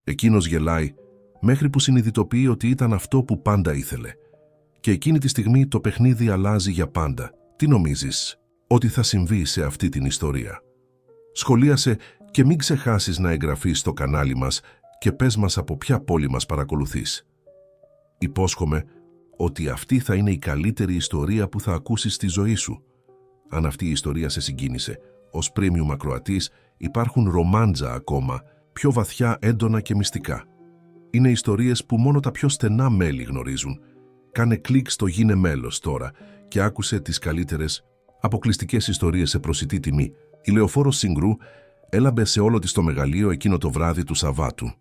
Εκείνος γελάει, μέχρι που συνειδητοποιεί ότι ήταν αυτό που πάντα ήθελε. Και εκείνη τη στιγμή το παιχνίδι αλλάζει για πάντα. Τι νομίζεις ότι θα συμβεί σε αυτή την ιστορία? Σχολίασε και μην ξεχάσεις να εγγραφείς στο κανάλι μας και πες μας από ποια πόλη μας παρακολουθείς. Υπόσχομαι ότι αυτή θα είναι η καλύτερη ιστορία που θα ακούσεις στη ζωή σου. Αν αυτή η ιστορία σε συγκίνησε, ως premium ακροατής υπάρχουν ρομάντζα ακόμα, πιο βαθιά, έντονα και μυστικά. Είναι ιστορίες που μόνο τα πιο στενά μέλη γνωρίζουν. Κάνε κλικ στο «Γίνε μέλος» τώρα και άκουσε τις καλύτερες αποκλειστικές ιστορίες σε προσιτή τιμή. Η Λεωφόρος Συγκρού έλαμπε σε όλο της το μεγαλείο εκείνο το βράδυ του Σαββάτου.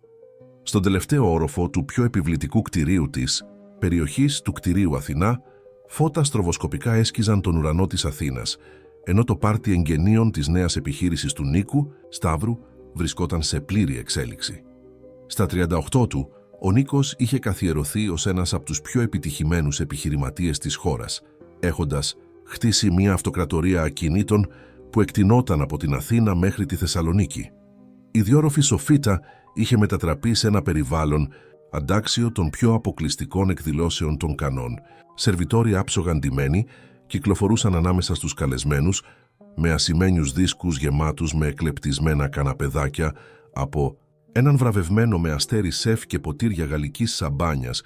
Στον τελευταίο όροφο του πιο επιβλητικού κτηρίου της περιοχής του κτηρίου Αθηνά, φώτα στροβοσκοπικά έσκιζαν τον ουρανό της Αθήνας, ενώ το πάρτι εγγενείων της νέας επιχείρησης του Νίκου, Σταύρου, βρισκόταν σε πλήρη εξέλιξη. Στα 38 του, ο Νίκος είχε καθιερωθεί ως ένας από τους πιο επιτυχημένους επιχειρηματίες της χώρας, έχοντας χτίσει μια αυτοκρατορία ακινήτων που εκτινόταν από την Αθήνα μέχρι τη Θεσσαλονίκη. Η διόρροφη Σοφίτα είχε μετατραπεί σε ένα περιβάλλον αντάξιο των πιο αποκλειστικών εκδηλώσεων των Κανών. Σερβιτόροι άψογα ντυμένοι κυκλοφορούσαν ανάμεσα στους καλεσμένους με ασημένιους δίσκους γεμάτους με εκλεπτισμένα καναπεδάκια από έναν βραβευμένο με αστέρι σεφ και ποτήρια γαλλικής σαμπάνιας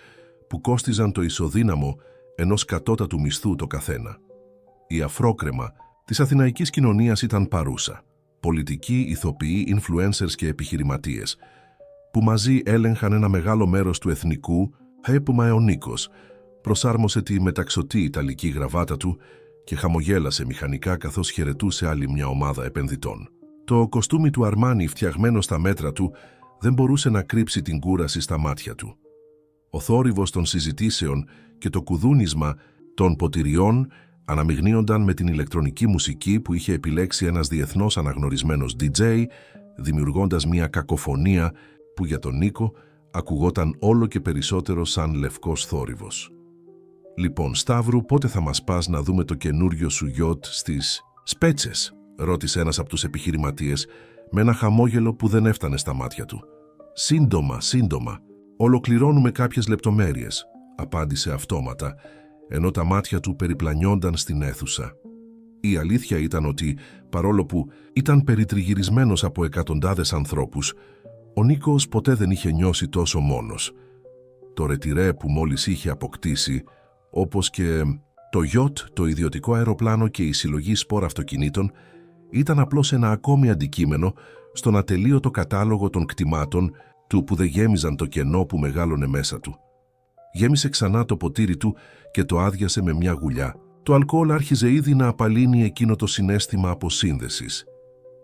που κόστιζαν το ισοδύναμο ενός κατώτατου μισθού το καθένα. Η αφρόκρεμα της αθηναϊκής κοινωνίας ήταν παρούσα. Πολιτικοί, ηθοποιοί, influencers και επιχειρηματίες, που μαζί έλεγχαν ένα μεγάλο μέρος του εθνικού, έπουμα ο Νίκος προσάρμοσε τη μεταξωτή ιταλική γραβάτα του και χαμογέλασε μηχανικά καθώς χαιρετούσε άλλη μια ομάδα επενδυτών. Το κοστούμι του Αρμάνι φτιαγμένο στα μέτρα του δεν μπορούσε να κρύψει την κούραση στα μάτια του. Ο θόρυβος των συζητήσεων και το κουδούνισμα των ποτηριών αναμειγνύονταν με την ηλεκτρονική μουσική που είχε επιλέξει ένας διεθνώς αναγνωρισμένος DJ, δημιουργώντας μια κακοφωνία που για τον Νίκο ακουγόταν όλο και περισσότερο σαν λευκός θόρυβος. «Λοιπόν, Σταύρου, πότε θα μας πας να δούμε το καινούριο σου γιότ στις Σπέτσες?» ρώτησε ένας από τους επιχειρηματίες με ένα χαμόγελο που δεν έφτανε στα μάτια του. «Σύντομα, σύντομα. Ολοκληρώνουμε κάποιες λεπτομέρειες», απάντησε αυτόματα, ενώ τα μάτια του περιπλανιόνταν στην αίθουσα. Η αλήθεια ήταν ότι, παρόλο που ήταν περιτριγυρισμένος από εκατοντάδες ανθρώπους, ο Νίκος ποτέ δεν είχε νιώσει τόσο μόνος. Το ρετιρέ που μόλις είχε αποκτήσει, όπως και το γιότ, το ιδιωτικό αεροπλάνο και η συλλογή σπορ αυτοκινήτων, ήταν απλώς ένα ακόμη αντικείμενο στον ατελείωτο κατάλογο των κτημάτων του που δεν γέμιζαν το κενό που μεγάλωνε μέσα του. Γέμισε ξανά το ποτήρι του και το άδειασε με μια γουλιά. Το αλκοόλ άρχιζε ήδη να απαλύνει εκείνο το συναίσθημα αποσύνδεσης.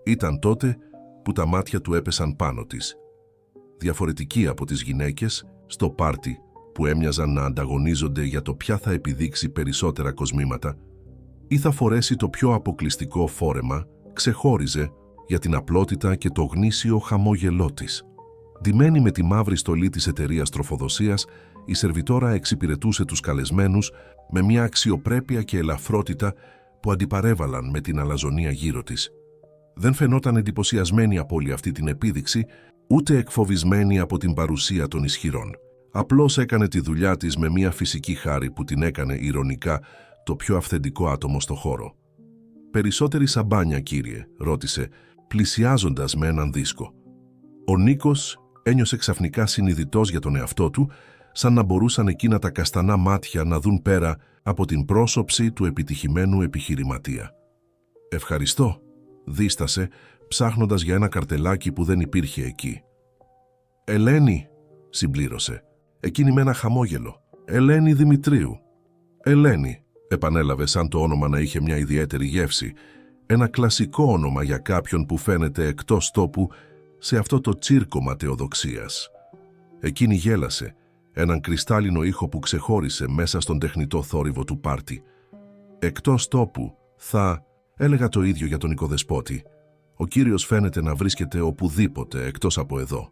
Ήταν τότε που τα μάτια του έπεσαν πάνω της. Διαφορετική από τις γυναίκες, στο πάρτι που έμοιαζαν να ανταγωνίζονται για το ποια θα επιδείξει περισσότερα κοσμήματα ή θα φορέσει το πιο αποκλειστικό φόρεμα, ξεχώριζε για την απλότητα και το γνήσιο χαμόγελό της. Ντυμένη με τη μαύρη στολή της εταιρείας τροφοδοσίας, η σερβιτόρα εξυπηρετούσε τους καλεσμένους με μια αξιοπρέπεια και ελαφρότητα που αντιπαρέβαλαν με την αλαζονία γύρω της. Δεν φαινόταν εντυπωσιασμένη από όλη αυτή την επίδειξη, ούτε εκφοβισμένη από την παρουσία των ισχυρών. Απλώς έκανε τη δουλειά της με μια φυσική χάρη που την έκανε ηρωνικά το πιο αυθεντικό άτομο στο χώρο. «Περισσότερη σαμπάνια, κύριε?» ρώτησε, πλησιάζοντας με έναν δίσκο. Ο Νίκος ένιωσε ξαφνικά συνειδητός για τον εαυτό του, σαν να μπορούσαν εκείνα τα καστανά μάτια να δουν πέρα από την πρόσωψη του επιτυχημένου επιχειρηματία. «Ευχαριστώ», δίστασε, ψάχνοντας για ένα καρτελάκι που δεν υπήρχε εκεί. «Ελένη», συμπλήρωσε, εκείνη με ένα χαμόγελο. «Ελένη Δημητρίου». «Ελένη», επανέλαβε σαν το όνομα να είχε μια ιδιαίτερη γεύση, ένα κλασικό όνομα για κάποιον που φαίνεται εκτός τόπου σε αυτό το τσίρκο ματαιοδοξίας. Εκείνη γέλασε, έναν κρυστάλλινο ήχο που ξεχώρισε μέσα στον τεχνητό θόρυβο του πάρτι. «Εκτός τόπου, έλεγα το ίδιο για τον οικοδεσπότη. Ο κύριος φαίνεται να βρίσκεται οπουδήποτε εκτός από εδώ».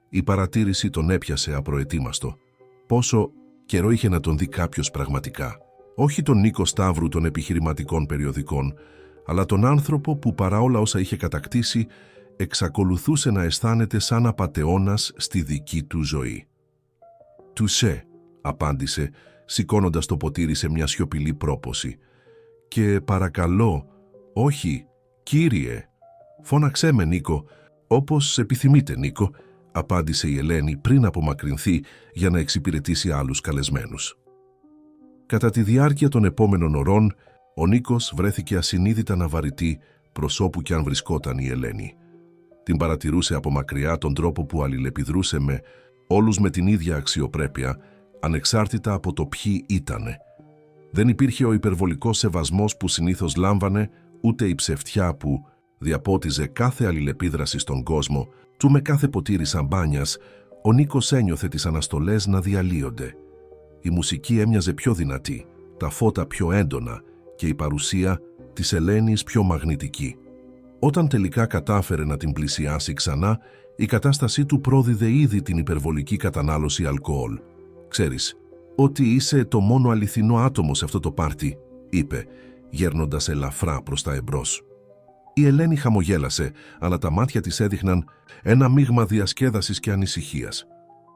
Η παρατήρηση τον έπιασε απροετοίμαστο. Πόσο καιρό είχε να τον δει κάποιος πραγματικά. Όχι τον Νίκο Σταύρου των επιχειρηματικών περιοδικών, αλλά τον άνθρωπο που παρά όλα όσα είχε κατακτήσει, εξακολουθούσε να αισθάνεται σαν απατεώνας στη δική του ζωή. «Τουσέ», απάντησε, σηκώνοντας το ποτήρι σε μια σιωπηλή πρόποση. «Και παρακαλώ, όχι, κύριε». «Φώναξέ με, Νίκο». «Όπως επιθυμείτε, Νίκο», απάντησε η Ελένη πριν απομακρυνθεί για να εξυπηρετήσει άλλους καλεσμένους. Κατά τη διάρκεια των επόμενων ωρών, ο Νίκος βρέθηκε ασυνείδητα να βαρυτεί προς όπου κι αν βρισκόταν η Ελένη. Την παρατηρούσε από μακριά τον τρόπο που αλληλεπιδρούσε με όλους με την ίδια αξιοπρέπεια, ανεξάρτητα από το ποιοι ήτανε. Δεν υπήρχε ο υπερβολικός σεβασμός που συνήθως λάμβανε, ούτε η ψευτιά που διαπότιζε κάθε αλληλεπίδραση στον κόσμο του με κάθε ποτήρι σαμπάνιας. Ο Νίκος ένιωθε τις αναστολές να διαλύονται. Η μουσική έμοιαζε πιο δυνατή, τα φώτα πιο έντονα και η παρουσία της Ελένης πιο μαγνητική. Όταν τελικά κατάφερε να την πλησιάσει ξανά, η κατάστασή του πρόδιδε ήδη την υπερβολική κατανάλωση αλκοόλ. «Ξέρεις, ότι είσαι το μόνο αληθινό άτομο σε αυτό το πάρτι», είπε, γέρνοντας ελαφρά προς τα εμπρός. Η Ελένη χαμογέλασε, αλλά τα μάτια της έδειχναν ένα μείγμα διασκέδασης και ανησυχίας.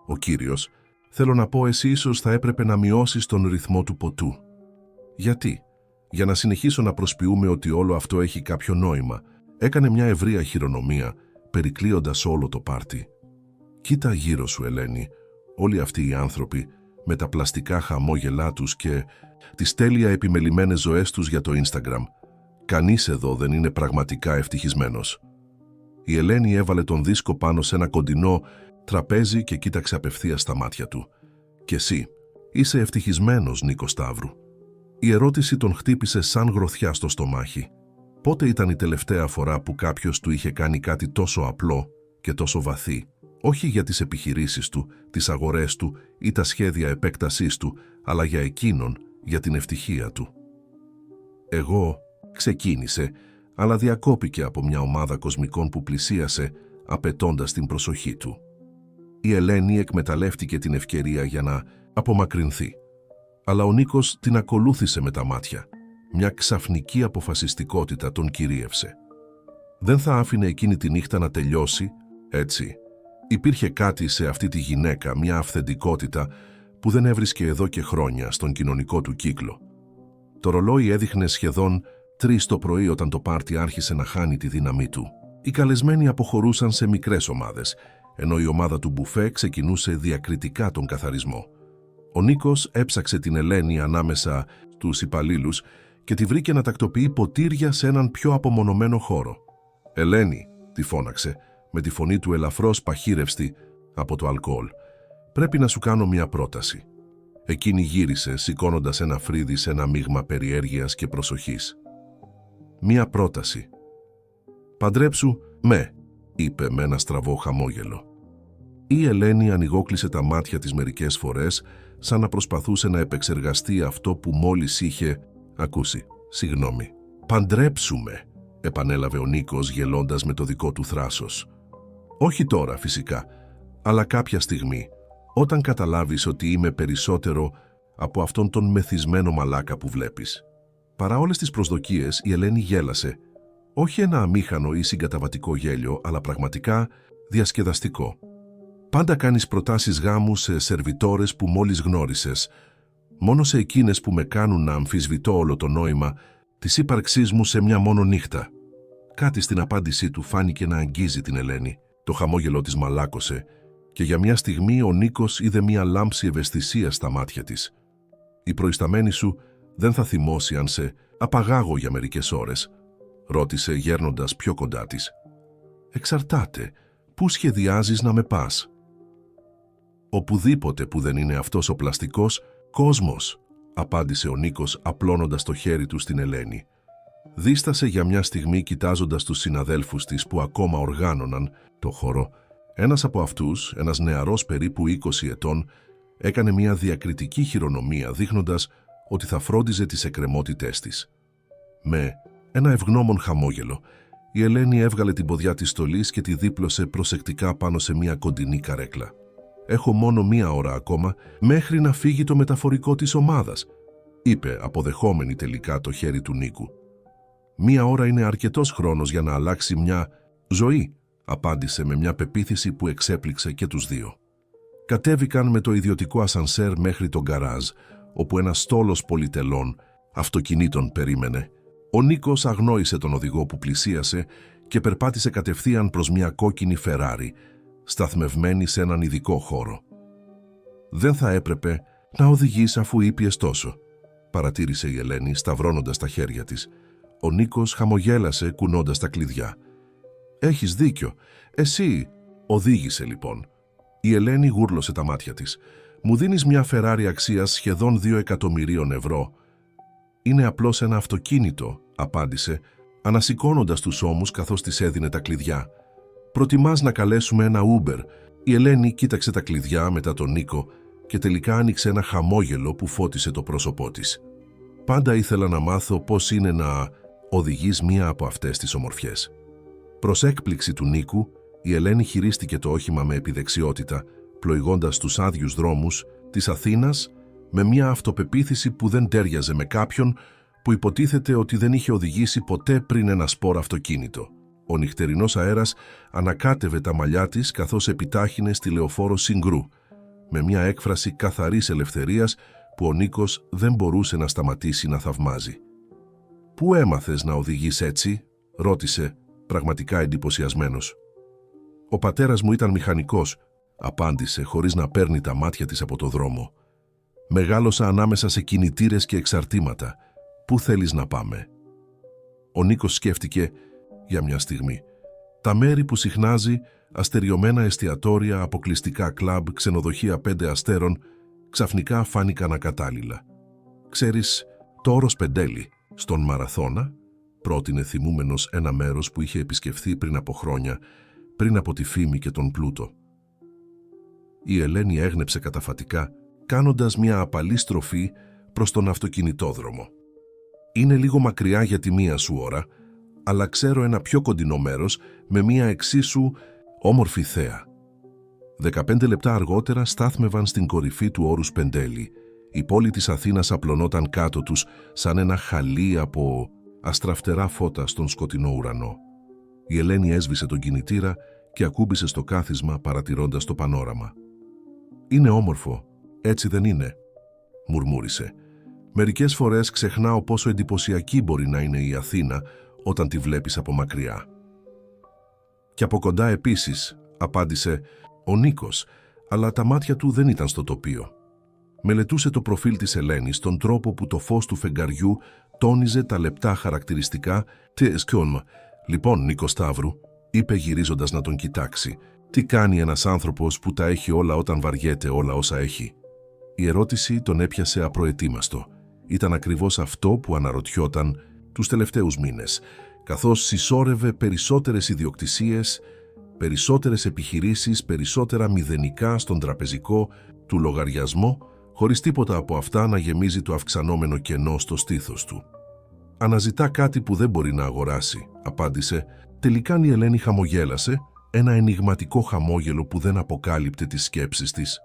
«Ο κύριος, θέλω να πω, εσύ ίσως θα έπρεπε να μειώσεις τον ρυθμό του ποτού». «Γιατί?» «Για να συνεχίσω να προσποιούμε ότι όλο αυτό έχει κάποιο νόημα», έκανε μια ευρεία χειρονομία, περικλείοντας όλο το πάρτι. «Κοίτα γύρω σου, Ελένη, όλοι αυτοί οι άνθρωποι, με τα πλαστικά χαμόγελά τους και τις τέλεια επιμελημένες ζωές τους για το Instagram. Κανείς εδώ δεν είναι πραγματικά ευτυχισμένος». Η Ελένη έβαλε τον δίσκο πάνω σε ένα κοντινό τραπέζι και κοίταξε απευθείας στα μάτια του. «Και εσύ, είσαι ευτυχισμένος, Νίκο Σταύρου?» Η ερώτηση τον χτύπησε σαν γροθιά στο στομάχι. Πότε ήταν η τελευταία φορά που κάποιος του είχε κάνει κάτι τόσο απλό και τόσο βαθύ, όχι για τις επιχειρήσεις του, τις αγορές του ή τα σχέδια επέκτασής του, αλλά για εκείνον, για την ευτυχία του? «Εγώ», ξεκίνησε, αλλά διακόπηκε από μια ομάδα κοσμικών που πλησίασε, απαιτώντας την προσοχή του. Η Ελένη εκμεταλλεύτηκε την ευκαιρία για να απομακρυνθεί. Αλλά ο Νίκος την ακολούθησε με τα μάτια. Μια ξαφνική αποφασιστικότητα τον κυρίευσε. Δεν θα άφηνε εκείνη τη νύχτα να τελειώσει, έτσι. Υπήρχε κάτι σε αυτή τη γυναίκα, μια αυθεντικότητα που δεν έβρισκε εδώ και χρόνια στον κοινωνικό του κύκλο. Το ρολόι έδειχνε σχεδόν 3 το πρωί όταν το πάρτι άρχισε να χάνει τη δύναμή του. Οι καλεσμένοι αποχωρούσαν σε μικρές ομάδες, ενώ η ομάδα του μπουφέ ξεκινούσε διακριτικά τον καθαρισμό. Ο Νίκος έψαξε την Ελένη ανάμεσα στους υπαλλήλους και τη βρήκε να τακτοποιεί ποτήρια σε έναν πιο απομονωμένο χώρο. «Ελένη», τη φώναξε, με τη φωνή του ελαφρώς παχύρευστη από το αλκοόλ, «πρέπει να σου κάνω μια πρόταση». Εκείνη γύρισε, σηκώνοντας ένα φρύδι σε ένα μείγμα περιέργειας και προσοχής. «Μια πρόταση». «Παντρέψου με», είπε με ένα στραβό χαμόγελο. Η Ελένη ανοιγόκλεισε τα μάτια της μερικές φορές, σαν να προσπαθούσε να επεξεργαστεί αυτό που μόλις είχε ακούσει. «Συγγνώμη». «Παντρέψουμε», επανέλαβε ο Νίκος γελώντας με το δικό του θράσος. «Όχι τώρα φυσικά, αλλά κάποια στιγμή, όταν καταλάβεις ότι είμαι περισσότερο από αυτόν τον μεθυσμένο μαλάκα που βλέπεις». Παρά όλες τις προσδοκίες, η Ελένη γέλασε. Όχι ένα αμήχανο ή συγκαταβατικό γέλιο, αλλά πραγματικά διασκεδαστικό. «Πάντα κάνεις προτάσεις γάμου σε σερβιτόρες που μόλις γνώρισες, μόνο σε εκείνες που με κάνουν να αμφισβητώ όλο το νόημα της ύπαρξής μου σε μια μόνο νύχτα». Κάτι στην απάντησή του φάνηκε να αγγίζει την Ελένη. Το χαμόγελό της μαλάκωσε και για μια στιγμή ο Νίκος είδε μια λάμψη ευαισθησία στα μάτια της. «Η προϊσταμένη σου δεν θα θυμώσει αν σε απαγάγω για μερικές ώρες?» ρώτησε γέρνοντας πιο κοντά της. «Εξαρτάται. Πού σχεδιάζεις να με πας?» «Οπουδήποτε που δεν είναι αυτός ο πλαστικός κόσμος», απάντησε ο Νίκος απλώνοντας το χέρι του στην Ελένη. Δίστασε για μια στιγμή κοιτάζοντας τους συναδέλφους της που ακόμα οργάνωναν το χώρο. Ένας από αυτούς, ένας νεαρός περίπου 20 ετών, έκανε μια διακριτική χειρονομία δείχνοντας ότι θα φρόντιζε τις εκκρεμότητές της. Με ένα ευγνώμων χαμόγελο, η Ελένη έβγαλε την ποδιά της στολής και τη δίπλωσε προσεκτικά πάνω σε μια κοντινή καρέκλα. «Έχω μόνο 1 ώρα ακόμα μέχρι να φύγει το μεταφορικό της ομάδας», είπε αποδεχόμενη τελικά το χέρι του Νίκου. «1 ώρα είναι αρκετός χρόνος για να αλλάξει μια ζωή», απάντησε με μια πεποίθηση που εξέπληξε και τους δύο. Κατέβηκαν με το ιδιωτικό ασανσέρ μέχρι το γκαράζ, όπου ένας στόλος πολυτελών αυτοκινήτων περίμενε. Ο Νίκος αγνόησε τον οδηγό που πλησίασε και περπάτησε κατευθείαν προς μια κόκκινη Φεράρι, σταθμευμένη σε έναν ειδικό χώρο. «Δεν θα έπρεπε να οδηγείς αφού ήπιες τόσο», παρατήρησε η Ελένη σταυρώνοντας τα χέρια της. Ο Νίκος χαμογέλασε κουνώντας τα κλειδιά. «Έχεις δίκιο. Εσύ οδήγησε λοιπόν». Η Ελένη γούρλωσε τα μάτια της. «Μου δίνεις μια Φεράρι αξίας σχεδόν 2 εκατομμυρίων ευρώ». «Είναι απλώς ένα αυτοκίνητο», απάντησε, ανασηκώνοντας τους ώμους καθώς της έδινε τα κλειδιά. «Προτιμάς να καλέσουμε ένα Uber?» Η Ελένη κοίταξε τα κλειδιά μετά τον Νίκο και τελικά άνοιξε ένα χαμόγελο που φώτισε το πρόσωπό της. «Πάντα ήθελα να μάθω πώς είναι να οδηγείς μία από αυτές τις ομορφιές». Προς έκπληξη του Νίκου, η Ελένη χειρίστηκε το όχημα με επιδεξιότητα, πλοηγώντας τους άδειους δρόμους της Αθήνας με μια αυτοπεποίθηση που δεν τέριαζε με κάποιον που υποτίθεται ότι δεν είχε οδηγήσει ποτέ πριν ένα σπορ αυτοκίνητο. Ο νυχτερινός αέρας ανακάτευε τα μαλλιά της καθώς επιτάχυνε στη λεωφόρο Συγκρού, με μια έκφραση καθαρής ελευθερίας που ο Νίκος δεν μπορούσε να σταματήσει να θαυμάζει. «Πού έμαθες να οδηγείς έτσι?» ρώτησε, πραγματικά εντυπωσιασμένος. «Ο πατέρας μου ήταν μηχανικός», απάντησε χωρίς να παίρνει τα μάτια της από το δρόμο. «Μεγάλωσα ανάμεσα σε κινητήρες και εξαρτήματα. Πού θέλεις να πάμε?» Ο Νίκος σκέφτηκε για μια στιγμή. Τα μέρη που συχνάζει, αστεριωμένα εστιατόρια, αποκλειστικά κλαμπ, ξενοδοχεία 5 αστέρων, ξαφνικά φάνηκαν ακατάλληλα. «Ξέρεις, το όρος Πεντέλη, στον Μαραθώνα», πρότεινε θυμούμενος ένα μέρος που είχε επισκεφθεί πριν από χρόνια, πριν από τη φήμη και τον πλούτο. Η Ελένη έγνεψε καταφατικά, κάνοντας μια απαλή στροφή προς τον αυτοκινητόδρομο. «Είναι λίγο μακριά για τη μία σου ώρα, αλλά ξέρω ένα πιο κοντινό μέρος με μια εξίσου όμορφη θέα». 15 λεπτά αργότερα στάθμευαν στην κορυφή του όρους Πεντέλη. Η πόλη της Αθήνας απλωνόταν κάτω τους σαν ένα χαλί από αστραφτερά φώτα στον σκοτεινό ουρανό. Η Ελένη έσβησε τον κινητήρα και ακούμπησε στο κάθισμα παρατηρώντας το πανόραμα. «Είναι όμορφο, έτσι δεν είναι?» μουρμούρισε. «Μερικές φορές ξεχνάω πόσο εντυπωσιακή μπορεί να είναι η Αθήνα όταν τη βλέπεις από μακριά». «Και από κοντά επίσης», απάντησε ο Νίκος, αλλά τα μάτια του δεν ήταν στο τοπίο. Μελετούσε το προφίλ της Ελένης, τον τρόπο που το φως του φεγγαριού τόνιζε τα λεπτά χαρακτηριστικά της κιόλμα. «Λοιπόν, Νίκο Σταύρου», είπε γυρίζοντας να τον κοιτάξει, «τι κάνει ένας άνθρωπος που τα έχει όλα όταν βαριέται όλα όσα έχει?» Η ερώτηση τον έπιασε απροετοίμαστο. Ήταν ακριβώς αυτό που αναρωτιόταν τους τελευταίους μήνες, καθώς συσσόρευε περισσότερες ιδιοκτησίες, περισσότερες επιχειρήσεις, περισσότερα μηδενικά στον τραπεζικό του λογαριασμό, χωρίς τίποτα από αυτά να γεμίζει το αυξανόμενο κενό στο στήθος του. «Αναζητά κάτι που δεν μπορεί να αγοράσει», απάντησε. Τελικά η Ελένη χαμογέλασε, ένα ενιγματικό χαμόγελο που δεν αποκάλυπτε τις σκέψεις της.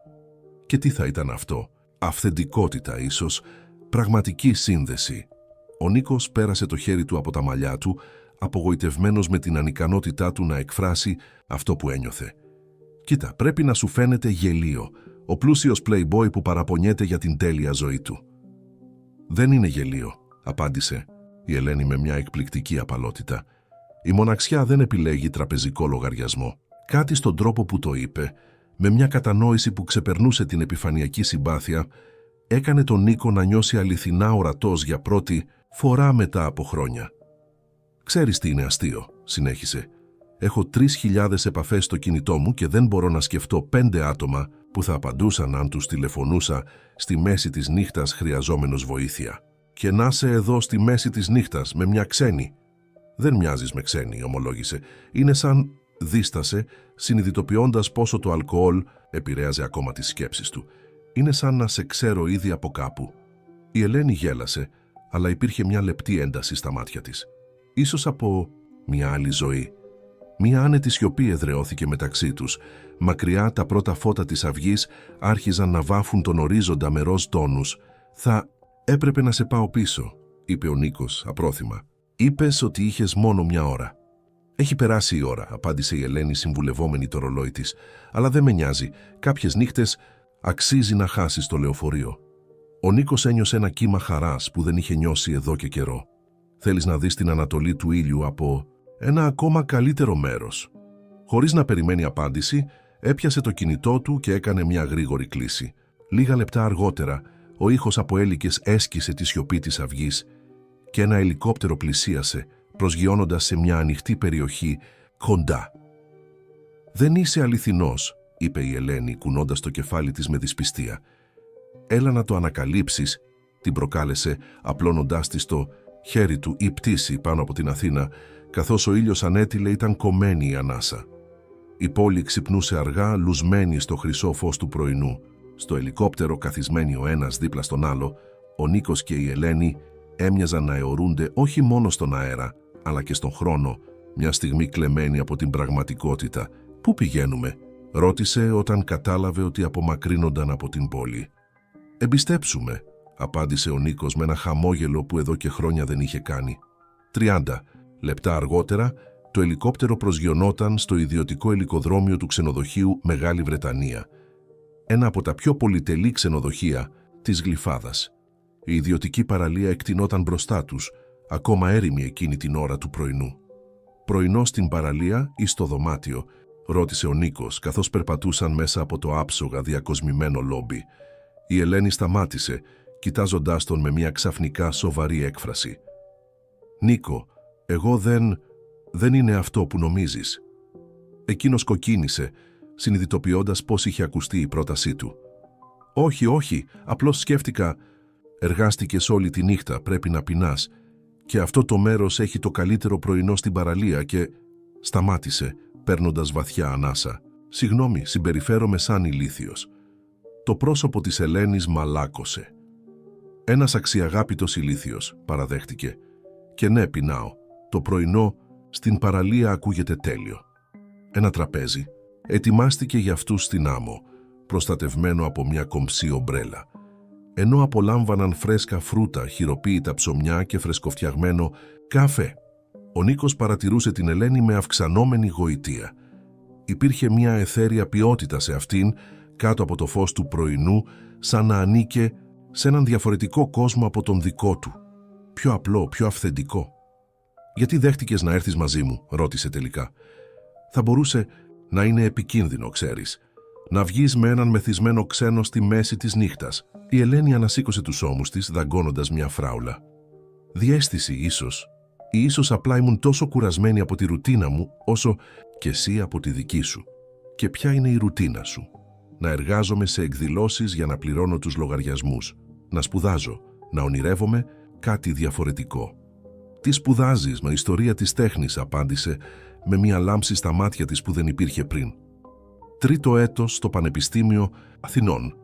Και τι θα ήταν αυτό? Αυθεντικότητα ίσως, πραγματική σύνδεση. Ο Νίκος πέρασε το χέρι του από τα μαλλιά του, απογοητευμένος με την ανικανότητά του να εκφράσει αυτό που ένιωθε. «Κοίτα, πρέπει να σου φαίνεται γελίο, ο πλούσιος playboy που παραπονιέται για την τέλεια ζωή του». «Δεν είναι γελίο», απάντησε η Ελένη με μια εκπληκτική απαλότητα. «Η μοναξιά δεν επιλέγει τραπεζικό λογαριασμό». Κάτι στον τρόπο που το είπε, με μια κατανόηση που ξεπερνούσε την επιφανειακή συμπάθεια, έκανε τον Νίκο να νιώσει αληθινά ορατός για πρώτη φορά μετά από χρόνια. «Ξέρεις τι είναι αστείο?» συνέχισε. «Έχω 3.000 επαφές στο κινητό μου και δεν μπορώ να σκεφτώ 5 άτομα που θα απαντούσαν αν τους τηλεφωνούσα στη μέση της νύχτας χρειαζόμενος βοήθεια. Και να είσαι εδώ στη μέση της νύχτας με μια ξένη». «Δεν μοιάζεις με ξένη», ομολόγησε. «Είναι σαν...» δίστασε, συνειδητοποιώντας πόσο το αλκοόλ επηρέαζε ακόμα τις σκέψεις του. «Είναι σαν να σε ξέρω ήδη από κάπου». Η Ελένη γέλασε, αλλά υπήρχε μια λεπτή ένταση στα μάτια της. Ίσως από μια άλλη ζωή. Μια άνετη σιωπή εδραιώθηκε μεταξύ τους. Μακριά τα πρώτα φώτα της αυγής άρχιζαν να βάφουν τον ορίζοντα με ροζ τόνους. «Θα έπρεπε να σε πάω πίσω», είπε ο Νίκος απρόθυμα. «Είπες ότι είχες μόνο μια ώρα». «Έχει περάσει η ώρα», απάντησε η Ελένη συμβουλευόμενη το ρολόι της. «Αλλά δεν με νοιάζει. Κάποιες νύχτες αξίζει να χάσεις το λεωφορείο». Ο Νίκος ένιωσε ένα κύμα χαράς που δεν είχε νιώσει εδώ και καιρό. «Θέλεις να δεις την ανατολή του ήλιου από ένα ακόμα καλύτερο μέρος?» Χωρίς να περιμένει απάντηση, έπιασε το κινητό του και έκανε μια γρήγορη κλήση. Λίγα λεπτά αργότερα, ο ήχος από έλικες έσκησε τη σιωπή της αυγής και ένα ελικόπτερο πλησίασε, προσγειώνοντας σε μια ανοιχτή περιοχή κοντά. «Δεν είσαι αληθινός», είπε η Ελένη, κουνώντας το κεφάλι της με δυσπιστία. «Έλα να το ανακαλύψεις», την προκάλεσε, απλώνοντάς της το χέρι του η πτήση πάνω από την Αθήνα, καθώς ο ήλιος ανέτειλε ήταν κομμένη η ανάσα. Η πόλη ξυπνούσε αργά, λουσμένη στο χρυσό φως του πρωινού. Στο ελικόπτερο, καθισμένοι ο ένας δίπλα στον άλλο, ο Νίκος και η Ελένη έμοιαζαν να αιωρούνται όχι μόνο στον αέρα, αλλά και στον χρόνο, μια στιγμή κλεμμένη από την πραγματικότητα. «Πού πηγαίνουμε?» ρώτησε όταν κατάλαβε ότι απομακρύνονταν από την πόλη. «Εμπιστέψουμε», απάντησε ο Νίκος με ένα χαμόγελο που εδώ και χρόνια δεν είχε κάνει. 30 λεπτά αργότερα, το ελικόπτερο προσγειωνόταν στο ιδιωτικό ελικοδρόμιο του ξενοδοχείου Μεγάλη Βρετανία, ένα από τα πιο πολυτελή ξενοδοχεία της Γλυφάδας. Η ιδιωτική παραλία εκτινόταν μπροστά τους, ακόμα έρημη εκείνη την ώρα του πρωινού. «Πρωινό στην παραλία ή στο δωμάτιο?» ρώτησε ο Νίκος, καθώς περπατούσαν μέσα από το άψογα διακοσμημένο λόμπι. Η Ελένη σταμάτησε, κοιτάζοντάς τον με μια ξαφνικά σοβαρή έκφραση. «Νίκο, εγώ δεν είναι αυτό που νομίζεις». Εκείνος κοκκίνησε, συνειδητοποιώντας πώς είχε ακουστεί η πρότασή του. «Όχι, όχι, απλώς σκέφτηκα. Εργάστηκες όλη τη νύχτα, πρέπει να πεινάς. Και αυτό το μέρος έχει το καλύτερο πρωινό στην παραλία και...» Σταμάτησε, παίρνοντας βαθιά ανάσα. «Συγγνώμη, συμπεριφέρομαι σαν ηλίθιος». Το πρόσωπο της Ελένης μαλάκωσε. «Ένας αξιαγάπητος ηλίθιος», παραδέχτηκε. «Και ναι, πεινάω. Το πρωινό στην παραλία ακούγεται τέλειο». Ένα τραπέζι ετοιμάστηκε για αυτούς στην άμμο, προστατευμένο από μια κομψή ομπρέλα. Ενώ απολάμβαναν φρέσκα φρούτα, χειροποίητα ψωμιά και φρεσκοφτιαγμένο καφέ. Ο Νίκος παρατηρούσε την Ελένη με αυξανόμενη γοητεία. Υπήρχε μια αιθέρια ποιότητα σε αυτήν, κάτω από το φως του πρωινού, σαν να ανήκε σε έναν διαφορετικό κόσμο από τον δικό του. Πιο απλό, πιο αυθεντικό. «Γιατί δέχτηκες να έρθεις μαζί μου?» ρώτησε τελικά. «Θα μπορούσε να είναι επικίνδυνο, ξέρεις. Να βγεις με έναν μεθυσμένο ξένο στη μέση της νύχτας». Η Ελένη ανασήκωσε τους ώμους της, δαγκώνοντας μια φράουλα. «Διαίσθηση ίσως. Ή ίσως απλά ήμουν τόσο κουρασμένη από τη ρουτίνα μου, όσο και εσύ από τη δική σου. Και ποια είναι η ρουτίνα σου?» «Να εργάζομαι σε εκδηλώσεις για να πληρώνω τους λογαριασμούς. Να σπουδάζω. Να ονειρεύομαι κάτι διαφορετικό». «Τι σπουδάζεις?» «Με ιστορία της τέχνης», απάντησε, με μια λάμψη στα μάτια της που δεν υπήρχε πριν. «Τρίτο έτος στο Πανεπιστήμιο Αθηνών».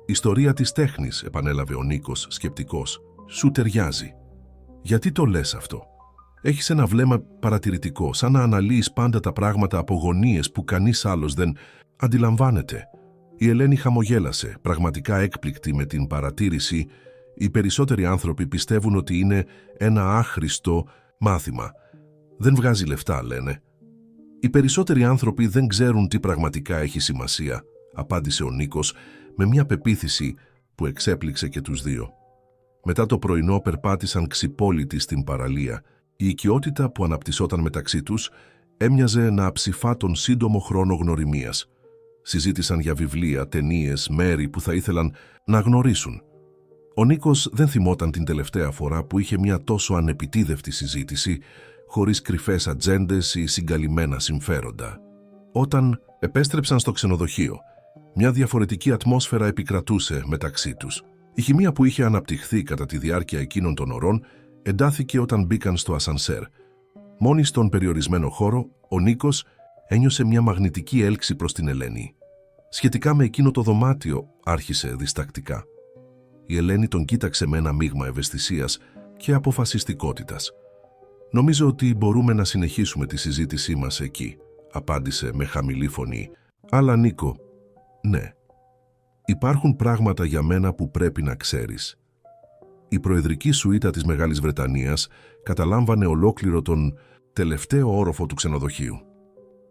«Ιστορία της τέχνης», επανέλαβε ο Νίκος, σκεπτικός. «Σου ταιριάζει». «Γιατί το λες αυτό?» «Έχεις ένα βλέμμα παρατηρητικό, σαν να αναλύεις πάντα τα πράγματα από γωνίες που κανείς άλλος δεν αντιλαμβάνεται». Η Ελένη χαμογέλασε, πραγματικά έκπληκτη με την παρατήρηση. Οι περισσότεροι άνθρωποι πιστεύουν ότι είναι ένα άχρηστο μάθημα. Δεν βγάζει λεφτά, λένε. «Οι περισσότεροι άνθρωποι δεν ξέρουν τι πραγματικά έχει σημασία», απάντησε ο Νίκος με μια πεποίθηση που εξέπληξε και τους δύο. Μετά το πρωινό περπάτησαν ξυπόλυτοι στην παραλία. Η οικειότητα που αναπτυσσόταν μεταξύ τους έμοιαζε να αψηφά τον σύντομο χρόνο γνωριμίας. Συζήτησαν για βιβλία, ταινίες, μέρη που θα ήθελαν να γνωρίσουν. Ο Νίκος δεν θυμόταν την τελευταία φορά που είχε μια τόσο ανεπιτίδευτη συζήτηση, χωρίς κρυφές ατζέντες ή συγκαλυμμένα συμφέροντα. Όταν επέστρεψαν στο ξενοδοχείο, μια διαφορετική ατμόσφαιρα επικρατούσε μεταξύ τους. Η χημεία που είχε αναπτυχθεί κατά τη διάρκεια εκείνων των ωρών εντάθηκε όταν μπήκαν στο ασανσέρ. Μόνοι στον περιορισμένο χώρο, ο Νίκος ένιωσε μια μαγνητική έλξη προς την Ελένη. «Σχετικά με εκείνο το δωμάτιο», άρχισε διστακτικά. Η Ελένη τον κοίταξε με ένα μείγμα ευαισθησίας και αποφασιστικότητας. «Νομίζω ότι μπορούμε να συνεχίσουμε τη συζήτησή μας εκεί», απάντησε με χαμηλή φωνή. «Αλλά Νίκο, ναι. Υπάρχουν πράγματα για μένα που πρέπει να ξέρεις». Η προεδρική σουίτα της Μεγάλης Βρετανίας καταλάμβανε ολόκληρο τον τελευταίο όροφο του ξενοδοχείου.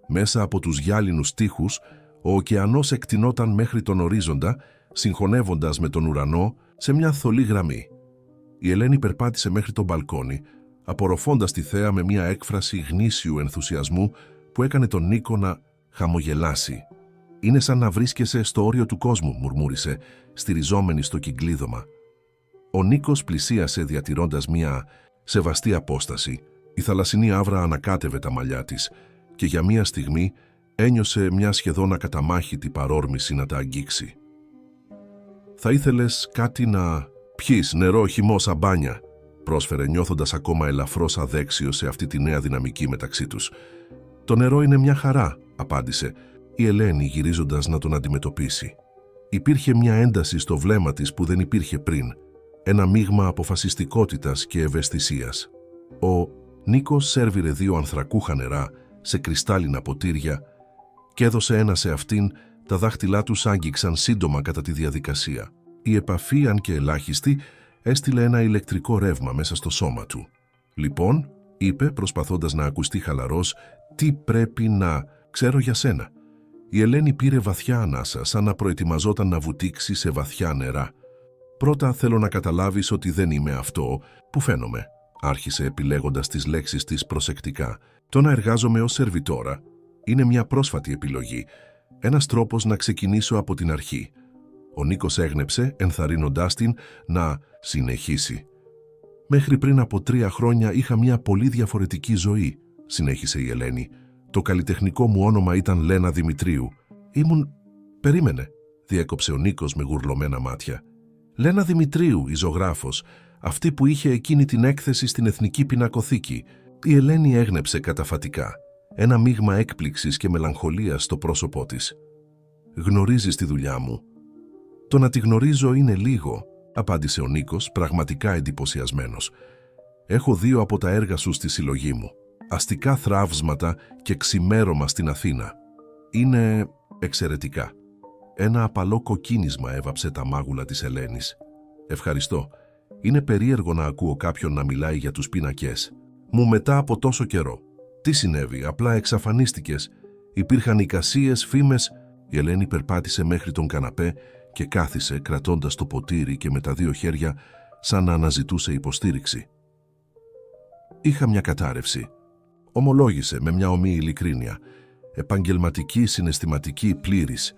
Μέσα από τους γυάλινους τοίχους, ο ωκεανός εκτινόταν μέχρι τον ορίζοντα, συγχωνεύοντας με τον ουρανό σε μια θολή γραμμή. Η Ελένη περπάτησε μέχρι το μπαλκόνι, απορροφώντας τη θέα με μια έκφραση γνήσιου ενθουσιασμού που έκανε τον Νίκο να χαμογελάσει. «Είναι σαν να βρίσκεσαι στο όριο του κόσμου», μουρμούρισε, στηριζόμενη στο κυκλίδωμα. Ο Νίκος πλησίασε διατηρώντας μια σεβαστή απόσταση. Η θαλασσινή άβρα ανακάτευε τα μαλλιά της και για μια στιγμή ένιωσε μια σχεδόν ακαταμάχητη παρόρμηση να τα αγγίξει. «Θα ήθελες κάτι να πιείς, νερό, χυμό, σαμπάνια», πρόσφερε νιώθοντας ακόμα ελαφρώς αδέξιο σε αυτή τη νέα δυναμική μεταξύ τους. «Το νερό είναι μια χαρά», απάντησε η Ελένη γυρίζοντας να τον αντιμετωπίσει. Υπήρχε μια ένταση στο βλέμμα της που δεν υπήρχε πριν, ένα μείγμα αποφασιστικότητας και ευαισθησίας. Ο Νίκος σέρβιρε 2 ανθρακούχα νερά σε κρυστάλλινα ποτήρια και έδωσε ένα σε αυτήν, τα δάχτυλά τους άγγιξαν σύντομα κατά τη διαδικασία. Η επαφή, αν και ελάχιστη, έστειλε ένα ηλεκτρικό ρεύμα μέσα στο σώμα του. «Λοιπόν», είπε προσπαθώντας να ακουστεί χαλαρός, «τι πρέπει να ξέρω για σένα?» Η Ελένη πήρε βαθιά ανάσα, σαν να προετοιμαζόταν να βουτήξει σε βαθιά νερά. «Πρώτα θέλω να καταλάβεις ότι δεν είμαι αυτό που φαίνομαι», άρχισε επιλέγοντας τις λέξεις της προσεκτικά. «Το να εργάζομαι ως σερβιτόρα είναι μια πρόσφατη επιλογή, ένας τρόπος να ξεκινήσω από την αρχή». Ο Νίκος έγνεψε, ενθαρρύνοντάς την να συνεχίσει. «Μέχρι πριν από 3 χρόνια είχα μια πολύ διαφορετική ζωή», συνέχισε η Ελένη. «Το καλλιτεχνικό μου όνομα ήταν Λένα Δημητρίου. Περίμενε», διέκοψε ο Νίκος με γουρλωμένα μάτια. «Λένα Δημητρίου, η ζωγράφος, αυτή που είχε εκείνη την έκθεση στην Εθνική Πινακοθήκη». Η Ελένη έγνεψε καταφατικά, ένα μείγμα έκπληξης και μελαγχολίας στο πρόσωπό της. «Γνωρίζεις τη δουλειά μου?» «Το να τη γνωρίζω είναι λίγο», απάντησε ο Νίκος, πραγματικά εντυπωσιασμένος. «Έχω 2 από τα έργα σου στη συλλογή μου. Αστικά θραύσματα και ξημέρωμα στην Αθήνα. Είναι εξαιρετικά». Ένα απαλό κοκκίνισμα έβαψε τα μάγουλα της Ελένης. «Ευχαριστώ. Είναι περίεργο να ακούω κάποιον να μιλάει για τους πίνακες μου μετά από τόσο καιρό. Τι συνέβη, απλά εξαφανίστηκες? Υπήρχαν εικασίες, φήμες?» Η Ελένη περπάτησε μέχρι τον καναπέ και κάθισε κρατώντας το ποτήρι και με τα 2 χέρια σαν να αναζητούσε υποστήριξη. «Είχα μια κατάρρευση», ομολόγησε με μια ομή ειλικρίνεια. «Επαγγελματική, συναισθηματική, πλήρης.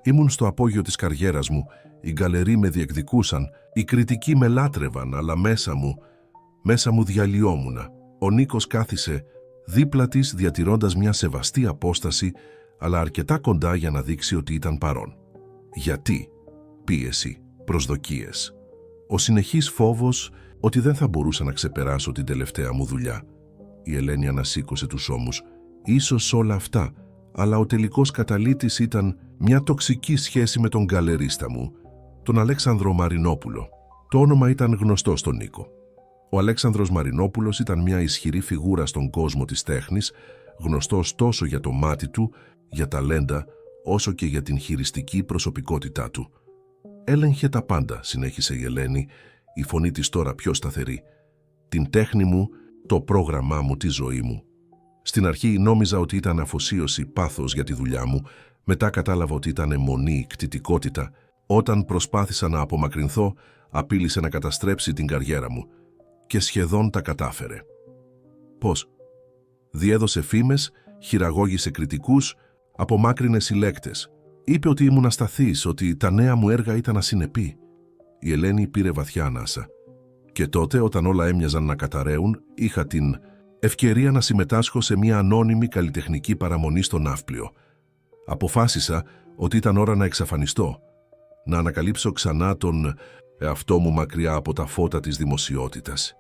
Ήμουν στο απόγειο της καριέρας μου, οι γκαλερί με διεκδικούσαν, οι κριτικοί με λάτρευαν, αλλά μέσα μου διαλυόμουνα». Ο Νίκος κάθισε δίπλα της διατηρώντας μια σεβαστή απόσταση, αλλά αρκετά κοντά για να δείξει ότι ήταν παρόν. «Γιατί?» Πίεση, προσδοκίες. Ο συνεχής φόβος ότι δεν θα μπορούσα να ξεπεράσω την τελευταία μου δουλειά. Η Ελένη ανασήκωσε τους ώμους. «Ίσως όλα αυτά, αλλά ο τελικός καταλύτης ήταν μια τοξική σχέση με τον γκαλερίστα μου, τον Αλέξανδρο Μαρινόπουλο». Το όνομα ήταν γνωστό στον Νίκο. Ο Αλέξανδρος Μαρινόπουλος ήταν μια ισχυρή φιγούρα στον κόσμο της τέχνης, γνωστός τόσο για το μάτι του, για ταλέντα, όσο και για την χειριστική προσωπικότητά του. «Έλεγχε τα πάντα», συνέχισε η Ελένη, η φωνή της τώρα πιο σταθερή. «Την τέχνη μου, το πρόγραμμά μου, τη ζωή μου. Στην αρχή νόμιζα ότι ήταν αφοσίωση, πάθος για τη δουλειά μου, μετά κατάλαβα ότι ήταν αιμονή, κτητικότητα. Όταν προσπάθησα να απομακρυνθώ, απείλησε να καταστρέψει την καριέρα μου. Και σχεδόν τα κατάφερε». «Πώς?» «Διέδωσε φήμες, χειραγώγησε κριτικούς, απομάκρυνε συλλέκτες. Είπε ότι ήμουν ασταθής, ότι τα νέα μου έργα ήταν ασυνεπή». Η Ελένη πήρε βαθιά ανάσα. «Και τότε, όταν όλα έμοιαζαν να καταραίουν, είχα την ευκαιρία να συμμετάσχω σε μια ανώνυμη καλλιτεχνική παραμονή στο Ναύπλιο. Αποφάσισα ότι ήταν ώρα να εξαφανιστώ, να ανακαλύψω ξανά τον εαυτό μου μακριά από τα φώτα της δημοσιότητας».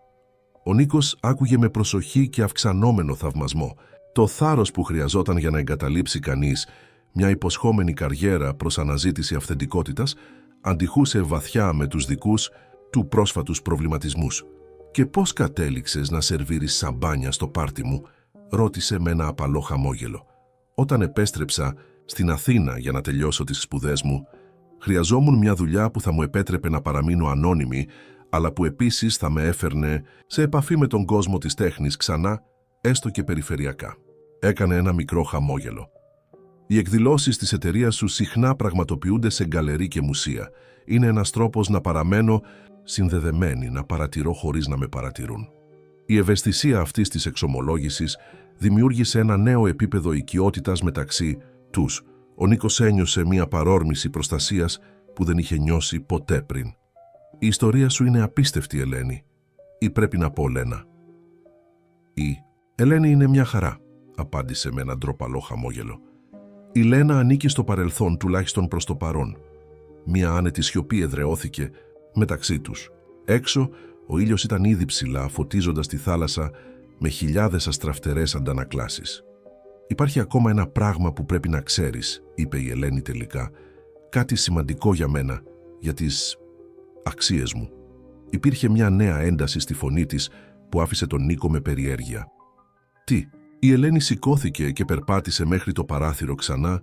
Ο Νίκος άκουγε με προσοχή και αυξανόμενο θαυμασμό. Το θάρρος που χρειαζόταν για να εγκαταλείψει κανείς μια υποσχόμενη καριέρα προς αναζήτηση αυθεντικότητας αντιχούσε βαθιά με τους δικούς του πρόσφατους προβληματισμούς. «Και πώς κατέληξες να σερβίρεις σαμπάνια στο πάρτι μου?» ρώτησε με ένα απαλό χαμόγελο. «Όταν επέστρεψα στην Αθήνα για να τελειώσω τις σπουδές μου, χρειαζόμουν μια δουλειά που θα μου επέτρεπε να παραμείνω ανώνυμη, αλλά που επίσης θα με έφερνε σε επαφή με τον κόσμο της τέχνης ξανά. έστω και περιφερειακά. Έκανε ένα μικρό χαμόγελο. Οι εκδηλώσεις της εταιρείας σου συχνά πραγματοποιούνται σε γκαλερί και μουσεία. Είναι ένας τρόπος να παραμένω συνδεδεμένη, να παρατηρώ χωρίς να με παρατηρούν. Η ευαισθησία αυτής της εξομολόγησης δημιούργησε ένα νέο επίπεδο οικειότητας μεταξύ τους. Ο Νίκος ένιωσε μια παρόρμηση προστασίας που δεν είχε νιώσει ποτέ πριν. «Η ιστορία σου είναι απίστευτη, Ελένη. Ή πρέπει να πω, Λένα?» «Η Ελένη είναι μια χαρά», απάντησε με έναν ντροπαλό χαμόγελο. Η Λένα ανήκει στο παρελθόν, τουλάχιστον προς το παρόν. Μια άνετη σιωπή εδραιώθηκε μεταξύ τους. Έξω, ο ήλιος ήταν ήδη ψηλά, φωτίζοντας τη θάλασσα με χιλιάδες αστραφτερές αντανακλάσεις. «Υπάρχει ακόμα ένα πράγμα που πρέπει να ξέρεις», είπε η Ελένη τελικά. «Κάτι σημαντικό για μένα, για τις αξίες μου». Υπήρχε μια νέα ένταση στη φωνή της που άφησε τον Νίκο με περιέργεια. «Τι?» Η Ελένη σηκώθηκε και περπάτησε μέχρι το παράθυρο ξανά,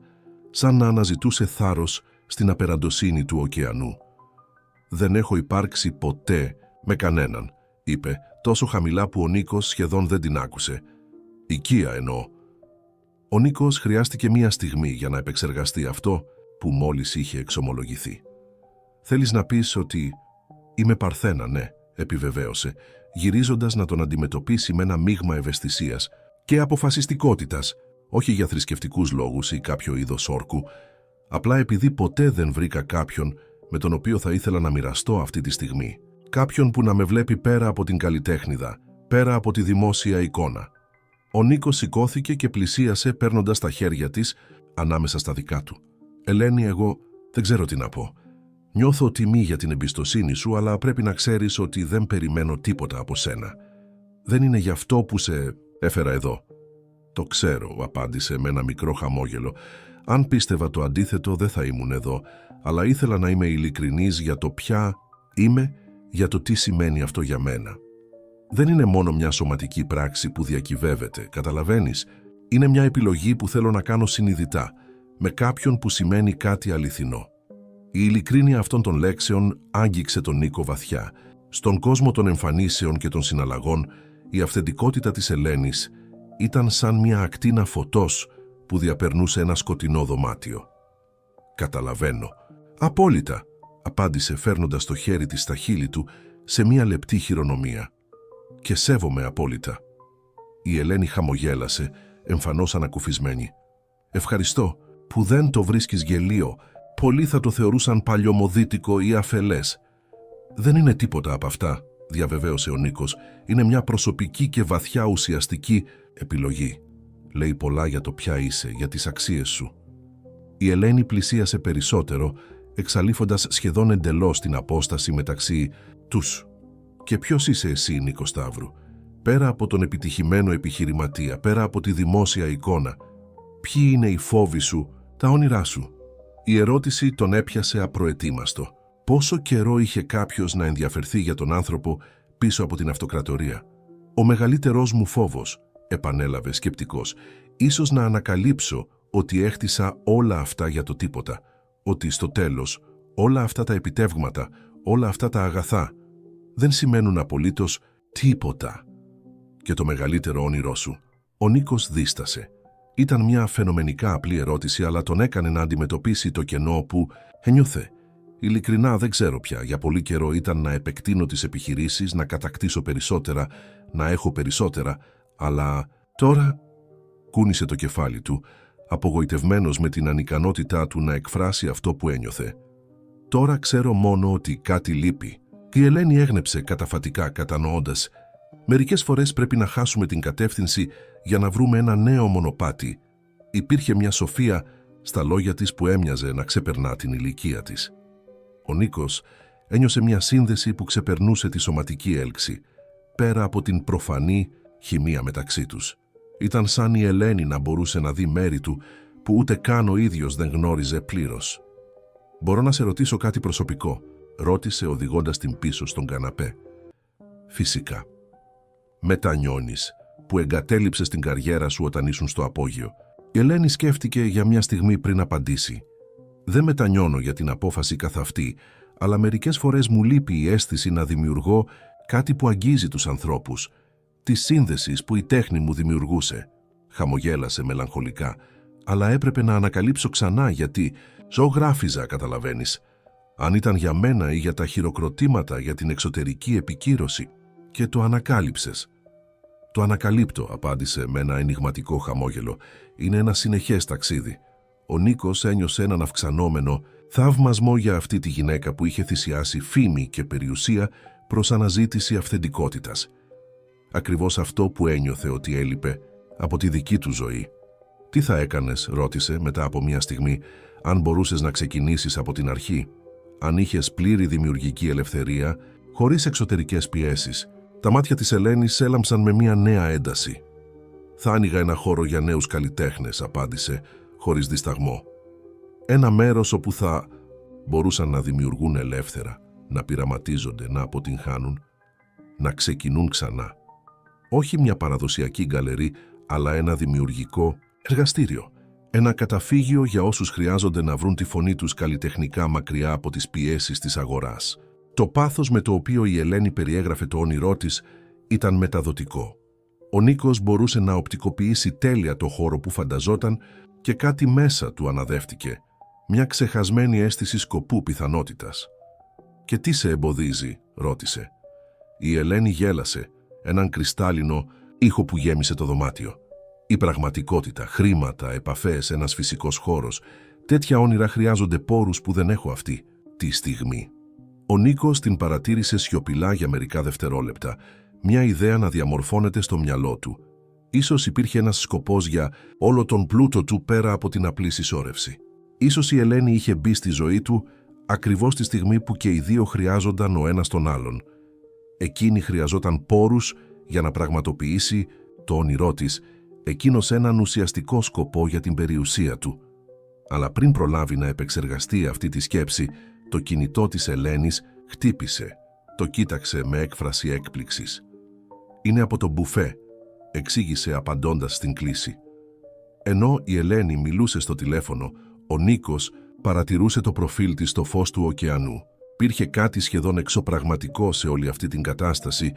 σαν να αναζητούσε θάρρος στην απεραντοσύνη του ωκεανού. «Δεν έχω υπάρξει ποτέ με κανέναν», είπε, τόσο χαμηλά που ο Νίκος σχεδόν δεν την άκουσε. «Οικία εννοώ». Ο Νίκος χρειάστηκε μία στιγμή για να επεξεργαστεί αυτό που μόλις είχε εξομολογηθεί. «Θέλεις να πεις ότι είμαι παρθένα, ναι», επιβεβαίωσε, γυρίζοντας να τον αντιμετωπίσει με ένα μείγμα ευαισθησίας και αποφασιστικότητας, όχι για θρησκευτικούς λόγους ή κάποιο είδος όρκου, απλά επειδή ποτέ δεν βρήκα κάποιον με τον οποίο θα ήθελα να μοιραστώ αυτή τη στιγμή. Κάποιον που να με βλέπει πέρα από την καλλιτέχνηδα, πέρα από τη δημόσια εικόνα. Ο Νίκος σηκώθηκε και πλησίασε παίρνοντας τα χέρια της ανάμεσα στα δικά του. «Ελένη, εγώ δεν ξέρω τι να πω. Νιώθω τιμή για την εμπιστοσύνη σου, αλλά πρέπει να ξέρεις ότι δεν περιμένω τίποτα από σένα. Δεν είναι γι' αυτό που σε έφερα εδώ». «Το ξέρω», απάντησε με ένα μικρό χαμόγελο. «Αν πίστευα το αντίθετο δεν θα ήμουν εδώ, αλλά ήθελα να είμαι ειλικρινής για το ποια είμαι, για το τι σημαίνει αυτό για μένα. Δεν είναι μόνο μια σωματική πράξη που διακυβεύεται, καταλαβαίνεις. Είναι μια επιλογή που θέλω να κάνω συνειδητά, με κάποιον που σημαίνει κάτι αληθινό». Η ειλικρίνεια αυτών των λέξεων άγγιξε τον Νίκο βαθιά. Στον κόσμο των εμφανίσεων και των συναλλαγών, η αυθεντικότητα της Ελένης ήταν σαν μια ακτίνα φωτός που διαπερνούσε ένα σκοτεινό δωμάτιο. «Καταλαβαίνω. Απόλυτα», απάντησε φέρνοντας το χέρι της στα χείλη του σε μια λεπτή χειρονομία. «Και σέβομαι απόλυτα». Η Ελένη χαμογέλασε, εμφανώς ανακουφισμένη. «Ευχαριστώ που δεν το βρίσκεις γελίο. Πολλοί θα το θεωρούσαν παλιωμοδίτικο ή αφελές». «Δεν είναι τίποτα από αυτά», διαβεβαίωσε ο Νίκος. «Είναι μια προσωπική και βαθιά ουσιαστική επιλογή. Λέει πολλά για το ποια είσαι, για τις αξίες σου». Η Ελένη πλησίασε περισσότερο, εξαλείφοντας σχεδόν εντελώς την απόσταση μεταξύ τους. «Και ποιος είσαι εσύ, Νίκο Σταύρου? Πέρα από τον επιτυχημένο επιχειρηματία, πέρα από τη δημόσια εικόνα, ποιοι είναι οι φόβοι σου, τα όνειρά σου?» Η ερώτηση τον έπιασε απροετοίμαστο. Πόσο καιρό είχε κάποιος να ενδιαφερθεί για τον άνθρωπο πίσω από την αυτοκρατορία? «Ο μεγαλύτερός μου φόβος», επανέλαβε σκεπτικός, «ίσως να ανακαλύψω ότι έχτισα όλα αυτά για το τίποτα, ότι στο τέλος όλα αυτά τα επιτεύγματα, όλα αυτά τα αγαθά δεν σημαίνουν απολύτως τίποτα». «Και το μεγαλύτερο όνειρό σου?» Ο Νίκος δίστασε. Ήταν μια φαινομενικά απλή ερώτηση, αλλά τον έκανε να αντιμετωπίσει το κενό που ένιωθε. «Ειλικρινά δεν ξέρω πια. Για πολύ καιρό ήταν να επεκτείνω τις επιχειρήσεις, να κατακτήσω περισσότερα, να έχω περισσότερα, αλλά τώρα...» Κούνησε το κεφάλι του, απογοητευμένος με την ανικανότητά του να εκφράσει αυτό που ένιωθε. «Τώρα ξέρω μόνο ότι κάτι λείπει». Η Ελένη έγνεψε καταφατικά, κατανοώντας. «Μερικές φορές πρέπει να χάσουμε την κατεύθυνση για να βρούμε ένα νέο μονοπάτι». Υπήρχε μια σοφία στα λόγια της που έμοιαζε να ξεπερνά την ηλικία της. Ο Νίκος ένιωσε μια σύνδεση που ξεπερνούσε τη σωματική έλξη, πέρα από την προφανή χημεία μεταξύ τους. Ήταν σαν η Ελένη να μπορούσε να δει μέρη του που ούτε καν ο ίδιος δεν γνώριζε πλήρως. «Μπορώ να σε ρωτήσω κάτι προσωπικό?» ρώτησε οδηγώντας την πίσω στον καναπέ. «Φυσικά». «Μετανιώνεις που εγκατέλειψες την καριέρα σου όταν ήσουν στο απόγειο?» Η Ελένη σκέφτηκε για μια στιγμή πριν απαντήσει. «Δεν μετανιώνω για την απόφαση καθ' αυτή, αλλά μερικές φορές μου λείπει η αίσθηση να δημιουργώ κάτι που αγγίζει τους ανθρώπους. της σύνδεσης που η τέχνη μου δημιουργούσε. Χαμογέλασε μελαγχολικά, αλλά έπρεπε να ανακαλύψω ξανά γιατί ζωγράφιζα, καταλαβαίνεις. Αν ήταν για μένα ή για τα χειροκροτήματα για την εξωτερική επικύρωση. Και το ανακάλυψες. Το ανακαλύπτω, απάντησε με ένα ενιγματικό χαμόγελο. Είναι ένα συνεχές ταξίδι. Ο Νίκος ένιωσε έναν αυξανόμενο θαυμασμό για αυτή τη γυναίκα που είχε θυσιάσει φήμη και περιουσία προς αναζήτηση αυθεντικότητας. Ακριβώς αυτό που ένιωθε ότι έλειπε από τη δική του ζωή. «Τι θα έκανες», ρώτησε μετά από μια στιγμή, «αν μπορούσες να ξεκινήσεις από την αρχή, αν είχες πλήρη δημιουργική ελευθερία, χωρίς εξωτερικές πιέσεις?» Τα μάτια της Ελένης έλαμψαν με μια νέα ένταση. «Θα άνοιγα ένα χώρο για νέους καλλιτέχνες», απάντησε, χωρίς δισταγμό. «Ένα μέρος όπου θα μπορούσαν να δημιουργούν ελεύθερα, να πειραματίζονται, να αποτυγχάνουν, να ξεκινούν ξανά. Όχι μια παραδοσιακή γκαλερί, αλλά ένα δημιουργικό εργαστήριο. Ένα καταφύγιο για όσους χρειάζονται να βρουν τη φωνή τους καλλιτεχνικά μακριά από τις πιέσεις της αγοράς». Το πάθος με το οποίο η Ελένη περιέγραφε το όνειρό της ήταν μεταδοτικό. Ο Νίκος μπορούσε να οπτικοποιήσει τέλεια το χώρο που φανταζόταν και κάτι μέσα του αναδεύτηκε, μια ξεχασμένη αίσθηση σκοπού πιθανότητας. «Και τι σε εμποδίζει?» ρώτησε. Η Ελένη γέλασε, έναν κρυστάλλινο ήχο που γέμισε το δωμάτιο. Η πραγματικότητα, χρήματα, επαφές, ένας φυσικός χώρος, τέτοια όνειρα χρειάζονται πόρους που δεν έχω αυτή τη στιγμή. Ο Νίκος την παρατήρησε σιωπηλά για μερικά δευτερόλεπτα, μια ιδέα να διαμορφώνεται στο μυαλό του. Ίσως υπήρχε ένας σκοπός για όλο τον πλούτο του πέρα από την απλή συσσόρευση. Ίσως η Ελένη είχε μπει στη ζωή του ακριβώς τη στιγμή που και οι δύο χρειάζονταν ο ένας τον άλλον. Εκείνη χρειαζόταν πόρους για να πραγματοποιήσει το όνειρό της, εκείνος έναν ουσιαστικό σκοπό για την περιουσία του. Αλλά πριν προλάβει να επεξεργαστεί αυτή τη σκέψη, το κινητό της Ελένης χτύπησε. Το κοίταξε με έκφραση έκπληξης. «Είναι από το μπουφέ», εξήγησε απαντώντας στην κλήση. Ενώ η Ελένη μιλούσε στο τηλέφωνο, ο Νίκος παρατηρούσε το προφίλ της στο φως του ωκεανού. Υπήρχε κάτι σχεδόν εξωπραγματικό σε όλη αυτή την κατάσταση,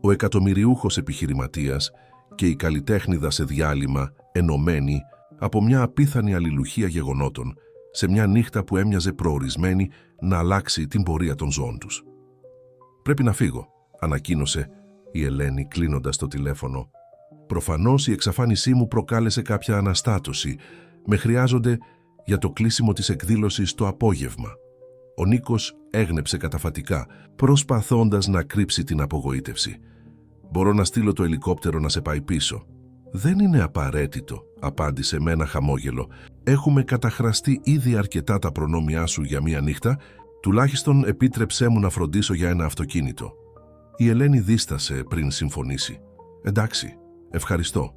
ο εκατομμυριούχος επιχειρηματίας και η καλλιτέχνηδα σε διάλειμμα, ενωμένη από μια απίθανη αλληλουχία γεγονότων, σε μια νύχτα που έμοιαζε προορισμένη να αλλάξει την πορεία των ζώων τους. «Πρέπει να φύγω», ανακοίνωσε η Ελένη κλείνοντας το τηλέφωνο. «Προφανώς η εξαφάνισή μου προκάλεσε κάποια αναστάτωση. Με χρειάζονται για το κλείσιμο της εκδήλωσης το απόγευμα». Ο Νίκος έγνεψε καταφατικά, προσπαθώντας να κρύψει την απογοήτευση. «Μπορώ να στείλω το ελικόπτερο να σε πάει πίσω». «Δεν είναι απαραίτητο», απάντησε με ένα χαμόγελο. «Έχουμε καταχραστεί ήδη αρκετά τα προνόμια σου για μία νύχτα, τουλάχιστον επίτρεψέ μου να φροντίσω για ένα αυτοκίνητο». Η Ελένη δίστασε πριν συμφωνήσει. «Εντάξει, ευχαριστώ».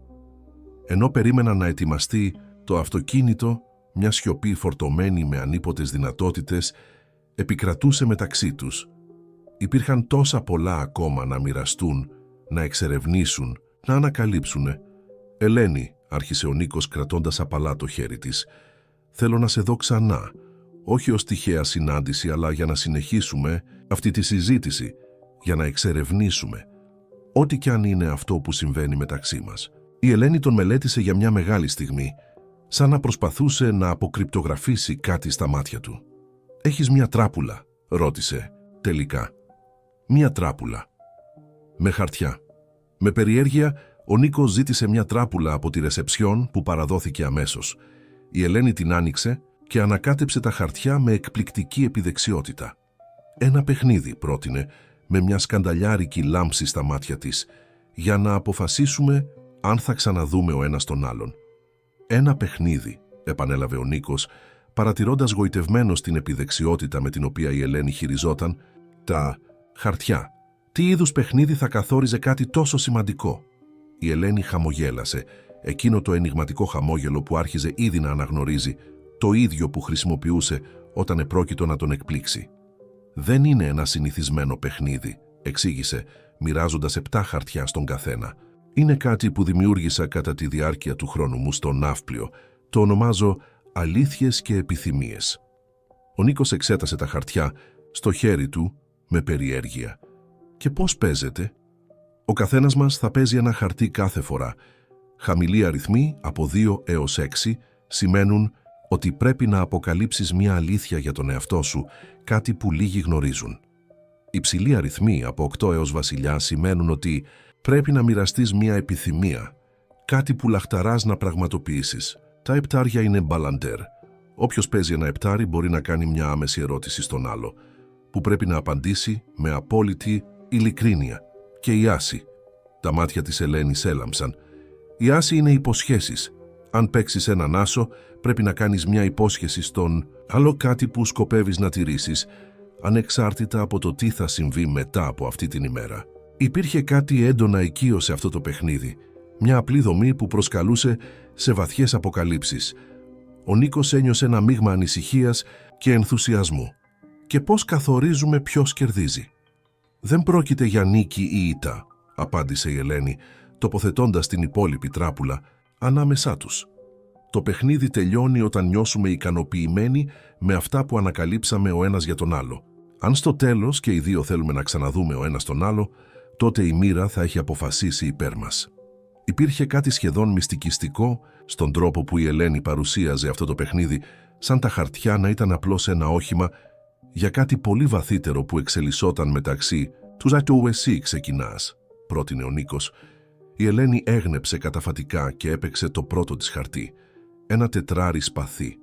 Ενώ περίμεναν να ετοιμαστεί το αυτοκίνητο, μια σιωπή φορτωμένη με ανίποτες δυνατότητες επικρατούσε μεταξύ τους. Υπήρχαν τόσα πολλά ακόμα να μοιραστούν, να εξερευνήσουν, να ανακαλύψουνε. «Ελένη», άρχισε ο Νίκος κρατώντας απαλά το χέρι της, «θέλω να σε δω ξανά, όχι ως τυχαία συνάντηση, αλλά για να συνεχίσουμε αυτή τη συζήτηση, για να εξερευνήσουμε, ό,τι κι αν είναι αυτό που συμβαίνει μεταξύ μας». Η Ελένη τον μελέτησε για μια μεγάλη στιγμή, σαν να προσπαθούσε να αποκρυπτογραφήσει κάτι στα μάτια του. «Έχεις μια τράπουλα?» ρώτησε τελικά. «Μια τράπουλα. Με χαρτιά». Με περιέργεια, ο Νίκος ζήτησε μια τράπουλα από τη ρεσεψιόν που παραδόθηκε αμέσως. Η Ελένη την άνοιξε και ανακάτεψε τα χαρτιά με εκπληκτική επιδεξιότητα. «Ένα παιχνίδι», πρότεινε, με μια σκανταλιάρικη λάμψη στα μάτια της, «για να αποφασίσουμε αν θα ξαναδούμε ο ένας τον άλλον». «Ένα παιχνίδι», επανέλαβε ο Νίκος, παρατηρώντας γοητευμένος την επιδεξιότητα με την οποία η Ελένη χειριζόταν τα χαρτιά. Τι είδους παιχνίδι θα καθόριζε κάτι τόσο σημαντικό? Η Ελένη χαμογέλασε, εκείνο το ενιγματικό χαμόγελο που άρχιζε ήδη να αναγνωρίζει, το ίδιο που χρησιμοποιούσε όταν επρόκειτο να τον εκπλήξει. «Δεν είναι ένα συνηθισμένο παιχνίδι», εξήγησε, μοιράζοντας 7 χαρτιά στον καθένα. «Είναι κάτι που δημιούργησα κατά τη διάρκεια του χρόνου μου στο ναύπλιο. Το ονομάζω αλήθειες και επιθυμίες». Ο Νίκος εξέτασε τα χαρτιά στο χέρι του με περιέργεια. «Και πώς παίζεται?» Ο καθένας μας θα παίζει ένα χαρτί κάθε φορά. Χαμηλοί αριθμοί, από 2 έως 6, σημαίνουν ότι πρέπει να αποκαλύψεις μια αλήθεια για τον εαυτό σου, κάτι που λίγοι γνωρίζουν. Υψηλοί αριθμοί, από 8 έως βασιλιά, σημαίνουν ότι πρέπει να μοιραστείς μια επιθυμία, κάτι που λαχταράς να πραγματοποιήσεις. Τα επτάρια είναι μπαλαντέρ. Όποιος παίζει ένα επτάρι μπορεί να κάνει μια άμεση ερώτηση στον άλλο, που πρέπει να απαντήσει με απόλυτη ειλικρίνεια. Και η άση. Τα μάτια της Ελένης έλαμψαν. Η άση είναι υποσχέσεις. Αν παίξεις έναν άσο, πρέπει να κάνεις μια υπόσχεση στον άλλο, κάτι που σκοπεύεις να τηρήσεις, ανεξάρτητα από το τι θα συμβεί μετά από αυτή την ημέρα. Υπήρχε κάτι έντονα οικείο σε αυτό το παιχνίδι, μια απλή δομή που προσκαλούσε σε βαθιές αποκαλύψεις. Ο Νίκος ένιωσε ένα μείγμα ανησυχίας και ενθουσιασμού. Και πώς καθορίζουμε ποιος κερδίζει? «Δεν πρόκειται για νίκη ή ήττα», απάντησε η Ελένη, τοποθετώντας την υπόλοιπη τράπουλα ανάμεσά τους. «Το παιχνίδι τελειώνει όταν νιώσουμε ικανοποιημένοι με αυτά που ανακαλύψαμε ο ένας για τον άλλο. Αν στο τέλος και οι δύο θέλουμε να ξαναδούμε ο ένας τον άλλο, τότε η μοίρα θα έχει αποφασίσει υπέρ μας». Υπήρχε κάτι σχεδόν μυστικιστικό στον τρόπο που η Ελένη παρουσίαζε αυτό το παιχνίδι, σαν τα χαρτιά να ήταν απλώς ένα όχημα για κάτι πολύ βαθύτερο που εξελισσόταν μεταξύ τους. «Ατού εσύ ξεκινάς», πρότεινε ο Νίκος. Η Ελένη έγνεψε καταφατικά και έπαιξε το πρώτο της χαρτί, ένα τετράρι σπαθί.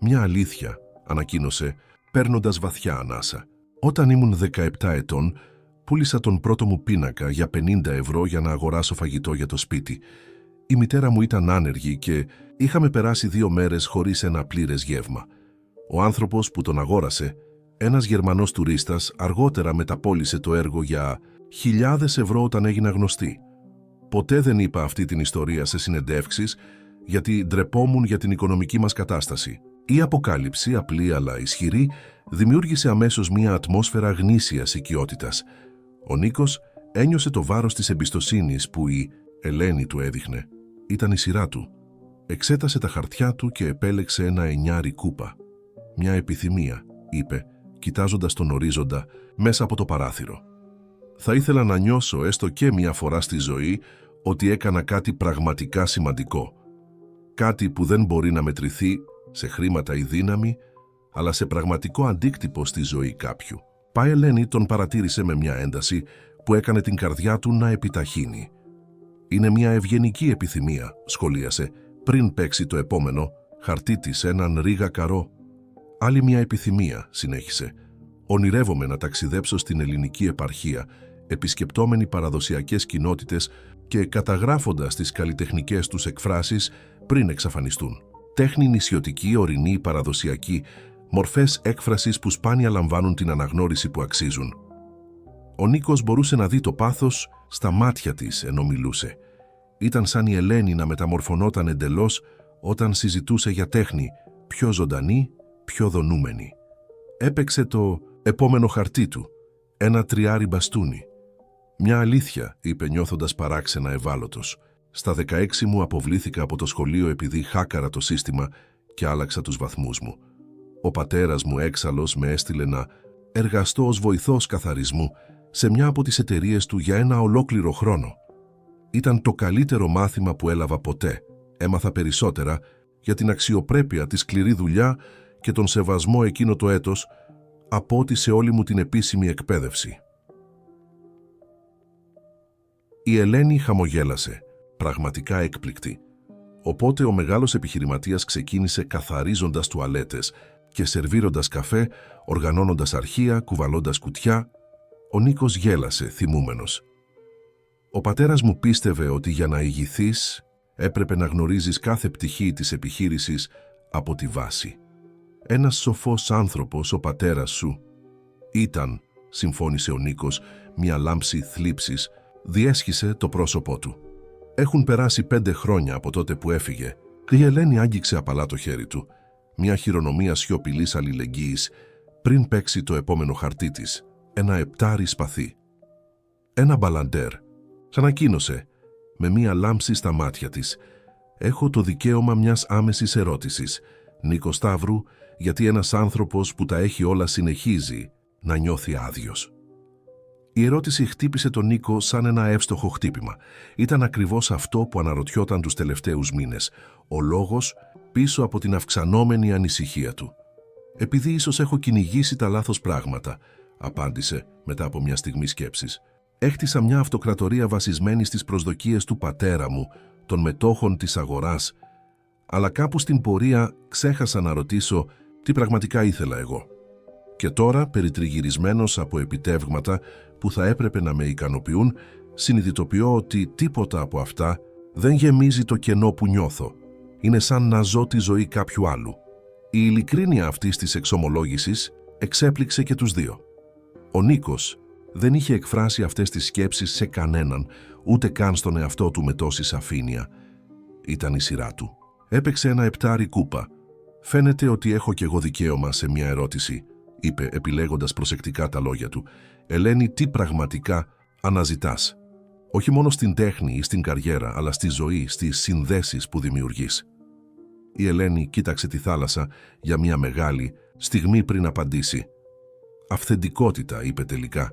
«Μια αλήθεια», ανακοίνωσε, παίρνοντας βαθιά ανάσα. «Όταν ήμουν 17 ετών, πούλησα τον πρώτο μου πίνακα για 50 ευρώ για να αγοράσω φαγητό για το σπίτι. Η μητέρα μου ήταν άνεργη και είχαμε περάσει 2 μέρες χωρίς ένα πλήρες γεύμα. Ο άνθρωπος που τον αγόρασε, ένας Γερμανός τουρίστας, αργότερα μεταπώλησε το έργο για 1000 ευρώ όταν έγινα γνωστή. Ποτέ δεν είπα αυτή την ιστορία σε συνεντεύξεις, γιατί ντρεπόμουν για την οικονομική μας κατάσταση. Η αποκάλυψη, απλή αλλά ισχυρή, δημιούργησε αμέσως μια ατμόσφαιρα γνήσιας οικειότητας. Ο Νίκος ένιωσε το βάρος της εμπιστοσύνης που η Ελένη του έδειχνε. Ήταν η σειρά του. Εξέτασε τα χαρτιά του και επέλεξε ένα 9 κούπα. «Μια επιθυμία», είπε, κοιτάζοντας τον ορίζοντα μέσα από το παράθυρο. «Θα ήθελα να νιώσω έστω και μια φορά στη ζωή ότι έκανα κάτι πραγματικά σημαντικό. Κάτι που δεν μπορεί να μετρηθεί σε χρήματα ή δύναμη, αλλά σε πραγματικό αντίκτυπο στη ζωή κάποιου». Η Ελένη τον παρατήρησε με μια ένταση που έκανε την καρδιά του να επιταχύνει. «Είναι μια ευγενική επιθυμία», σχολίασε, πριν παίξει το επόμενο χαρτί της έναν ρίγα καρό. «Άλλη μια επιθυμία», συνέχισε. «Ονειρεύομαι να ταξιδέψω στην ελληνική επαρχία, επισκεπτόμενοι παραδοσιακές κοινότητες και καταγράφοντας τις καλλιτεχνικές τους εκφράσεις πριν εξαφανιστούν. Τέχνη νησιωτική, ορεινή, παραδοσιακή, μορφές έκφρασης που σπάνια λαμβάνουν την αναγνώριση που αξίζουν». Ο Νίκος μπορούσε να δει το πάθος στα μάτια της ενώ μιλούσε. Ήταν σαν η Ελένη να μεταμορφωνόταν εντελώς όταν συζητούσε για τέχνη, πιο ζωντανή, πιο δονούμενη. Έπαιξε το επόμενο χαρτί του, ένα 3 μπαστούνι. «Μια αλήθεια», είπε νιώθοντας παράξενα ευάλωτος. «Στα 16 μου αποβλήθηκα από το σχολείο επειδή χάκαρα το σύστημα και άλλαξα τους βαθμούς μου. Ο πατέρας μου έξαλλος με έστειλε να εργαστώ ως βοηθός καθαρισμού σε μια από τις εταιρείες του για ένα ολόκληρο χρόνο. Ήταν το καλύτερο μάθημα που έλαβα ποτέ. Έμαθα περισσότερα για την αξιοπρέπεια, τη σκληρή δουλειά και τον σεβασμό εκείνο το έτος από ό,τι σε όλη μου την επίσημη εκπαίδευση». Η Ελένη χαμογέλασε, πραγματικά έκπληκτη. Οπότε ο μεγάλος επιχειρηματίας ξεκίνησε καθαρίζοντας τουαλέτες και σερβίροντας καφέ, οργανώνοντας αρχεία, κουβαλώντας κουτιά. Ο Νίκος γέλασε, θυμούμενος. «Ο πατέρας μου πίστευε ότι για να ηγηθείς έπρεπε να γνωρίζεις κάθε πτυχή της επιχείρησης από τη βάση. Ένας σοφός άνθρωπος ο πατέρας σου». «Ήταν», συμφώνησε ο Νίκος, μια λάμψη θλίψης διέσχισε το πρόσωπό του. «Έχουν περάσει 5 χρόνια από τότε που έφυγε». Η Ελένη άγγιξε απαλά το χέρι του, μια χειρονομία σιωπηλής αλληλεγγύης, πριν παίξει το επόμενο χαρτί της, ένα 7 σπαθί. «Ένα μπαλαντέρ», ανακοίνωσε, με μια λάμψη στα μάτια της. «Έχω το δικαίωμα μιας άμεσης ερώτησης, Νίκο Σταύρου, γιατί ένας άνθρωπος που τα έχει όλα συνεχίζει να νιώθει άδειος». Η ερώτηση χτύπησε τον Νίκο σαν ένα εύστοχο χτύπημα. Ήταν ακριβώς αυτό που αναρωτιόταν τους τελευταίους μήνες. Ο λόγος πίσω από την αυξανόμενη ανησυχία του. «Επειδή ίσως έχω κυνηγήσει τα λάθος πράγματα», απάντησε μετά από μια στιγμή σκέψης. «Έχτισα μια αυτοκρατορία βασισμένη στις προσδοκίες του πατέρα μου, των μετόχων της αγοράς, αλλά κάπου στην πορεία ξέχασα να ρωτήσω τι πραγματικά ήθελα εγώ. Και τώρα, περιτριγυρισμένος από επιτεύγματα που θα έπρεπε να με ικανοποιούν, συνειδητοποιώ ότι τίποτα από αυτά δεν γεμίζει το κενό που νιώθω. Είναι σαν να ζω τη ζωή κάποιου άλλου». Η ειλικρίνεια αυτής της εξομολόγησης εξέπληξε και τους δύο. Ο Νίκος δεν είχε εκφράσει αυτές τις σκέψεις σε κανέναν, ούτε καν στον εαυτό του με τόση σαφήνεια. Ήταν η σειρά του. Έπαιξε ένα επτάρι κούπα. «Φαίνεται ότι έχω κι εγώ δικαίωμα σε μια ερώτηση», είπε επιλέγοντας προσεκτικά τα λόγια του. «Ελένη, τι πραγματικά αναζητάς? Όχι μόνο στην τέχνη ή στην καριέρα, αλλά στη ζωή, στις συνδέσεις που δημιουργείς». Η Ελένη κοίταξε τη θάλασσα για μια μεγάλη στιγμή πριν απαντήσει. «Αυθεντικότητα», είπε τελικά.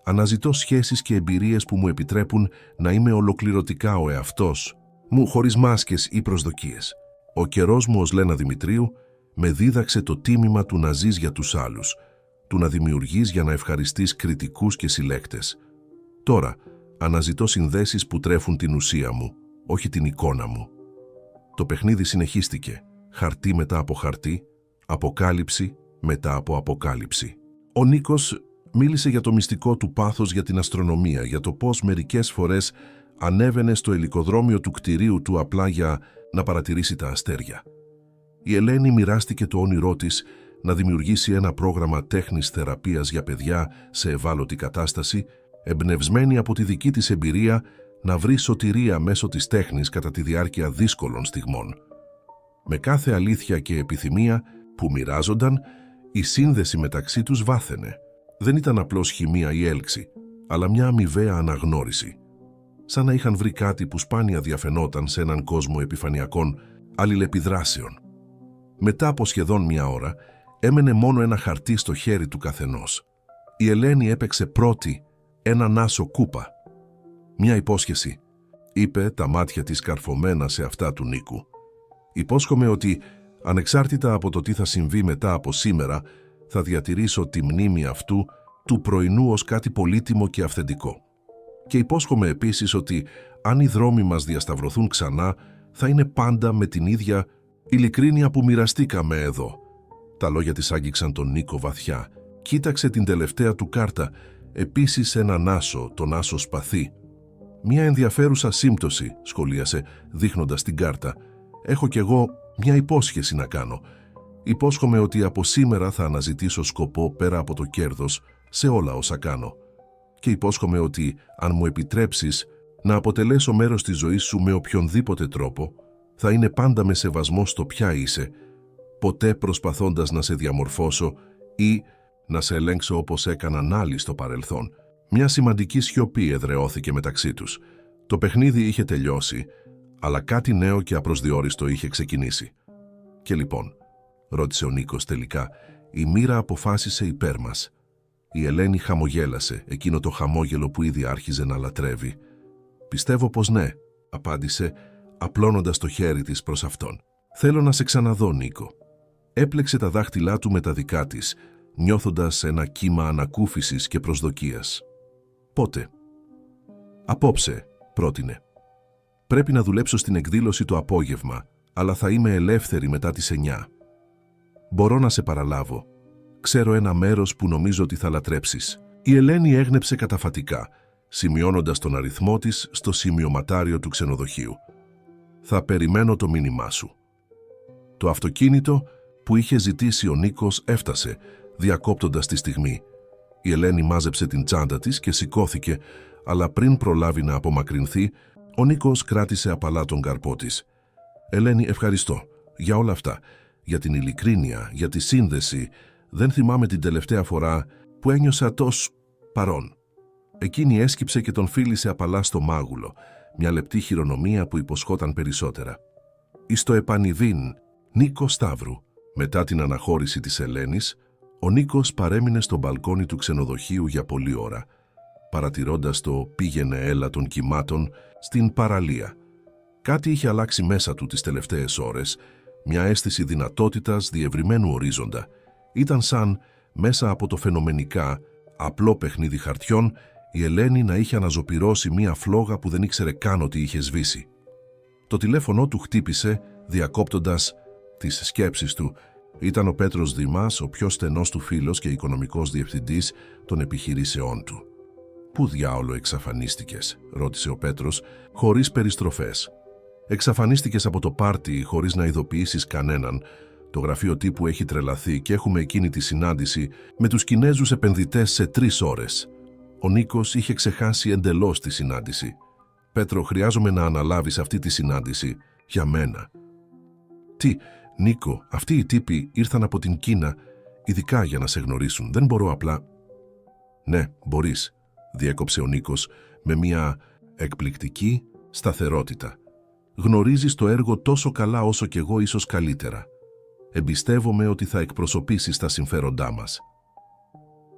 «Αναζητώ σχέσεις και εμπειρίες που μου επιτρέπουν να είμαι ολοκληρωτικά ο εαυτός μου, χωρίς μάσκες ή προσδοκίες. Ο καιρός μου ως Λένα Δημητρίου με δίδαξε το τίμημα του να ζεις για τους άλλους, του να δημιουργείς για να ευχαριστείς κριτικούς και συλλέκτες. Τώρα αναζητώ συνδέσεις που τρέφουν την ουσία μου, όχι την εικόνα μου». Το παιχνίδι συνεχίστηκε, χαρτί μετά από χαρτί, αποκάλυψη μετά από αποκάλυψη. Ο Νίκος μίλησε για το μυστικό του πάθος για την αστρονομία, για το πώς μερικές φορές ανέβαινε στο ελικοδρόμιο του κτηρίου του απλά για να παρατηρήσει τα αστέρια. Η Ελένη μοιράστηκε το όνειρό της να δημιουργήσει ένα πρόγραμμα τέχνης θεραπείας για παιδιά σε ευάλωτη κατάσταση, εμπνευσμένη από τη δική της εμπειρία να βρει σωτηρία μέσω της τέχνης κατά τη διάρκεια δύσκολων στιγμών. Με κάθε αλήθεια και επιθυμία που μοιράζονταν, η σύνδεση μεταξύ τους βάθαινε. Δεν ήταν απλώς χημεία ή έλξη, αλλά μια αμοιβαία αναγνώριση. Σαν να είχαν βρει κάτι που σπάνια διαφαινόταν σε έναν κόσμο επιφανειακών αλληλεπιδράσεων. Μετά από σχεδόν μια ώρα, έμενε μόνο ένα χαρτί στο χέρι του καθενός. Η Ελένη έπαιξε πρώτη έναν άσο κούπα. «Μια υπόσχεση», είπε, τα μάτια της καρφωμένα σε αυτά του Νίκου. «Υπόσχομαι ότι, ανεξάρτητα από το τι θα συμβεί μετά από σήμερα, θα διατηρήσω τη μνήμη αυτού του πρωινού ως κάτι πολύτιμο και αυθεντικό. Και υπόσχομαι επίσης ότι, αν οι δρόμοι μας διασταυρωθούν ξανά, θα είναι πάντα με την ίδια ειλικρίνεια που μοιραστήκαμε εδώ». Τα λόγια της άγγιξαν τον Νίκο βαθιά. Κοίταξε την τελευταία του κάρτα, επίσης έναν άσο, τον άσο σπαθί. «Μια ενδιαφέρουσα σύμπτωση», σχολίασε, δείχνοντας την κάρτα. «Έχω κι εγώ μια υπόσχεση να κάνω. Υπόσχομαι ότι από σήμερα θα αναζητήσω σκοπό πέρα από το κέρδος σε όλα όσα κάνω. Και υπόσχομαι ότι, αν μου επιτρέψεις να αποτελέσω μέρος της ζωής σου με οποιονδήποτε τρόπο, θα είναι πάντα με σεβασμό στο ποια είσαι, ποτέ προσπαθώντας να σε διαμορφώσω ή να σε ελέγξω όπως έκαναν άλλοι στο παρελθόν». Μια σημαντική σιωπή εδραιώθηκε μεταξύ τους. Το παιχνίδι είχε τελειώσει, αλλά κάτι νέο και απροσδιόριστο είχε ξεκινήσει. «Και λοιπόν», ρώτησε ο Νίκος τελικά, «η μοίρα αποφάσισε υπέρ μας». Η Ελένη χαμογέλασε, εκείνο το χαμόγελο που ήδη άρχιζε να λατρεύει. «Πιστεύω πως ναι», απάντησε, απλώνοντας το χέρι της προς αυτόν. «Θέλω να σε ξαναδώ, Νίκο». Έπλεξε τα δάχτυλά του με τα δικά της, νιώθοντας ένα κύμα ανακούφισης και προσδοκίας. «Πότε?» «Απόψε», πρότεινε. «Πρέπει να δουλέψω στην εκδήλωση το απόγευμα, αλλά θα είμαι ελεύθερη μετά τις 9. Μπορώ να σε παραλάβω. Ξέρω ένα μέρος που νομίζω ότι θα λατρέψεις». Η Ελένη έγνεψε καταφατικά, σημειώνοντας τον αριθμό της στο σημειωματάριο του ξενοδοχείου. «Θα περιμένω το μήνυμά σου». Το αυτοκίνητο που είχε ζητήσει ο Νίκος έφτασε, διακόπτοντας τη στιγμή. Η Ελένη μάζεψε την τσάντα της και σηκώθηκε, αλλά πριν προλάβει να απομακρυνθεί, ο Νίκος κράτησε απαλά τον καρπό της. «Ελένη, ευχαριστώ για όλα αυτά, για την ειλικρίνεια, για τη σύνδεση. Δεν θυμάμαι την τελευταία φορά που ένιωσα τόσο παρόν». Εκείνη έσκυψε και τον φίλησε απαλά στο μάγουλο, μια λεπτή χειρονομία που υποσχόταν περισσότερα. «Εις το επανειδήν, Νίκο Σταύρου». Μετά την αναχώρηση της Ελένης, ο Νίκος παρέμεινε στο μπαλκόνι του ξενοδοχείου για πολλή ώρα. παρατηρώντας το πήγαινε-έλα των κυμάτων στην παραλία. Κάτι είχε αλλάξει μέσα του τις τελευταίες ώρες, μια αίσθηση δυνατότητας διευρυμένου ορίζοντα. Ήταν σαν, μέσα από το φαινομενικά, απλό παιχνίδι χαρτιών, η Ελένη να είχε αναζωπυρώσει μια φλόγα που δεν ήξερε καν ότι είχε σβήσει. Το τηλέφωνο του χτύπησε, διακόπτοντας τις σκέψεις του. Ήταν ο Πέτρος Δημάς, ο πιο στενός του φίλος και οικονομικός διευθυντής των επιχειρήσεών του. «Πού διάολο εξαφανίστηκες?» ρώτησε ο Πέτρος, χωρίς περιστροφές. «Εξαφανίστηκες από το πάρτι χωρίς να ειδοποιήσεις κανέναν. Το γραφείο τύπου έχει τρελαθεί και έχουμε εκείνη τη συνάντηση με τους Κινέζους επενδυτές σε 3 ώρες». Ο Νίκος είχε ξεχάσει εντελώς τη συνάντηση. «Πέτρο, χρειάζομαι να αναλάβεις αυτή τη συνάντηση. Για μένα». «Τι, Νίκο, αυτοί οι τύποι ήρθαν από την Κίνα, ειδικά για να σε γνωρίσουν. Δεν μπορώ απλά...» «Ναι, μπορείς», διέκοψε ο Νίκος με μια εκπληκτική σταθερότητα. «Γνωρίζεις το έργο τόσο καλά όσο κι εγώ, ίσως καλύτερα. Εμπιστεύομαι ότι θα εκπροσωπήσεις τα συμφέροντά μας».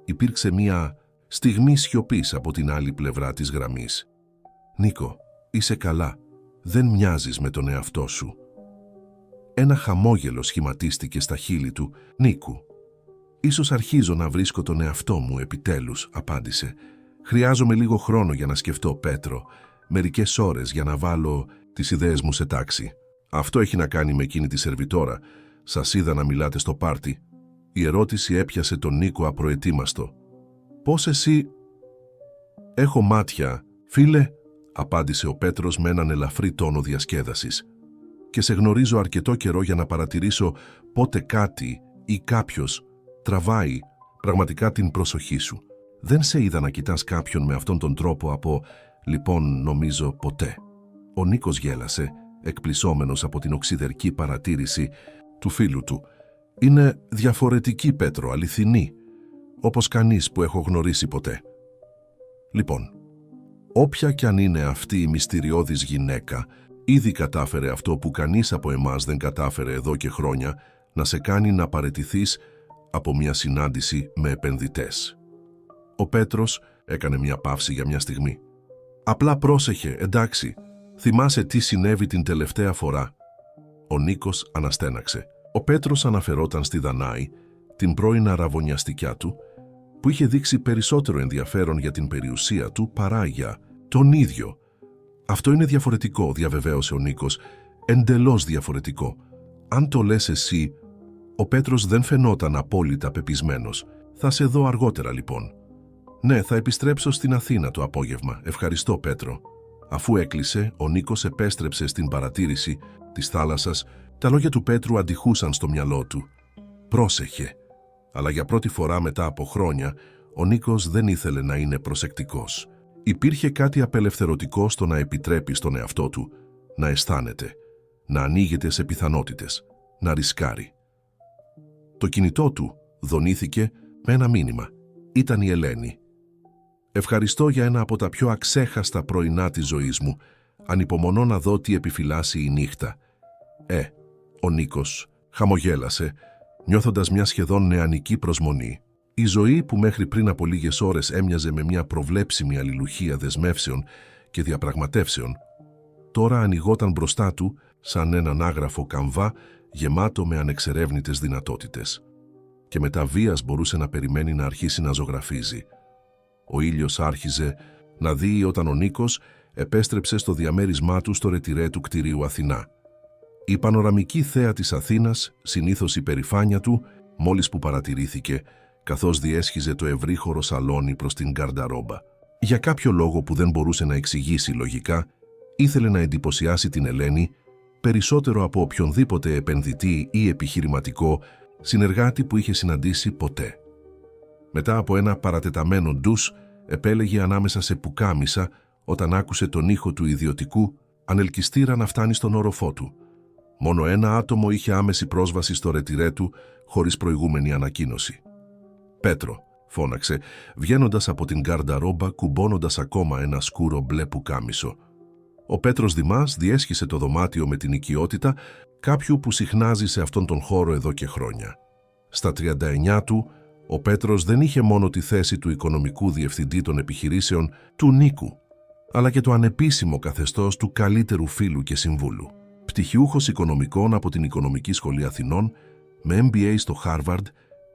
Υπήρξε μια στιγμή σιωπής από την άλλη πλευρά της γραμμής. «Νίκο, είσαι καλά. Δεν μοιάζεις με τον εαυτό σου». Ένα χαμόγελο σχηματίστηκε στα χείλη του. «Νίκου, ίσως αρχίζω να βρίσκω τον εαυτό μου επιτέλους», απάντησε. «Χρειάζομαι λίγο χρόνο για να σκεφτώ, Πέτρο. Μερικές ώρες για να βάλω τις ιδέες μου σε τάξη. Αυτό έχει να κάνει με εκείνη τη σερβιτόρα. Σας είδα να μιλάτε στο πάρτι». Η ερώτηση έπιασε τον Νίκο απροετοίμαστο. «Πώς εσύ...» «Έχω μάτια, φίλε», απάντησε ο Πέτρος με έναν ελαφρύ τόνο διασκέδασης. «Και σε γνωρίζω αρκετό καιρό για να παρατηρήσω πότε κάτι ή κάποιος τραβάει πραγματικά την προσοχή σου. Δεν σε είδα να κοιτάς κάποιον με αυτόν τον τρόπο από, λοιπόν, νομίζω ποτέ». Ο Νίκος γέλασε, εκπλησσόμενος από την οξυδερκή παρατήρηση του φίλου του. «Είναι διαφορετική, Πέτρο, αληθινή, όπως κανείς που έχω γνωρίσει ποτέ». «Λοιπόν, όποια κι αν είναι αυτή η μυστηριώδης γυναίκα, ήδη κατάφερε αυτό που κανείς από εμάς δεν κατάφερε εδώ και χρόνια, να σε κάνει να παραιτηθείς από μια συνάντηση με επενδυτές». Ο Πέτρος έκανε μια παύση για μια στιγμή. «Απλά πρόσεχε, εντάξει. Θυμάσαι τι συνέβη την τελευταία φορά?» Ο Νίκος αναστέναξε. Ο Πέτρος αναφερόταν στη Δανάη, την πρώην αραβωνιαστικιά του, που είχε δείξει περισσότερο ενδιαφέρον για την περιουσία του παρά για τον ίδιο. «Αυτό είναι διαφορετικό», διαβεβαίωσε ο Νίκος. «Εντελώς διαφορετικό. Αν το λες εσύ...» Ο Πέτρος δεν φαινόταν απόλυτα πεπισμένος. «Θα σε δω αργότερα, λοιπόν». «Ναι, θα επιστρέψω στην Αθήνα το απόγευμα. Ευχαριστώ, Πέτρο». Αφού έκλεισε, ο Νίκος επέστρεψε στην παρατήρηση της θάλασσας. Τα λόγια του Πέτρου αντιχούσαν στο μυαλό του. Πρόσεχε. Αλλά για πρώτη φορά μετά από χρόνια, ο Νίκος δεν ήθελε να είναι προσεκτικός. Υπήρχε κάτι απελευθερωτικό στο να επιτρέπει στον εαυτό του να αισθάνεται, να ανοίγεται σε πιθανότητες, να ρισκάρει. Το κινητό του δονήθηκε με ένα μήνυμα. Ήταν η Ελένη. «Ευχαριστώ για ένα από τα πιο αξέχαστα πρωινά της ζωής μου. Ανυπομονώ να δω τι επιφυλάσσει η νύχτα». Ο Νίκος χαμογέλασε, νιώθοντας μια σχεδόν νεανική προσμονή. Η ζωή που μέχρι πριν από λίγες ώρες έμοιαζε με μια προβλέψιμη αλληλουχία δεσμεύσεων και διαπραγματεύσεων, τώρα ανοιγόταν μπροστά του σαν έναν άγραφο καμβά γεμάτο με ανεξερεύνητες δυνατότητες. Και μετά βίας μπορούσε να περιμένει να αρχίσει να ζωγραφίζει. Ο ήλιος άρχιζε να δύει όταν ο Νίκος επέστρεψε στο διαμέρισμά του στο ρετυρέ του κτηρίου Αθηνά. Η πανοραμική θέα της Αθήνας, συνήθως η περηφάνεια του, μόλις που παρατηρήθηκε, καθώς διέσχιζε το ευρύχωρο σαλόνι προς την γκαρνταρόμπα. Για κάποιο λόγο που δεν μπορούσε να εξηγήσει λογικά, ήθελε να εντυπωσιάσει την Ελένη περισσότερο από οποιονδήποτε επενδυτή ή επιχειρηματικό συνεργάτη που είχε συναντήσει ποτέ. Μετά από ένα παρατεταμένο ντους, επέλεγε ανάμεσα σε πουκάμισα όταν άκουσε τον ήχο του ιδιωτικού ανελκυστήρα να φτάνει στον όροφό του. Μόνο ένα άτομο είχε άμεση πρόσβαση στο ρετυρέ του χωρίς προηγούμενη ανακοίνωση. «Πέτρο», φώναξε, βγαίνοντας από την γκαρνταρόμπα κουμπώνοντας ακόμα ένα σκούρο μπλε πουκάμισο. Ο Πέτρος Δημάς διέσχισε το δωμάτιο με την οικειότητα κάποιου που συχνάζει σε αυτόν τον χώρο εδώ και χρόνια. Στα 39 του, Ο Πέτρος δεν είχε μόνο τη θέση του οικονομικού διευθυντή των επιχειρήσεων του Νίκου, αλλά και το ανεπίσημο καθεστώς του καλύτερου φίλου και συμβούλου. Πτυχιούχος οικονομικών από την Οικονομική Σχολή Αθηνών, με MBA στο Χάρβαρντ,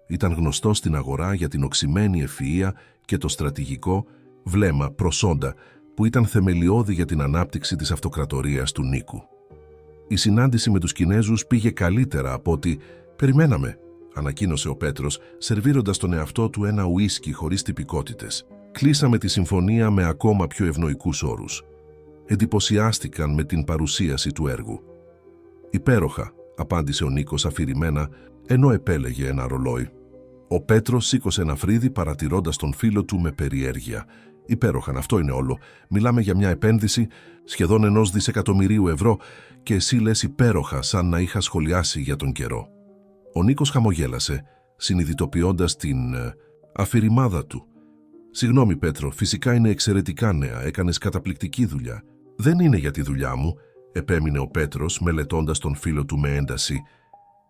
ήταν γνωστός στην αγορά για την οξυμένη ευφυΐα και το στρατηγικό βλέμμα προσόντα που ήταν θεμελιώδη για την ανάπτυξη της αυτοκρατορίας του Νίκου. Η συνάντηση με τους Κινέζους πήγε καλύτερα από ό,τι περιμέναμε, ανακοίνωσε ο Πέτρος, σερβίροντας τον εαυτό του ένα ουίσκι χωρίς τυπικότητες. Κλείσαμε τη συμφωνία με ακόμα πιο ευνοϊκούς όρους. Εντυπωσιάστηκαν με την παρουσίαση του έργου. «Υπέροχα», απάντησε ο Νίκος αφηρημένα, ενώ επέλεγε ένα ρολόι. Ο Πέτρος σήκωσε ένα φρύδι παρατηρώντας τον φίλο του με περιέργεια. «Υπέροχαν, αυτό είναι όλο. Μιλάμε για μια επένδυση σχεδόν 1 δισεκατομμυρίου ευρώ και εσύ λες υπέροχα σαν να είχα σχολιάσει για τον καιρό». Ο Νίκος χαμογέλασε, συνειδητοποιώντας την αφηρημάδα του. «Συγγνώμη Πέτρο, φυσικά είναι εξαιρετικά νέα, έκανες καταπληκτική δουλειά». «Δεν είναι για τη δουλειά μου», επέμεινε ο Πέτρος μελετώντας τον φίλο του με ένταση.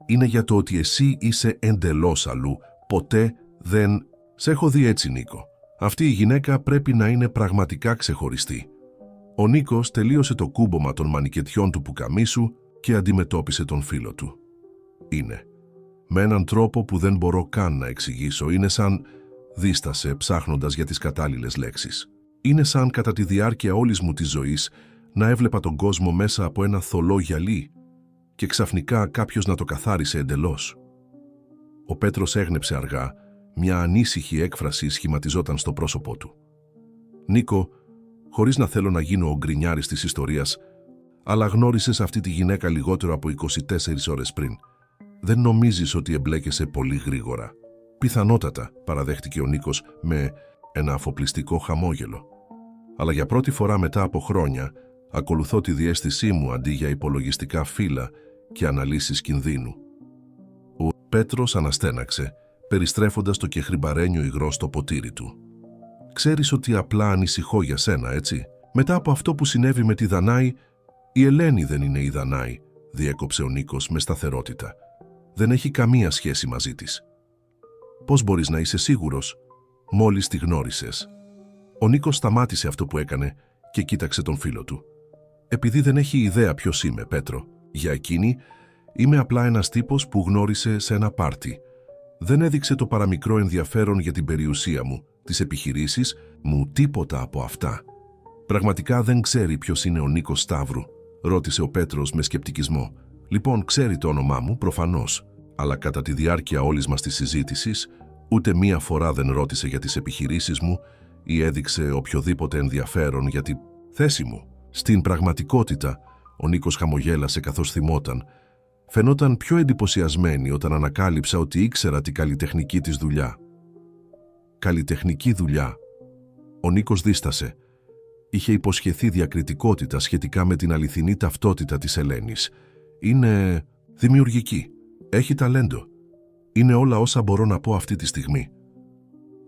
«Είναι για το ότι εσύ είσαι εντελώς αλλού. Ποτέ δεν...» «Σε έχω δει έτσι, Νίκο. Αυτή η γυναίκα πρέπει να είναι πραγματικά ξεχωριστή». Ο Νίκος τελείωσε το κούμπομα των μανικετιών του πουκαμίσου και αντιμετώπισε τον φίλο του. «Είναι. Με έναν τρόπο που δεν μπορώ καν να εξηγήσω. Είναι σαν...» δίστασε ψάχνοντας για τις κατάλληλες λέξεις. «Είναι σαν κατά τη διάρκεια όλης μου της ζωής να έβλεπα τον κόσμο μέσα από ένα θολό γυαλί και ξαφνικά κάποιος να το καθάρισε εντελώς». Ο Πέτρος έγνεψε αργά, μια ανήσυχη έκφραση σχηματιζόταν στο πρόσωπό του. «Νίκο, χωρίς να θέλω να γίνω ο γκρινιάρης της ιστορίας, αλλά γνώρισες αυτή τη γυναίκα λιγότερο από 24 ώρες πριν. Δεν νομίζεις ότι εμπλέκεσαι πολύ γρήγορα?» «Πιθανότατα», παραδέχτηκε ο Νίκος με ένα αφοπλιστικό χαμόγελο. «Αλλά για πρώτη φορά μετά από χρόνια ακολουθώ τη διαίσθησή μου αντί για υπολογιστικά φύλλα και αναλύσεις κινδύνου». Ο Πέτρος αναστέναξε, περιστρέφοντας το κεχριμπαρένιο υγρό στο ποτήρι του. «Ξέρεις ότι απλά ανησυχώ για σένα, έτσι? Μετά από αυτό που συνέβη με τη Δανάη, η Ελένη δεν είναι η Δανάη», διέκοψε ο Νίκος με σταθερότητα. «Δεν έχει καμία σχέση μαζί της». «Πώς μπορείς να είσαι σίγουρος? Μόλις τη γνώρισες». Ο Νίκος σταμάτησε αυτό που έκανε και κοίταξε τον φίλο του. «Επειδή δεν έχει ιδέα ποιος είμαι, Πέτρο. Για εκείνη, είμαι απλά ένας τύπος που γνώρισε σε ένα πάρτι. Δεν έδειξε το παραμικρό ενδιαφέρον για την περιουσία μου, τις επιχειρήσεις μου, τίποτα από αυτά». «Πραγματικά δεν ξέρει ποιος είναι ο Νίκος Σταύρου?» ρώτησε ο Πέτρος με σκεπτικισμό. «Λοιπόν, ξέρει το όνομά μου, προφανώς, αλλά κατά τη διάρκεια όλης μας της συζήτησης, ούτε μία φορά δεν ρώτησε για τις επιχειρήσεις μου ή έδειξε οποιοδήποτε ενδιαφέρον για τη θέση μου». Στην πραγματικότητα, ο Νίκος χαμογέλασε καθώς θυμόταν. Φαινόταν πιο εντυπωσιασμένη όταν ανακάλυψα ότι ήξερα τη καλλιτεχνική της δουλειά. Καλλιτεχνική δουλειά. Ο Νίκος δίστασε. Είχε υποσχεθεί διακριτικότητα σχετικά με την αληθινή ταυτότητα της Ελένης. «Είναι δημιουργική. Έχει ταλέντο. Είναι όλα όσα μπορώ να πω αυτή τη στιγμή».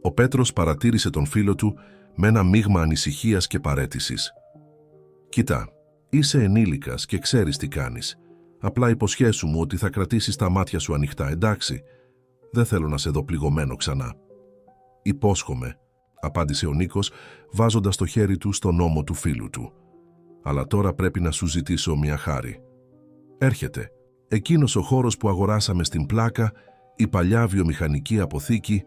Ο Πέτρος παρατήρησε τον φίλο του με ένα μείγμα ανησυχίας και παρέτησης. «Κοίτα, είσαι ενήλικας και ξέρεις τι κάνεις. Απλά υποσχέσου μου ότι θα κρατήσεις τα μάτια σου ανοιχτά, εντάξει? Δεν θέλω να σε δω πληγωμένο ξανά». «Υπόσχομαι», απάντησε ο Νίκος, βάζοντας το χέρι του στον ώμο του φίλου του. «Αλλά τώρα πρέπει να σου ζητήσω μια χάρη. Έρχεται. Εκείνος ο χώρος που αγοράσαμε στην Πλάκα, η παλιά βιομηχανική αποθήκη,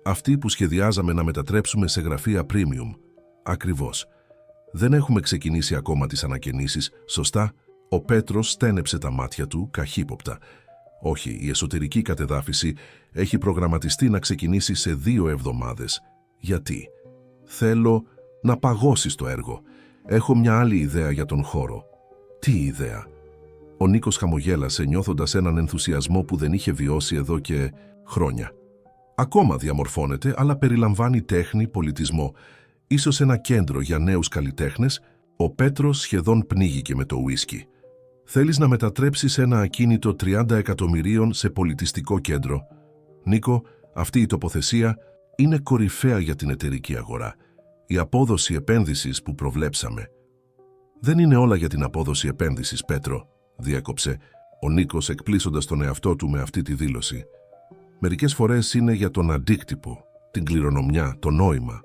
αυτή που σχεδιάζαμε να μετατρέψουμε σε γραφεία premium. Ακριβώς. Δεν έχουμε ξεκινήσει ακόμα τις ανακαινήσεις, σωστά?» Ο Πέτρος στένεψε τα μάτια του καχύποπτα. «Όχι, η εσωτερική κατεδάφιση έχει προγραμματιστεί να ξεκινήσει σε 2 εβδομάδες. Γιατί? Θέλω να παγώσεις το έργο. Έχω μια άλλη ιδέα για τον χώρο». «Τι ιδέα?» Ο Νίκος χαμογέλασε, νιώθοντας έναν ενθουσιασμό που δεν είχε βιώσει εδώ και χρόνια. «Ακόμα διαμορφώνεται, αλλά περιλαμβάνει τέχνη, πολιτισμό, ίσως ένα κέντρο για νέους καλλιτέχνες». Ο Πέτρος σχεδόν πνίγηκε με το ουίσκι. «Θέλεις να μετατρέψεις ένα ακίνητο 30 εκατομμυρίων σε πολιτιστικό κέντρο. Νίκο, αυτή η τοποθεσία είναι κορυφαία για την εταιρική αγορά. Η απόδοση επένδυσης που προβλέψαμε». «Δεν είναι όλα για την απόδοση επένδυσης, Πέτρο», διέκοψε ο Νίκος εκπλήσοντας τον εαυτό του με αυτή τη δήλωση. Μερικές φορές είναι για τον αντίκτυπο, την κληρονομιά, το νόημα.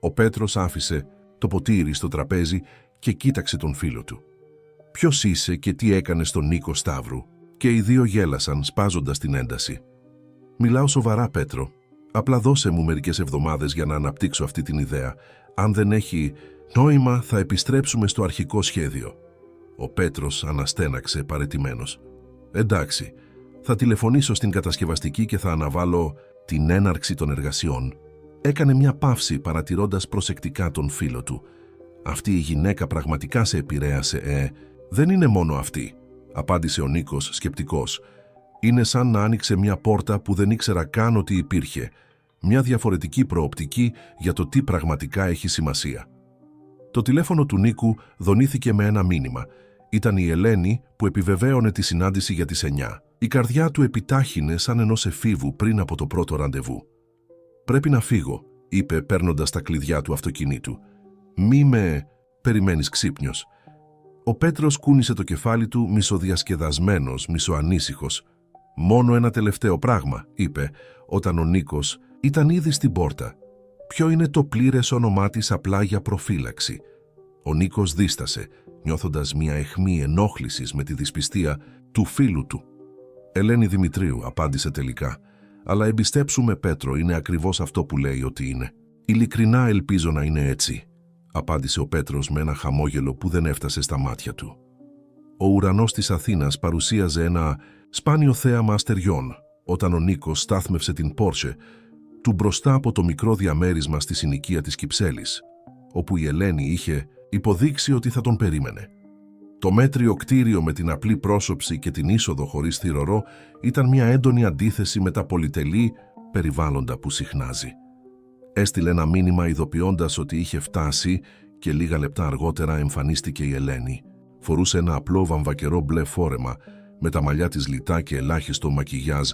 Ο Πέτρος άφησε το ποτήρι στο τραπέζι και κοίταξε τον φίλο του. «Ποιος είσαι και τι έκανες στον Νίκο Σταύρου?» Και οι δύο γέλασαν, σπάζοντας την ένταση. «Μιλάω σοβαρά, Πέτρο. Απλά δώσε μου μερικές εβδομάδες για να αναπτύξω αυτή την ιδέα. Αν δεν έχει νόημα, θα επιστρέψουμε στο αρχικό σχέδιο». Ο Πέτρος αναστέναξε παραιτημένος. «Εντάξει, θα τηλεφωνήσω στην κατασκευαστική και θα αναβάλω την έναρξη των εργασιών». Έκανε μια παύση παρατηρώντας προσεκτικά τον φίλο του. «Αυτή η γυναίκα πραγματικά σε επηρέασε, «Δεν είναι μόνο αυτή», απάντησε ο Νίκος σκεπτικός. «Είναι σαν να άνοιξε μια πόρτα που δεν ήξερα καν ότι υπήρχε. Μια διαφορετική προοπτική για το τι πραγματικά έχει σημασία». Το τηλέφωνο του Νίκου δονήθηκε με ένα μήνυμα. Ήταν η Ελένη που επιβεβαίωνε τη συνάντηση για τις 9. Η καρδιά του επιτάχυνε σαν ενός εφήβου πριν από το πρώτο ραντεβού. «Πρέπει να φύγω», είπε παίρνοντας τα κλειδιά του αυτοκινήτου. «Μη με περιμένεις ξύπνιος». Ο Πέτρος κούνησε το κεφάλι του μισοδιασκεδασμένος, μισοανήσυχος. «Μόνο ένα τελευταίο πράγμα», είπε, όταν ο Νίκος ήταν ήδη στην πόρτα. «Ποιο είναι το πλήρες όνομά της απλά για προφύλαξη?» Ο Νίκος δίστασε, νιώθοντας μια αιχμή ενόχλησης με τη δυσπιστία του φίλου του. «Ελένη Δημητρίου», απάντησε τελικά. «Αλλά εμπιστέψουμε, Πέτρο, είναι ακριβώς αυτό που λέει ότι είναι». «Ειλικρινά ελπίζω να είναι έτσι», απάντησε ο Πέτρος με ένα χαμόγελο που δεν έφτασε στα μάτια του. Ο ουρανός της Αθήνας παρουσίαζε ένα σπάνιο θέαμα αστεριών όταν ο Νίκος στάθμευσε την Πόρσε του μπροστά από το μικρό διαμέρισμα στη συνοικία της Κυψέλης, όπου η Ελένη είχε υποδείξει ότι θα τον περίμενε. Το μέτριο κτίριο με την απλή πρόσωψη και την είσοδο χωρίς θυρωρό ήταν μια έντονη αντίθεση με τα πολυτελή περιβάλλοντα που συχνάζει. Έστειλε ένα μήνυμα ειδοποιώντας ότι είχε φτάσει και λίγα λεπτά αργότερα εμφανίστηκε η Ελένη. Φορούσε ένα απλό βαμβακερό μπλε φόρεμα με τα μαλλιά της λιτά και ελάχιστο μακιγιάζ,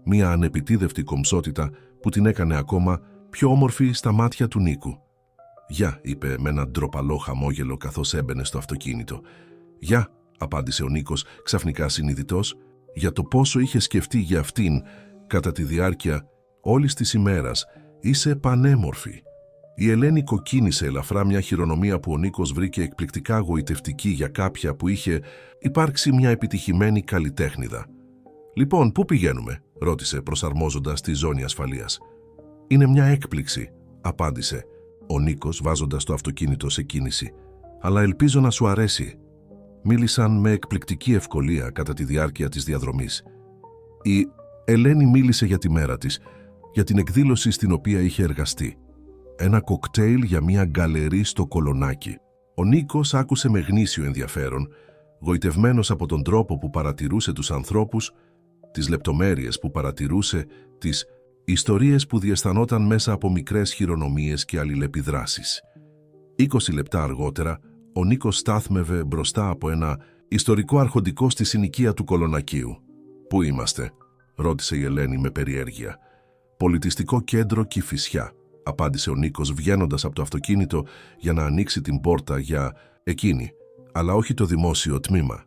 μια ανεπιτίδευτη κομψότητα που την έκανε ακόμα πιο όμορφη στα μάτια του Νίκου. «Γεια», είπε με ένα ντροπαλό χαμόγελο καθώς έμπαινε στο αυτοκίνητο. «Γεια», απάντησε ο Νίκος ξαφνικά συνειδητός για το πόσο είχε σκεφτεί για αυτήν κατά τη διάρκεια όλης της ημέρας. «Είσαι πανέμορφη». Η Ελένη κοκκίνησε ελαφρά, μια χειρονομία που ο Νίκος βρήκε εκπληκτικά γοητευτική για κάποια που είχε υπάρξει μια επιτυχημένη καλλιτέχνηδα. «Λοιπόν, πού πηγαίνουμε?» ρώτησε προσαρμόζοντας τη ζώνη ασφαλείας. «Είναι μια έκπληξη», απάντησε ο Νίκος βάζοντας το αυτοκίνητο σε κίνηση. «Αλλά ελπίζω να σου αρέσει». Μίλησαν με εκπληκτική ευκολία κατά τη διάρκεια της διαδρομής. Η Ελένη μίλησε για τη μέρα της, για την εκδήλωση στην οποία είχε εργαστεί. Ένα κοκτέιλ για μια γκαλερί στο Κολονάκι. Ο Νίκος άκουσε με γνήσιο ενδιαφέρον, γοητευμένος από τον τρόπο που παρατηρούσε τους ανθρώπους, τις λεπτομέρειες που παρατηρούσε, τις ιστορίες που διαισθανόταν μέσα από μικρές χειρονομίες και αλληλεπιδράσεις. 20 λεπτά αργότερα, ο Νίκος στάθμευε μπροστά από ένα ιστορικό αρχοντικό στη συνοικία του Κολονακίου. «Πού είμαστε?» ρώτησε η Ελένη με περιέργεια. «Πολιτιστικό κέντρο Κηφισιά», απάντησε ο Νίκος βγαίνοντας από το αυτοκίνητο για να ανοίξει την πόρτα για εκείνη, αλλά όχι το δημόσιο τμήμα.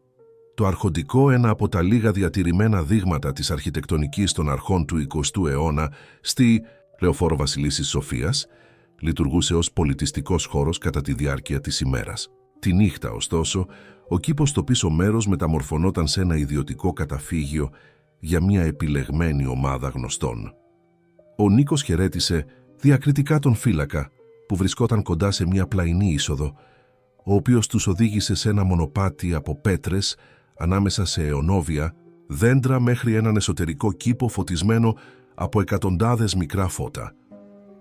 Το αρχοντικό, ένα από τα λίγα διατηρημένα δείγματα της αρχιτεκτονικής των αρχών του 20ου αιώνα στη Λεωφόρο Βασιλίσσης Σοφίας, λειτουργούσε ως πολιτιστικός χώρος κατά τη διάρκεια της ημέρας. Τη νύχτα, ωστόσο, ο κήπος στο πίσω μέρος μεταμορφωνόταν σε ένα ιδιωτικό καταφύγιο για μια επιλεγμένη ομάδα γνωστών. Ο Νίκος χαιρέτησε διακριτικά τον φύλακα που βρισκόταν κοντά σε μια πλαϊνή είσοδο, ο οποίος τους οδήγησε σε ένα μονοπάτι από πέτρες ανάμεσα σε αιωνόβια δέντρα μέχρι έναν εσωτερικό κήπο φωτισμένο από εκατοντάδες μικρά φώτα.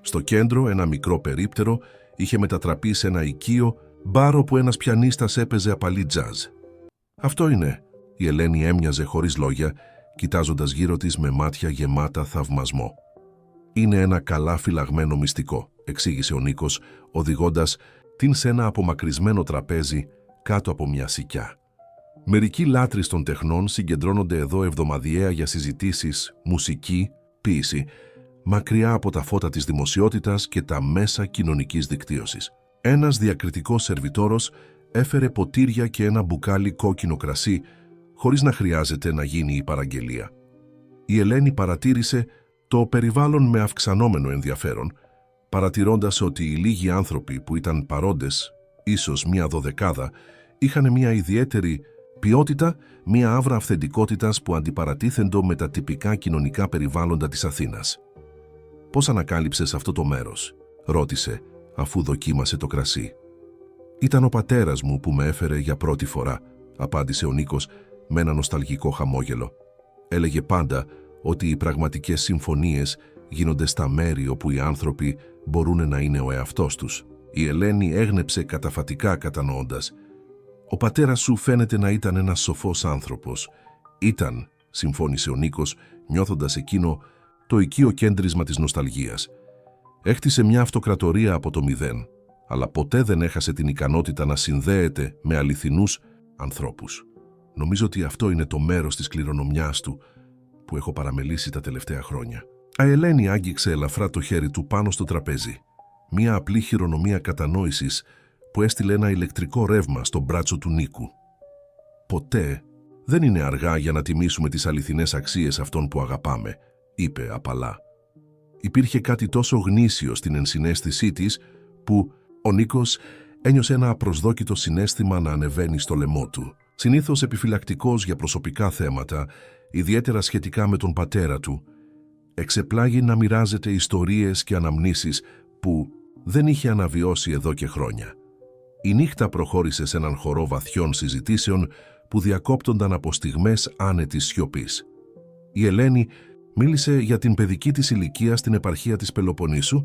Στο κέντρο ένα μικρό περίπτερο είχε μετατραπεί σε ένα οικείο μπαρ όπου ένας πιανίστας έπαιζε απαλή τζάζ. «Αυτό είναι», η Ελένη έμοιαζε χωρίς λόγια, κοιτάζοντας γύρω της με μάτια γεμάτα θαυμασμό. «Είναι ένα καλά φυλαγμένο μυστικό», εξήγησε ο Νίκος, οδηγώντας την σε ένα απομακρυσμένο τραπέζι κάτω από μια σικιά. Μερικοί λάτρεις των τεχνών συγκεντρώνονται εδώ εβδομαδιαία για συζητήσεις, μουσική, ποίηση, μακριά από τα φώτα της δημοσιότητας και τα μέσα κοινωνικής δικτύωσης. Ένας διακριτικός σερβιτόρος έφερε ποτήρια και ένα μπουκάλι κόκκινο κρασί, χωρίς να χρειάζεται να γίνει η παραγγελία. Η Ελένη παρατήρησε το περιβάλλον με αυξανόμενο ενδιαφέρον, παρατηρώντας ότι οι λίγοι άνθρωποι που ήταν παρόντες, ίσως μία δωδεκάδα, είχαν μία ιδιαίτερη ποιότητα, μία άβρα αυθεντικότητας που αντιπαρατίθεντο με τα τυπικά κοινωνικά περιβάλλοντα της Αθήνας. «Πώς ανακάλυψες αυτό το μέρος?» ρώτησε, αφού δοκίμασε το κρασί. «Ήταν ο πατέρας μου που με έφερε για πρώτη φορά», απάντησε ο Νίκος με ένα νοσταλγικό χαμόγελο. «Έλεγε πάντα ότι οι πραγματικές συμφωνίες γίνονται στα μέρη όπου οι άνθρωποι μπορούν να είναι ο εαυτός τους». Η Ελένη έγνεψε καταφατικά κατανοώντας. «Ο πατέρας σου φαίνεται να ήταν ένας σοφός άνθρωπος». «Ήταν», συμφώνησε ο Νίκος, νιώθοντας εκείνο το οικείο κέντρισμα της νοσταλγίας. «Έχτισε μια αυτοκρατορία από το μηδέν, αλλά ποτέ δεν έχασε την ικανότητα να συνδέεται με αληθινούς ανθρώπους. Νομίζω ότι αυτό είναι το μέρος της κληρονομιάς του που έχω παραμελήσει τα τελευταία χρόνια». Η Ελένη άγγιξε ελαφρά το χέρι του πάνω στο τραπέζι. Μια απλή χειρονομία κατανόησης που έστειλε ένα ηλεκτρικό ρεύμα στο μπράτσο του Νίκου. «Ποτέ δεν είναι αργά για να τιμήσουμε τις αληθινές αξίες αυτών που αγαπάμε», είπε απαλά. Υπήρχε κάτι τόσο γνήσιο στην ενσυναίσθησή της που ο Νίκος ένιωσε ένα απροσδόκητο συναίσθημα να ανεβαίνει στο λαιμό του. Συνήθως επιφυλακτικός για προσωπικά θέματα, ιδιαίτερα σχετικά με τον πατέρα του, εξεπλάγει να μοιράζεται ιστορίες και αναμνήσεις που δεν είχε αναβιώσει εδώ και χρόνια. Η νύχτα προχώρησε σε έναν χορό βαθιών συζητήσεων που διακόπτονταν από στιγμές άνετης σιωπής. Η Ελένη μίλησε για την παιδική της ηλικία στην επαρχία της Πελοποννήσου,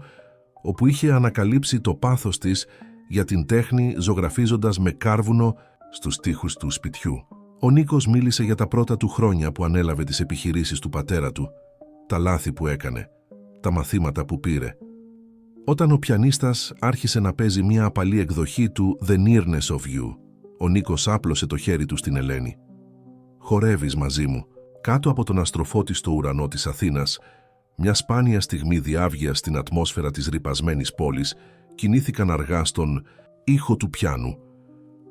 όπου είχε ανακαλύψει το πάθος της για την τέχνη ζωγραφίζοντας με κάρβουνο στους τοίχους του σπιτιού. Ο Νίκος μίλησε για τα πρώτα του χρόνια που ανέλαβε τις επιχειρήσεις του πατέρα του, τα λάθη που έκανε, τα μαθήματα που πήρε. Όταν ο πιανίστας άρχισε να παίζει μια απαλή εκδοχή του «The Nearness of You», ο Νίκος άπλωσε το χέρι του στην Ελένη. «Χορεύεις μαζί μου». Κάτω από τον αστροφώτιστο ουρανό της Αθήνας, μια σπάνια στιγμή διάβγειας στην ατμόσφαιρα της ρυπασμένης πόλης, κινήθηκαν αργά στον ήχο του πιάνου.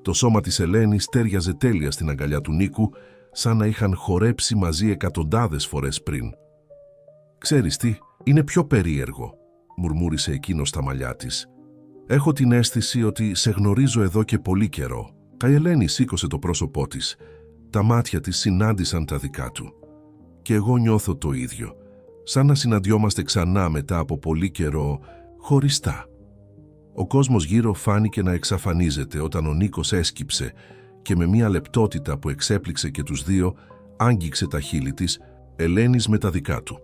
Το σώμα της Ελένης τέριαζε τέλεια στην αγκαλιά του Νίκου, σαν να είχαν χορέψει μαζί εκατοντάδες φορές πριν. «Ξέρεις τι, είναι πιο περίεργο», μουρμούρισε εκείνος στα μαλλιά της. «Έχω την αίσθηση ότι σε γνωρίζω εδώ και πολύ καιρό». Η Ελένη σήκωσε το πρόσωπό της. Τα μάτια της συνάντησαν τα δικά του. «Και εγώ νιώθω το ίδιο, σαν να συναντιόμαστε ξανά μετά από πολύ καιρό, χωριστά». Ο κόσμος γύρω φάνηκε να εξαφανίζεται όταν ο Νίκος έσκυψε και με μια λεπτότητα που εξέπληξε και τους δύο, άγγιξε τα χείλη της, Ελένης με τα δικά του.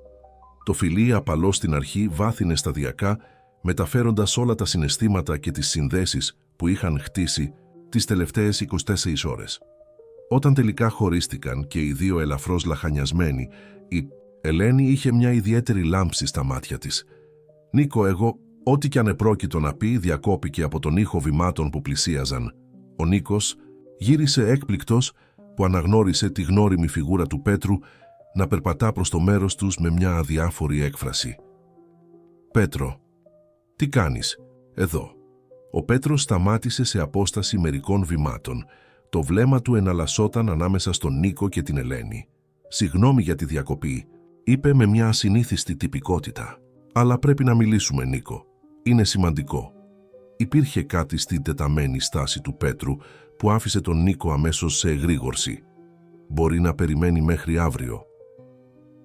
Το φιλί απαλό στην αρχή βάθινε σταδιακά, μεταφέροντας όλα τα συναισθήματα και τις συνδέσεις που είχαν χτίσει τις τελευταίες 24 ώρες. Όταν τελικά χωρίστηκαν και οι δύο ελαφρώς λαχανιασμένοι, η Ελένη είχε μια ιδιαίτερη λάμψη στα μάτια της. «Νίκο, εγώ, ό,τι κι αν επρόκειτο να πει, διακόπηκε από τον ήχο βημάτων που πλησίαζαν». Ο Νίκος γύρισε έκπληκτος που αναγνώρισε τη γνώριμη φιγούρα του Πέτρου να περπατά προς το μέρος τους με μια αδιάφορη έκφραση. «Πέτρο, τι κάνεις εδώ?» Ο Πέτρος σταμάτησε σε απόσταση μερικών βημάτων. Το βλέμμα του εναλλασσόταν ανάμεσα στον Νίκο και την Ελένη. «Συγγνώμη για τη διακοπή», είπε με μια ασυνήθιστη τυπικότητα. «Αλλά πρέπει να μιλήσουμε, Νίκο. Είναι σημαντικό». Υπήρχε κάτι στην τεταμένη στάση του Πέτρου που άφησε τον Νίκο αμέσως σε εγρήγορση. «Μπορεί να περιμένει μέχρι αύριο».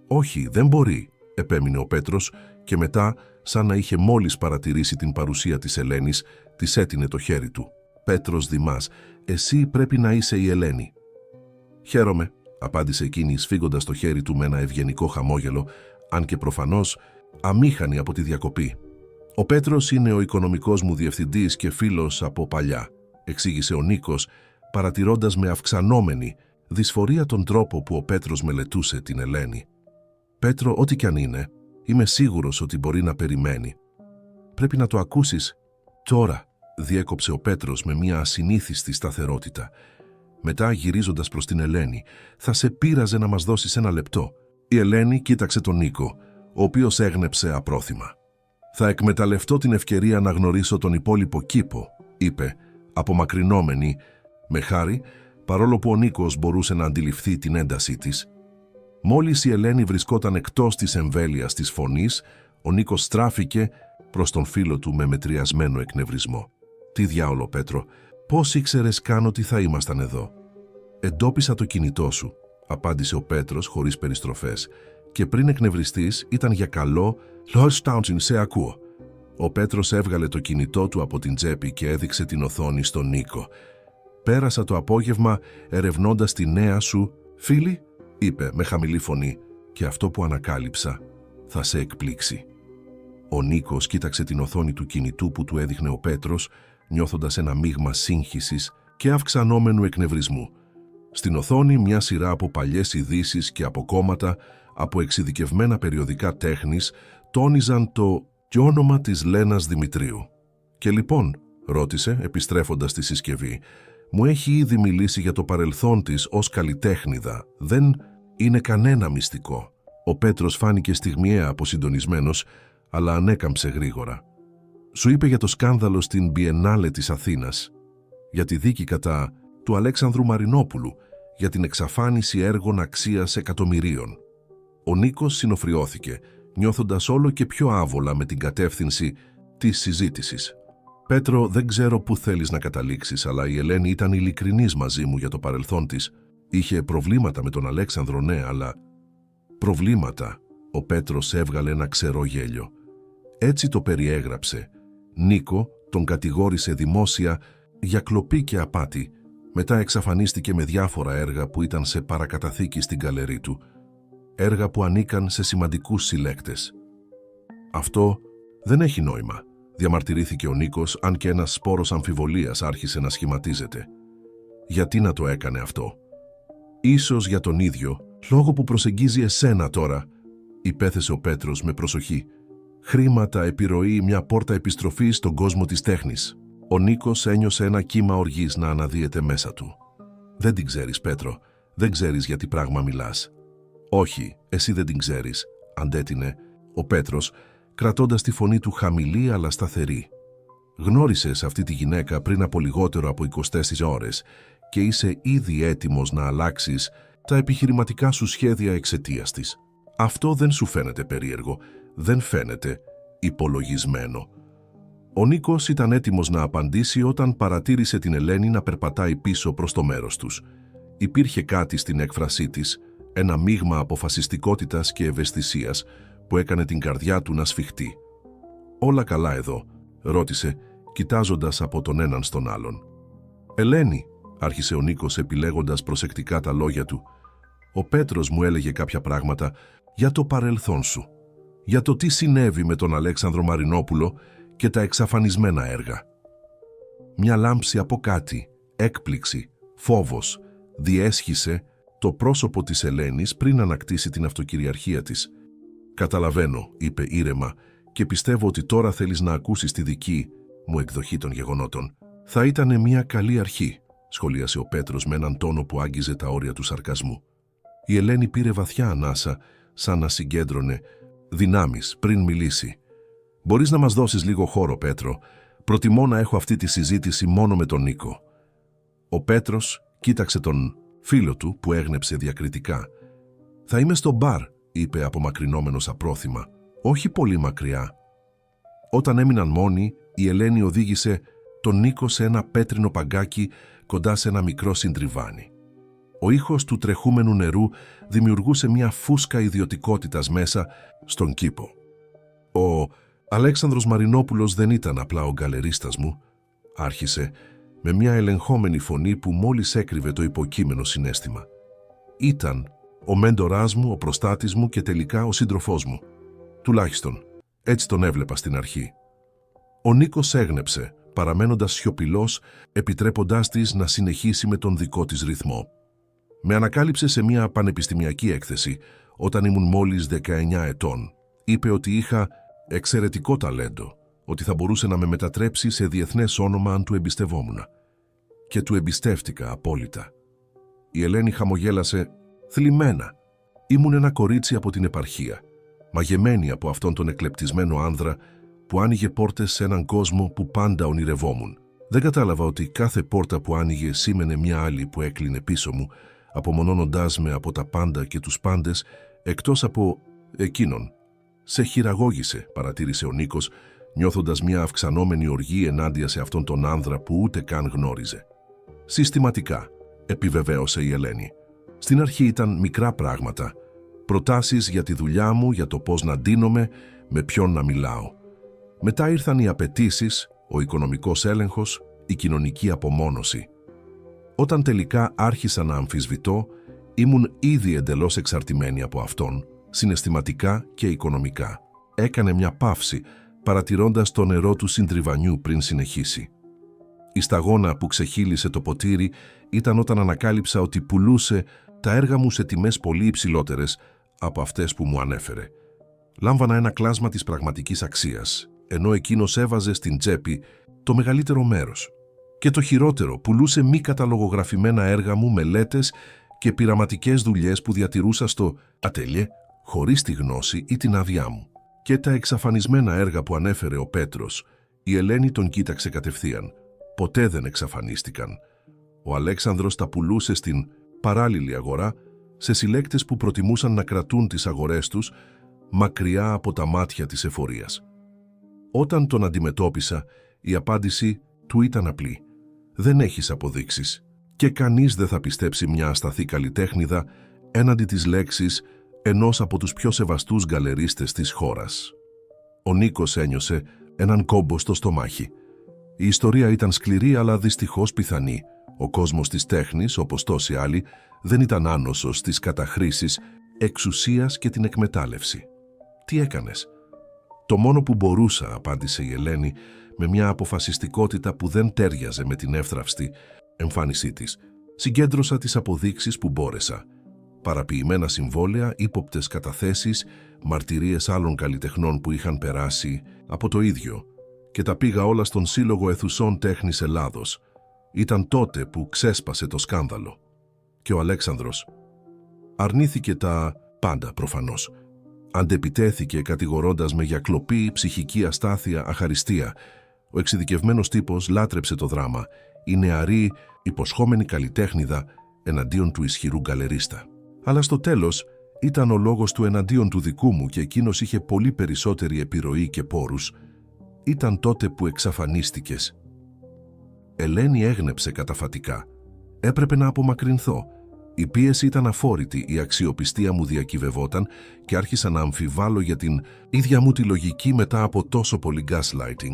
«Όχι, δεν μπορεί», επέμεινε ο Πέτρος και μετά, σαν να είχε μόλις παρατηρήσει την παρουσία της Ελένης, της έτεινε το χέρι του. «Πέτρος Δημάς, εσύ πρέπει να είσαι η Ελένη». «Χαίρομαι», απάντησε εκείνη σφίγγοντας το χέρι του με ένα ευγενικό χαμόγελο, αν και προφανώς αμήχανη από τη διακοπή. «Ο Πέτρος είναι ο οικονομικός μου διευθυντής και φίλος από παλιά», εξήγησε ο Νίκος, παρατηρώντας με αυξανόμενη δυσφορία τον τρόπο που ο Πέτρος μελετούσε την Ελένη. «Πέτρο, ό,τι κι αν είναι, είμαι σίγουρος ότι μπορεί να περιμένει. Πρέπει να το ακούσεις τώρα», διέκοψε ο Πέτρος με μια ασυνήθιστη σταθερότητα. Μετά, γυρίζοντας προς την Ελένη, «Θα σε πείραζε να μας δώσεις ένα λεπτό». Η Ελένη κοίταξε τον Νίκο, ο οποίος έγνεψε απρόθυμα. «Θα εκμεταλλευτώ την ευκαιρία να γνωρίσω τον υπόλοιπο κήπο», είπε, απομακρυνόμενη, με χάρη, παρόλο που ο Νίκος μπορούσε να αντιληφθεί την έντασή της. Μόλις η Ελένη βρισκόταν εκτός της εμβέλειας της φωνής, ο Νίκος στράφηκε προς τον φίλο του με μετριασμένο εκνευρισμό. «Τι διάολο, Πέτρο, πώς ήξερες καν ότι θα ήμασταν εδώ?» «Εντόπισα το κινητό σου», απάντησε ο Πέτρος χωρίς περιστροφές, «και πριν εκνευριστείς ήταν για καλό. Λόρ Στάουντσιν, σε ακούω». Ο Πέτρος έβγαλε το κινητό του από την τσέπη και έδειξε την οθόνη στον Νίκο. «Πέρασα το απόγευμα ερευνώντας τη νέα σου φίλη», είπε με χαμηλή φωνή, «και αυτό που ανακάλυψα θα σε εκπλήξει». Ο Νίκος κοίταξε την οθόνη του κινητού που του έδειχνε ο Πέτρος, νιώθοντας ένα μείγμα σύγχυσης και αυξανόμενου εκνευρισμού. Στην οθόνη μια σειρά από παλιές ειδήσεις και αποκόμματα από εξειδικευμένα περιοδικά τέχνης τόνιζαν το όνομα της Λένας Δημητρίου. «Και λοιπόν», ρώτησε επιστρέφοντας στη συσκευή, «μου έχει ήδη μιλήσει για το παρελθόν της ως καλλιτέχνηδα. Δεν είναι κανένα μυστικό». Ο Πέτρος φάνηκε στιγμιαία αποσυντονισμένος, αλλά ανέκαμψε γρήγορα. «Σου είπε για το σκάνδαλο στην Μπιενάλε της Αθήνας, για τη δίκη κατά του Αλέξανδρου Μαρινόπουλου, για την εξαφάνιση έργων αξίας εκατομμυρίων». Ο Νίκος συνοφριώθηκε, νιώθοντας όλο και πιο άβολα με την κατεύθυνση της συζήτησης. «Πέτρο, δεν ξέρω πού θέλεις να καταλήξεις, αλλά η Ελένη ήταν ειλικρινής μαζί μου για το παρελθόν της. Είχε προβλήματα με τον Αλέξανδρο, ναι, αλλά...» «Προβλήματα», ο Πέτρος έβγαλε ένα ξερό γέλιο. Έτσι το περιέγραψε. Νίκο τον κατηγόρησε δημόσια για κλοπή και απάτη. Μετά εξαφανίστηκε με διάφορα έργα που ήταν σε παρακαταθήκη στην γκαλερί του. Έργα που ανήκαν σε σημαντικούς συλλέκτες. «Αυτό δεν έχει νόημα», διαμαρτυρήθηκε ο Νίκος, αν και ένας σπόρος αμφιβολίας άρχισε να σχηματίζεται. «Γιατί να το έκανε αυτό?» «Ίσως για τον ίδιο, λόγω που προσεγγίζει εσένα τώρα», υπέθεσε ο Πέτρος με προσοχή. «Χρήματα, επιρροή, μια πόρτα επιστροφής στον κόσμο της τέχνης». Ο Νίκος ένιωσε ένα κύμα οργής να αναδύεται μέσα του. «Δεν την ξέρεις, Πέτρο, δεν ξέρεις για τι πράγμα μιλάς». «Όχι, εσύ δεν την ξέρεις», αντέτεινε ο Πέτρος, κρατώντας τη φωνή του χαμηλή αλλά σταθερή. «Γνώρισες αυτή τη γυναίκα πριν από λιγότερο από 24 ώρες και είσαι ήδη έτοιμος να αλλάξεις τα επιχειρηματικά σου σχέδια εξαιτίας της. Αυτό δεν σου φαίνεται περίεργο, δεν φαίνεται υπολογισμένο?» Ο Νίκος ήταν έτοιμος να απαντήσει όταν παρατήρησε την Ελένη να περπατάει πίσω προς το μέρος τους. Υπήρχε κάτι στην έκφρασή της, ένα μείγμα αποφασιστικότητας και ευαισθησίας που έκανε την καρδιά του να σφιχτεί. «Όλα καλά εδώ?» ρώτησε, κοιτάζοντας από τον έναν στον άλλον. «Ελένη», άρχισε ο Νίκος επιλέγοντας προσεκτικά τα λόγια του, «ο Πέτρος μου έλεγε κάποια πράγματα για το παρελθόν σου, για το τι συνέβη με τον Αλέξανδρο Μαρινόπουλο και τα εξαφανισμένα έργα». Μια λάμψη από κάτι, έκπληξη, φόβος, διέσχισε το πρόσωπο της Ελένης πριν ανακτήσει την αυτοκυριαρχία της. «Καταλαβαίνω», είπε ήρεμα, «και πιστεύω ότι τώρα θέλεις να ακούσεις τη δική μου εκδοχή των γεγονότων». «Θα ήταν μια καλή αρχή», σχολίασε ο Πέτρος με έναν τόνο που άγγιζε τα όρια του σαρκασμού. Η Ελένη πήρε βαθιά ανάσα, σαν να συγκέντρωνε δυνάμεις πριν μιλήσει. «Μπορείς να μας δώσεις λίγο χώρο, Πέτρο? Προτιμώ να έχω αυτή τη συζήτηση μόνο με τον Νίκο». Ο Πέτρος κοίταξε τον φίλο του που έγνεψε διακριτικά. «Θα είμαι στο μπαρ», είπε απομακρυνόμενος απρόθυμα. «Όχι πολύ μακριά». Όταν έμειναν μόνοι, η Ελένη οδήγησε τον Νίκο σε ένα πέτρινο παγκάκι κοντά σε ένα μικρό συντριβάνι. Ο ήχος του τρεχούμενου νερού δημιουργούσε μια φούσκα ιδιωτικότητας μέσα στον κήπο. «Ο Αλέξανδρος Μαρινόπουλος δεν ήταν απλά ο γκαλερίστας μου», άρχισε με μια ελεγχόμενη φωνή που μόλις έκρυβε το υποκείμενο συναίσθημα. «Ήταν ο μέντοράς μου, ο προστάτης μου και τελικά ο σύντροφός μου. Τουλάχιστον, έτσι τον έβλεπα στην αρχή». Ο Νίκος έγνεψε, παραμένοντας σιωπηλός, επιτρέποντάς της να συνεχίσει με τον δικό της ρυθμό. «Με ανακάλυψε σε μια πανεπιστημιακή έκθεση, όταν ήμουν μόλις 19 ετών. Είπε ότι είχα εξαιρετικό ταλέντο, ότι θα μπορούσε να με μετατρέψει σε διεθνές όνομα αν του εμπιστευόμουν. Και του εμπιστεύτηκα απόλυτα». Η Ελένη χαμογέλασε θλιμμένα. «Ήμουν ένα κορίτσι από την επαρχία, μαγεμένη από αυτόν τον εκλεπτισμένο άνδρα που άνοιγε πόρτες σε έναν κόσμο που πάντα ονειρευόμουν. Δεν κατάλαβα ότι κάθε πόρτα που άνοιγε σήμαινε μια άλλη που έκλεινε πίσω μου, απομονώνοντάς με από τα πάντα και τους πάντες, εκτός από εκείνον. «Σε χειραγώγησε», παρατήρησε ο Νίκος, νιώθοντας μια αυξανόμενη οργή ενάντια σε αυτόν τον άνδρα που ούτε καν γνώριζε. «Συστηματικά», επιβεβαίωσε η Ελένη. «Στην αρχή ήταν μικρά πράγματα. Προτάσεις για τη δουλειά μου, για το πώς να ντύνομαι, με ποιον να μιλάω. Μετά ήρθαν οι απαιτήσεις, ο οικονομικός έλεγχος, η κοινωνική απομόνωση. Όταν τελικά άρχισα να αμφισβητώ, ήμουν ήδη εντελώς εξαρτημένη από αυτόν, συναισθηματικά και οικονομικά». Έκανε μια παύση, παρατηρώντας το νερό του συντριβανιού πριν συνεχίσει. «Η σταγόνα που ξεχύλισε το ποτήρι ήταν όταν ανακάλυψα ότι πουλούσε τα έργα μου σε τιμές πολύ υψηλότερες από αυτές που μου ανέφερε. Λάμβανα ένα κλάσμα της πραγματικής αξίας, ενώ εκείνος έβαζε στην τσέπη το μεγαλύτερο μέρος. Και το χειρότερο, πουλούσε μη καταλογογραφημένα έργα μου, μελέτες και πειραματικές δουλειές που διατηρούσα στο ατελιέ, χωρίς τη γνώση ή την άδειά μου. Και τα εξαφανισμένα έργα που ανέφερε ο Πέτρος, η Ελένη τον κοίταξε κατευθείαν. Ποτέ δεν εξαφανίστηκαν. Ο Αλέξανδρος τα πουλούσε στην παράλληλη αγορά σε συλλέκτες που προτιμούσαν να κρατούν τις αγορές τους μακριά από τα μάτια της εφορίας. Όταν τον αντιμετώπισα, η απάντηση του ήταν απλή. «Δεν έχεις αποδείξεις και κανείς δεν θα πιστέψει μια ασταθή καλλιτέχνηδα έναντι της λέξης ενός από τους πιο σεβαστούς γκαλερίστες της χώρας». Ο Νίκος ένιωσε έναν κόμπο στο στομάχι. Η ιστορία ήταν σκληρή αλλά δυστυχώς πιθανή. Ο κόσμος της τέχνης, όπως τόσοι άλλοι, δεν ήταν άνοσος στις καταχρήσεις, εξουσίας και την εκμετάλλευση. «Τι έκανες?» «Το μόνο που μπορούσα», απάντησε η Ελένη με μια αποφασιστικότητα που δεν τέριαζε με την εύθραυστη εμφάνισή της. «Συγκέντρωσα τις αποδείξεις που μπόρεσα. Παραποιημένα συμβόλαια, ύποπτες καταθέσεις, μαρτυρίες άλλων καλλιτεχνών που είχαν περάσει από το ίδιο και τα πήγα όλα στον Σύλλογο Αιθουσών Τέχνης Ελλάδος. Ήταν τότε που ξέσπασε το σκάνδαλο. Και ο Αλέξανδρος αρνήθηκε τα πάντα προφανώς. Αντεπιτέθηκε κατηγορώντας με για κλοπή, ψυχική αστάθεια, αχαριστία. Ο εξειδικευμένος τύπος λάτρεψε το δράμα, η νεαρή, υποσχόμενη καλλιτέχνηδα εναντίον του ισχυρού γκαλερίστα. Αλλά στο τέλος ήταν ο λόγος του εναντίον του δικού μου και εκείνος είχε πολύ περισσότερη επιρροή και πόρους. Ήταν τότε που εξαφανίστηκες». Ελένη έγνεψε καταφατικά. Έπρεπε να απομακρυνθώ. Η πίεση ήταν αφόρητη, η αξιοπιστία μου διακυβευόταν και άρχισα να αμφιβάλλω για την ίδια μου τη λογική μετά από τόσο πολύ gaslighting.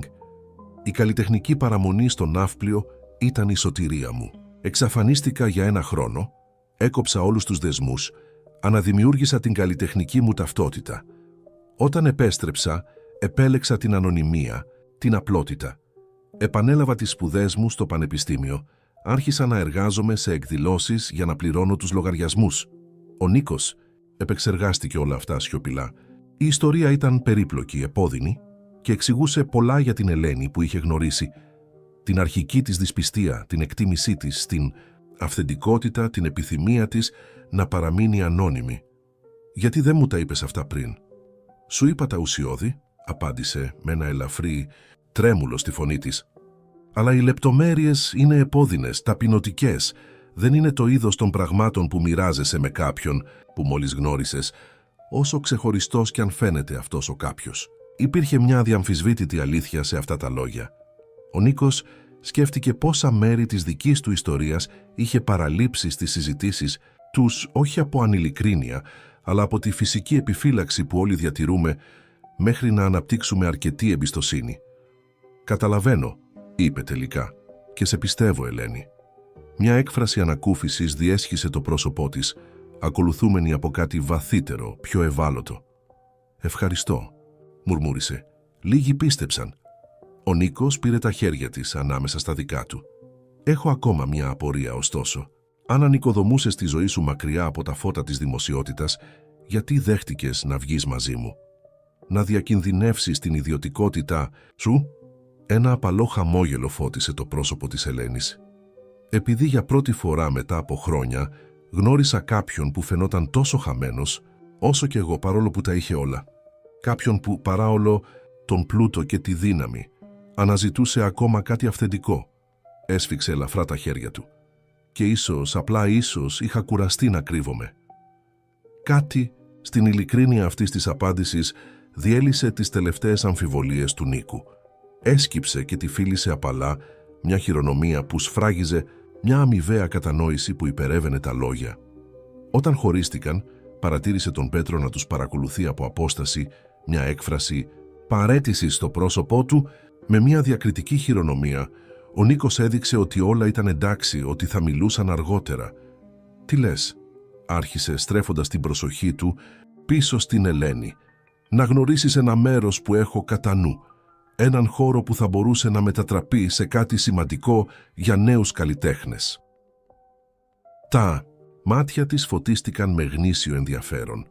Η καλλιτεχνική παραμονή στο ναύπλιο ήταν η σωτηρία μου. Εξαφανίστηκα για ένα χρόνο, έκοψα όλους τους δεσμούς, αναδημιούργησα την καλλιτεχνική μου ταυτότητα. Όταν επέστρεψα, επέλεξα την ανωνυμία, την απλότητα. Επανέλαβα τις σπουδές μου στο πανεπιστήμιο, άρχισα να εργάζομαι σε εκδηλώσεις για να πληρώνω τους λογαριασμούς. Ο Νίκος επεξεργάστηκε όλα αυτά σιωπηλά. Η ιστορία ήταν περίπλοκη, επώδυνη και εξηγούσε πολλά για την Ελένη που είχε γνωρίσει. Την αρχική της δυσπιστία, την εκτίμησή της, την αυθεντικότητα, την επιθυμία της να παραμείνει ανώνυμη. «Γιατί δεν μου τα είπες αυτά πριν?» «Σου είπα τα ουσιώδη», απάντησε με ένα ελαφρύ τρέμουλο στη φωνή της. «Αλλά οι λεπτομέρειες είναι επώδυνες, ταπεινωτικές. Δεν είναι το είδος των πραγμάτων που μοιράζεσαι με κάποιον που μόλις γνώρισες, όσο ξεχωριστός κι αν φαίνεται αυτός ο κάποιος». Υπήρχε μια αδιαμφισβήτητη αλήθεια σε αυτά τα λόγια. Ο Νίκος σκέφτηκε πόσα μέρη της δικής του ιστορίας είχε παραλείψει στις συζητήσεις τους, όχι από ανηλικρίνεια, αλλά από τη φυσική επιφύλαξη που όλοι διατηρούμε μέχρι να αναπτύξουμε αρκετή εμπιστοσύνη. «Καταλαβαίνω», είπε τελικά, «και σε πιστεύω, Ελένη». Μια έκφραση ανακούφισης διέσχισε το πρόσωπό της, ακολουθούμενη από κάτι βαθύτερο, πιο ευάλωτο. «Ευχαριστώ», μουρμούρισε. Λίγοι πίστεψαν. Ο Νίκος πήρε τα χέρια της ανάμεσα στα δικά του. «Έχω ακόμα μια απορία, ωστόσο. Αν ανοικοδομούσες τη ζωή σου μακριά από τα φώτα της δημοσιότητας, γιατί δέχτηκες να βγεις μαζί μου? Να διακινδυνεύσεις την ιδιωτικότητά σου?» Ένα απαλό χαμόγελο φώτισε το πρόσωπο της Ελένης. «Επειδή για πρώτη φορά μετά από χρόνια γνώρισα κάποιον που φαινόταν τόσο χαμένος, όσο κι εγώ, παρόλο που τα είχε όλα. Κάποιον που, παρά όλο τον πλούτο και τη δύναμη, αναζητούσε ακόμα κάτι αυθεντικό». Έσφιξε ελαφρά τα χέρια του. και ίσως, απλά ίσως, είχα κουραστεί να κρύβομαι. Κάτι στην ειλικρίνεια αυτής της απάντησης διέλυσε τις τελευταίες αμφιβολίες του Νίκου. Έσκυψε και τη φίλησε απαλά μια χειρονομία που σφράγιζε μια αμοιβαία κατανόηση που υπερέβαινε τα λόγια. Όταν χωρίστηκαν, παρατήρησε τον Πέτρο να τους παρακολουθεί από απόσταση, μια έκφραση παρέτησης στο πρόσωπό του με μια διακριτική χειρονομία. Ο Νίκος έδειξε ότι όλα ήταν εντάξει, ότι θα μιλούσαν αργότερα. «Τι λες?» άρχισε στρέφοντας την προσοχή του πίσω στην Ελένη. «Να γνωρίσεις ένα μέρος που έχω κατά νου. Έναν χώρο που θα μπορούσε να μετατραπεί σε κάτι σημαντικό για νέους καλλιτέχνες». Τα μάτια της φωτίστηκαν με γνήσιο ενδιαφέρον.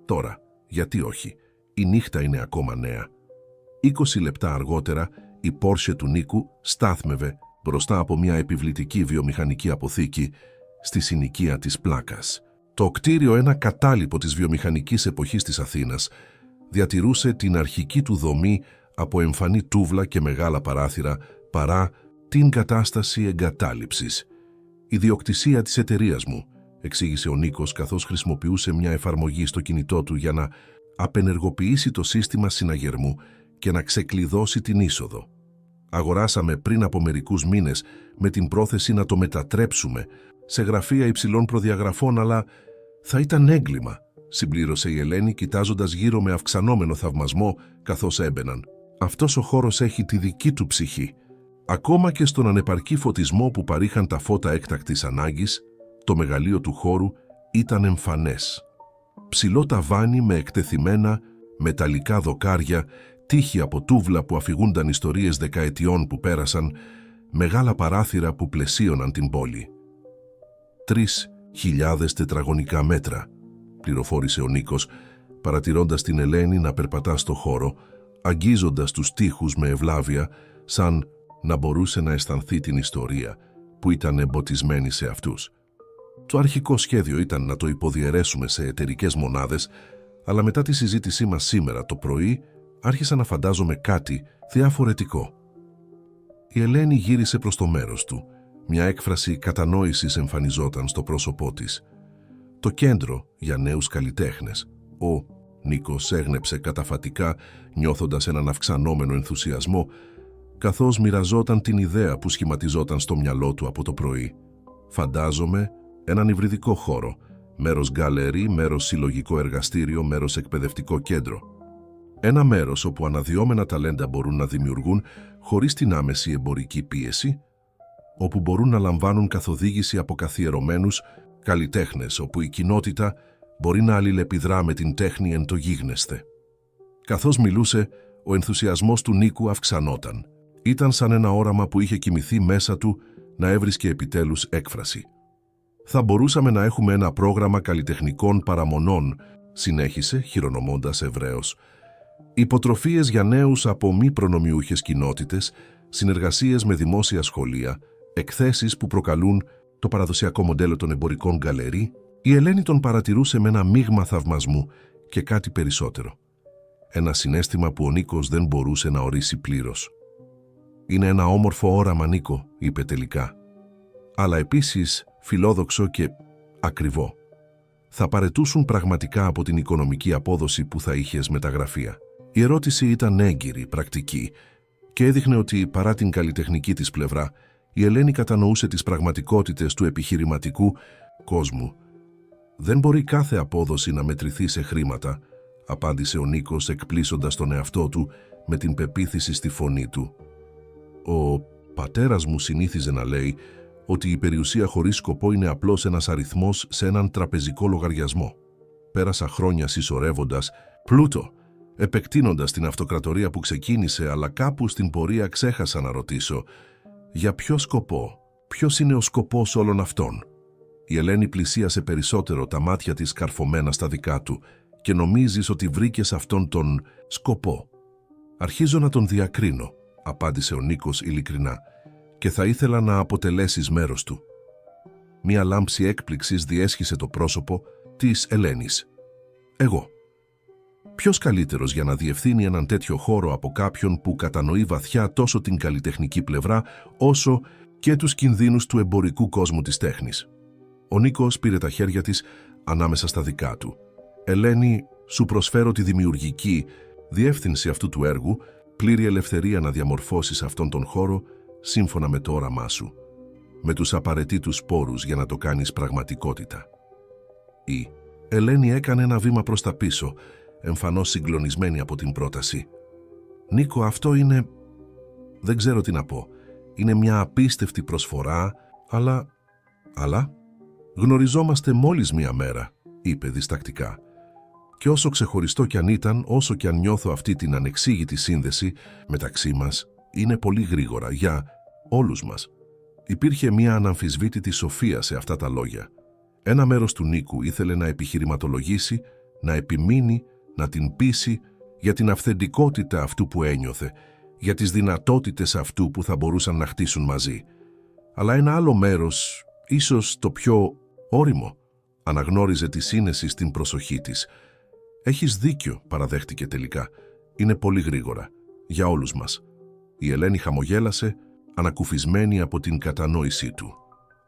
«Τώρα, γιατί όχι, η νύχτα είναι ακόμα νέα». 20 λεπτά αργότερα, η Πόρσε του Νίκου στάθμευε μπροστά από μια επιβλητική βιομηχανική αποθήκη στη συνοικία της Πλάκας. Το κτίριο, ένα κατάλοιπο της βιομηχανικής εποχής της Αθήνας, διατηρούσε την αρχική του δομή από εμφανή τούβλα και μεγάλα παράθυρα παρά την κατάσταση εγκατάλειψης. «Η ιδιοκτησία της εταιρείας μου», εξήγησε ο Νίκος καθώς χρησιμοποιούσε μια εφαρμογή στο κινητό του για να απενεργοποιήσει το σύστημα συναγερμού και να ξεκλειδώσει την είσοδο. «Αγοράσαμε πριν από μερικούς μήνες με την πρόθεση να το μετατρέψουμε σε γραφεία υψηλών προδιαγραφών, αλλά θα ήταν έγκλημα», συμπλήρωσε η Ελένη κοιτάζοντας γύρω με αυξανόμενο θαυμασμό καθώς έμπαιναν. «Αυτός ο χώρος έχει τη δική του ψυχή». Ακόμα και στον ανεπαρκή φωτισμό που παρήχαν τα φώτα έκτακτης ανάγκης, το μεγαλείο του χώρου ήταν εμφανές. Ψηλό ταβάνι με εκτεθειμένα μεταλλικά δοκάρια, τείχη από τούβλα που αφηγούνταν ιστορίες δεκαετιών που πέρασαν, μεγάλα παράθυρα που πλαισίωναν την πόλη. 3.000 τετραγωνικά μέτρα, πληροφόρησε ο Νίκος, παρατηρώντας την Ελένη να περπατά στο χώρο, αγγίζοντας τους τοίχους με ευλάβεια, σαν να μπορούσε να αισθανθεί την ιστορία που ήταν εμποτισμένη σε αυτούς. Το αρχικό σχέδιο ήταν να το υποδιαιρέσουμε σε εταιρικές μονάδες, αλλά μετά τη συζήτησή μας σήμερα το πρωί άρχισα να φαντάζομαι κάτι διαφορετικό. Η Ελένη γύρισε προς το μέρος του. Μια έκφραση κατανόησης εμφανιζόταν στο πρόσωπό της. «Το κέντρο για νέους καλλιτέχνες». Ο Νίκος έγνεψε καταφατικά, νιώθοντας έναν αυξανόμενο ενθουσιασμό, καθώς μοιραζόταν την ιδέα που σχηματιζόταν στο μυαλό του από το πρωί. «Φαντάζομαι έναν υβριδικό χώρο, μέρος γκαλερί, μέρος συλλογικό εργαστήριο, μέρος εκπαιδευτικό κέντρο. Ένα μέρος όπου αναδυόμενα ταλέντα μπορούν να δημιουργούν χωρίς την άμεση εμπορική πίεση, όπου μπορούν να λαμβάνουν καθοδήγηση από καθιερωμένους καλλιτέχνες, όπου η κοινότητα μπορεί να αλληλεπιδρά με την τέχνη εν το γίγνεσθε». Καθώς μιλούσε, ο ενθουσιασμός του Νίκου αυξανόταν. Ήταν σαν ένα όραμα που είχε κοιμηθεί μέσα του να έβρισκε επιτέλους έκφραση. «Θα μπορούσαμε να έχουμε ένα πρόγραμμα καλλιτεχνικών παραμονών», συνέχισε, χειρονομώντας ευρέως. «Υποτροφίες για νέους από μη προνομιούχες κοινότητες, συνεργασίες με δημόσια σχολεία, εκθέσεις που προκαλούν το παραδοσιακό μοντέλο των εμπορικών γκαλερί». Η Ελένη τον παρατηρούσε με ένα μείγμα θαυμασμού και κάτι περισσότερο. Ένα συναίσθημα που ο Νίκος δεν μπορούσε να ορίσει πλήρως. «Είναι ένα όμορφο όραμα, Νίκο», είπε τελικά. «Αλλά επίσης φιλόδοξο και ακριβό. Θα παρετούσουν πραγματικά από την οικονομική απόδοση που θα είχες με τα γραφεία». Η ερώτηση ήταν έγκυρη, πρακτική και έδειχνε ότι παρά την καλλιτεχνική της πλευρά, η Ελένη κατανοούσε τις πραγματικότητες του επιχειρηματικού κόσμου. «Δεν μπορεί κάθε απόδοση να μετρηθεί σε χρήματα», απάντησε ο Νίκος εκπλήσοντας τον εαυτό του με την πεποίθηση στη φωνή του. «Ο πατέρας μου συνήθιζε να λέει ότι η περιουσία χωρίς σκοπό είναι απλώς ένας αριθμός σε έναν τραπεζικό λογαριασμό. Πέρασα χρόνια συσσωρεύοντας πλούτο, επεκτείνοντας την αυτοκρατορία που ξεκίνησε, αλλά κάπου στην πορεία ξέχασα να ρωτήσω για ποιο σκοπό, ποιος είναι ο σκοπός όλων αυτών». Η Ελένη πλησίασε περισσότερο, τα μάτια της καρφωμένα στα δικά του. «Και νομίζεις ότι βρήκες αυτόν τον σκοπό?» «Αρχίζω να τον διακρίνω», απάντησε ο Νίκος ειλικρινά, «και θα ήθελα να αποτελέσεις μέρος του». Μία λάμψη έκπληξης διέσχισε το πρόσωπο της Ελένης. «Εγώ. Ποιος καλύτερος για να διευθύνει έναν τέτοιο χώρο από κάποιον που κατανοεί βαθιά τόσο την καλλιτεχνική πλευρά όσο και τους κινδύνους του εμπορικού κόσμου της τέχνης. Ο Νίκος πήρε τα χέρια της ανάμεσα στα δικά του. «Ελένη, σου προσφέρω τη δημιουργική διεύθυνση αυτού του έργου, πλήρη ελευθερία να διαμορφώσεις αυτόν τον χώρο σύμφωνα με το όραμά σου, με τους απαραίτητους πόρους για να το κάνεις πραγματικότητα». Η Ελένη έκανε ένα βήμα προς τα πίσω, εμφανώς συγκλονισμένη από την πρόταση. «Νίκο, αυτό είναι... δεν ξέρω τι να πω. Είναι μια απίστευτη προσφορά, αλλά... γνωριζόμαστε μόλις μία μέρα», είπε διστακτικά. «Και όσο ξεχωριστό κι αν ήταν, όσο κι αν νιώθω αυτή την ανεξήγητη σύνδεση μεταξύ μας, είναι πολύ γρήγορα για όλους μας». Υπήρχε μία αναμφισβήτητη σοφία σε αυτά τα λόγια. Ένα μέρος του Νίκου ήθελε να επιχειρηματολογήσει, να επιμείνει, να την πείσει για την αυθεντικότητα αυτού που ένιωθε, για τις δυνατότητες αυτού που θα μπορούσαν να χτίσουν μαζί. Αλλά ένα άλλο μέρος, ίσως το πιο ώριμο, αναγνώριζε τη σύνεση στην προσοχή της. «Έχεις δίκιο», παραδέχτηκε τελικά. «Είναι πολύ γρήγορα. Για όλους μας». Η Ελένη χαμογέλασε, ανακουφισμένη από την κατανόησή του.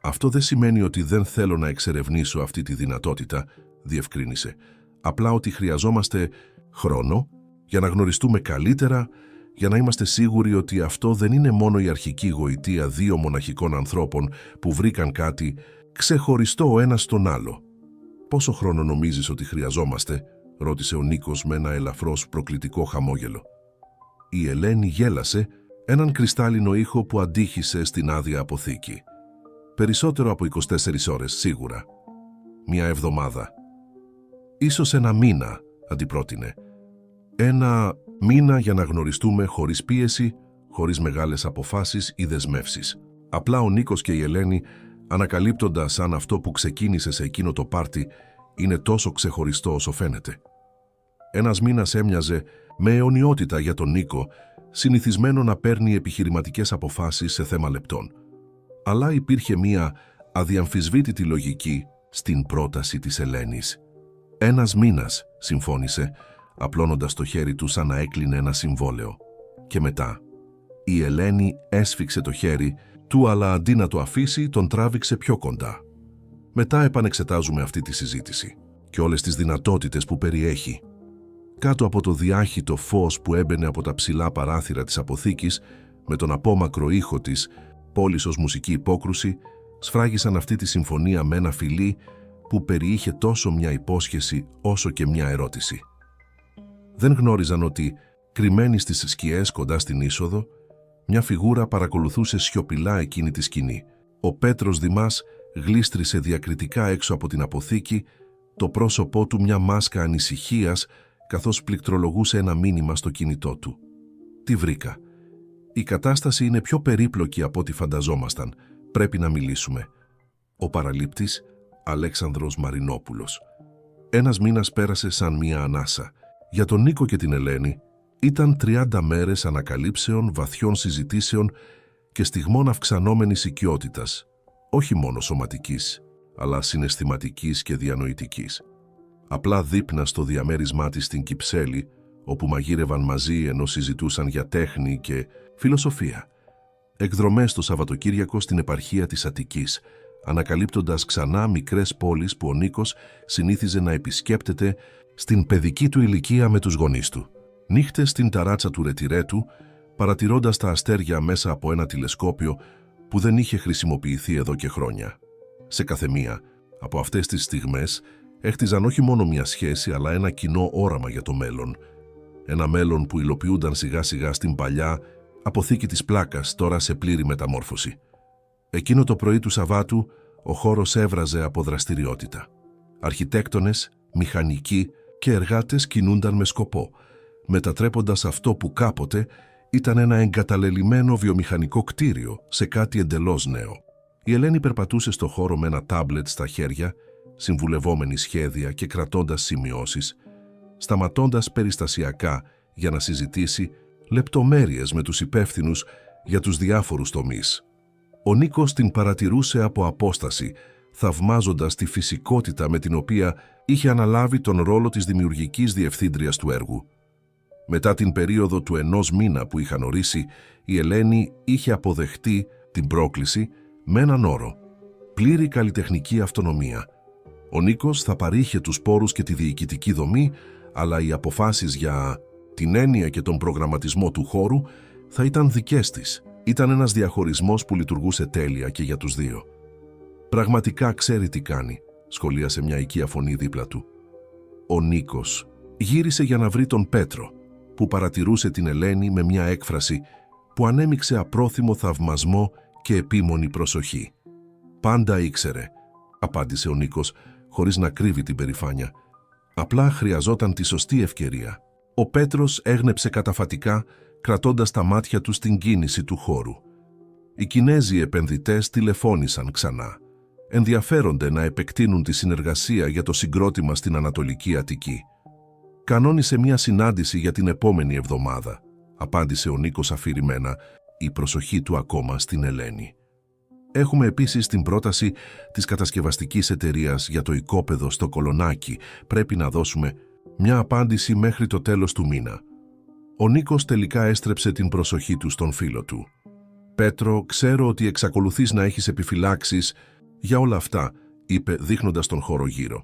«Αυτό δεν σημαίνει ότι δεν θέλω να εξερευνήσω αυτή τη δυνατότητα», διευκρίνησε. «Απλά ότι χρειαζόμαστε χρόνο για να γνωριστούμε καλύτερα, για να είμαστε σίγουροι ότι αυτό δεν είναι μόνο η αρχική γοητεία δύο μοναχικών ανθρώπων που βρήκαν κάτι ξεχωριστό ο ένας στον άλλο». «Πόσο χρόνο νομίζεις ότι χρειαζόμαστε?» ρώτησε ο Νίκος με ένα ελαφρώς προκλητικό χαμόγελο. Η Ελένη γέλασε, έναν κρυστάλλινο ήχο που αντίχησε στην άδεια αποθήκη. «Περισσότερο από 24 ώρες, σίγουρα. Μια εβδομάδα. Ίσως ένα μήνα», αντιπρότεινε. «Ένα μήνα για να γνωριστούμε χωρίς πίεση, χωρίς μεγάλες αποφάσεις ή δεσμεύσεις». Απλά ο Νίκος και η Ελένη, ανακαλύπτοντας αν αυτό που ξεκίνησε σε εκείνο το πάρτι είναι τόσο ξεχωριστό όσο φαίνεται. Ένας μήνας έμοιαζε με αιωνιότητα για τον Νίκο, συνηθισμένο να παίρνει επιχειρηματικές αποφάσεις σε θέμα λεπτών. Αλλά υπήρχε μία αδιαμφισβήτητη λογική στην πρόταση της Ελένης. «Ένας μήνας», συμφώνησε, απλώνοντας το χέρι του σαν να έκλεινε ένα συμβόλαιο. Και μετά, η Ελένη έσφιξε το χέρι του, αλλά αντί να το αφήσει, τον τράβηξε πιο κοντά. «Μετά επανεξετάζουμε αυτή τη συζήτηση και όλες τις δυνατότητες που περιέχει». Κάτω από το διάχυτο φως που έμπαινε από τα ψηλά παράθυρα της αποθήκης, με τον απόμακρο ήχο της πόλης ως μουσική υπόκρουση, σφράγισαν αυτή τη συμφωνία με ένα φιλί που περιείχε τόσο μια υπόσχεση όσο και μια ερώτηση. Δεν γνώριζαν ότι, κρυμμένη στις σκιές κοντά στην είσοδο, μια φιγούρα παρακολουθούσε σιωπηλά εκείνη τη σκηνή. Ο Πέτρος Δημάς γλίστρισε διακριτικά έξω από την αποθήκη, το πρόσωπό του μια μάσκα ανησυχίας, καθώς πληκτρολογούσε ένα μήνυμα στο κινητό του. «Τι βρήκα. Η κατάσταση είναι πιο περίπλοκη από ό,τι φανταζόμασταν. Πρέπει να μιλήσουμε». Ο παραλήπτης Αλέξανδρος Μαρινόπουλος. Ένας μήνας πέρασε σαν μία ανάσα. Για τον Νίκο και την Ελένη ήταν 30 μέρες ανακαλύψεων, βαθιών συζητήσεων και στιγμών αυξανόμενης οικειότητας, όχι μόνο σωματικής, αλλά συναισθηματικής και διανοητικής. Απλά δείπνα στο διαμέρισμά της στην Κυψέλη, όπου μαγείρευαν μαζί ενώ συζητούσαν για τέχνη και φιλοσοφία. Εκδρομές το Σαββατοκύριακο στην επαρχία της Αττικής, ανακαλύπτοντας ξανά μικρές πόλεις που ο Νίκος συνήθιζε να επισκέπτεται στην παιδική του ηλικία με τους γονείς του. Νύχτες στην ταράτσα του Ρετιρέτου, παρατηρώντας τα αστέρια μέσα από ένα τηλεσκόπιο που δεν είχε χρησιμοποιηθεί εδώ και χρόνια. Σε καθεμία από αυτές τις στιγμές έχτιζαν όχι μόνο μια σχέση, αλλά ένα κοινό όραμα για το μέλλον. Ένα μέλλον που υλοποιούνταν σιγά σιγά στην παλιά αποθήκη της Πλάκας, τώρα σε πλήρη μεταμόρφωση. Εκείνο το πρωί του Σαββάτου ο χώρος έβραζε από δραστηριότητα. Αρχιτέκτονες, μηχανικοί και εργάτες κινούνταν με σκοπό, μετατρέποντας αυτό που κάποτε ήταν ένα εγκαταλελειμμένο βιομηχανικό κτίριο σε κάτι εντελώς νέο. Η Ελένη περπατούσε στο χώρο με ένα τάμπλετ στα χέρια, συμβουλευόμενη σχέδια και κρατώντας σημειώσεις, σταματώντας περιστασιακά για να συζητήσει λεπτομέρειες με τους υπεύθυνους για τους διάφορους τομείς. Ο Νίκος την παρατηρούσε από απόσταση, θαυμάζοντας τη φυσικότητα με την οποία είχε αναλάβει τον ρόλο της δημιουργικής διευθύντριας του έργου. Μετά την περίοδο του 1 μήνα που είχαν ορίσει, η Ελένη είχε αποδεχτεί την πρόκληση με έναν όρο: πλήρη καλλιτεχνική αυτονομία. Ο Νίκος θα παρήχε τους πόρους και τη διοικητική δομή, αλλά οι αποφάσεις για την έννοια και τον προγραμματισμό του χώρου θα ήταν δικές της. Ήταν ένας διαχωρισμός που λειτουργούσε τέλεια και για τους δύο. «Πραγματικά ξέρει τι κάνει», σχολίασε μια οικία φωνή δίπλα του. Ο Νίκος γύρισε για να βρει τον Πέτρο, που παρατηρούσε την Ελένη με μια έκφραση που ανέμειξε απρόθυμο θαυμασμό και επίμονη προσοχή. «Πάντα ήξερε», απάντησε ο Νίκος, χωρίς να κρύβει την περηφάνεια. «Απλά χρειαζόταν τη σωστή ευκαιρία». Ο Πέτρος έγνεψε καταφατικά, κρατώντας τα μάτια του στην κίνηση του χώρου. Οι Κινέζοι επενδυτές τηλεφώνησαν ξανά. Ενδιαφέρονται να επεκτείνουν τη συνεργασία για το συγκρότημα στην Ανατολική Αττική. «Κανόνισε μια συνάντηση για την επόμενη εβδομάδα», απάντησε ο Νίκος αφηρημένα, η προσοχή του ακόμα στην Ελένη. «Έχουμε επίσης την πρόταση της κατασκευαστικής εταιρείας για το οικόπεδο στο Κολονάκι. Πρέπει να δώσουμε μια απάντηση μέχρι το τέλος του μήνα». Ο Νίκος τελικά έστρεψε την προσοχή του στον φίλο του. «Πέτρο, ξέρω ότι εξακολουθείς να έχεις επιφυλάξεις για όλα αυτά», είπε δείχνοντας τον χώρο γύρω.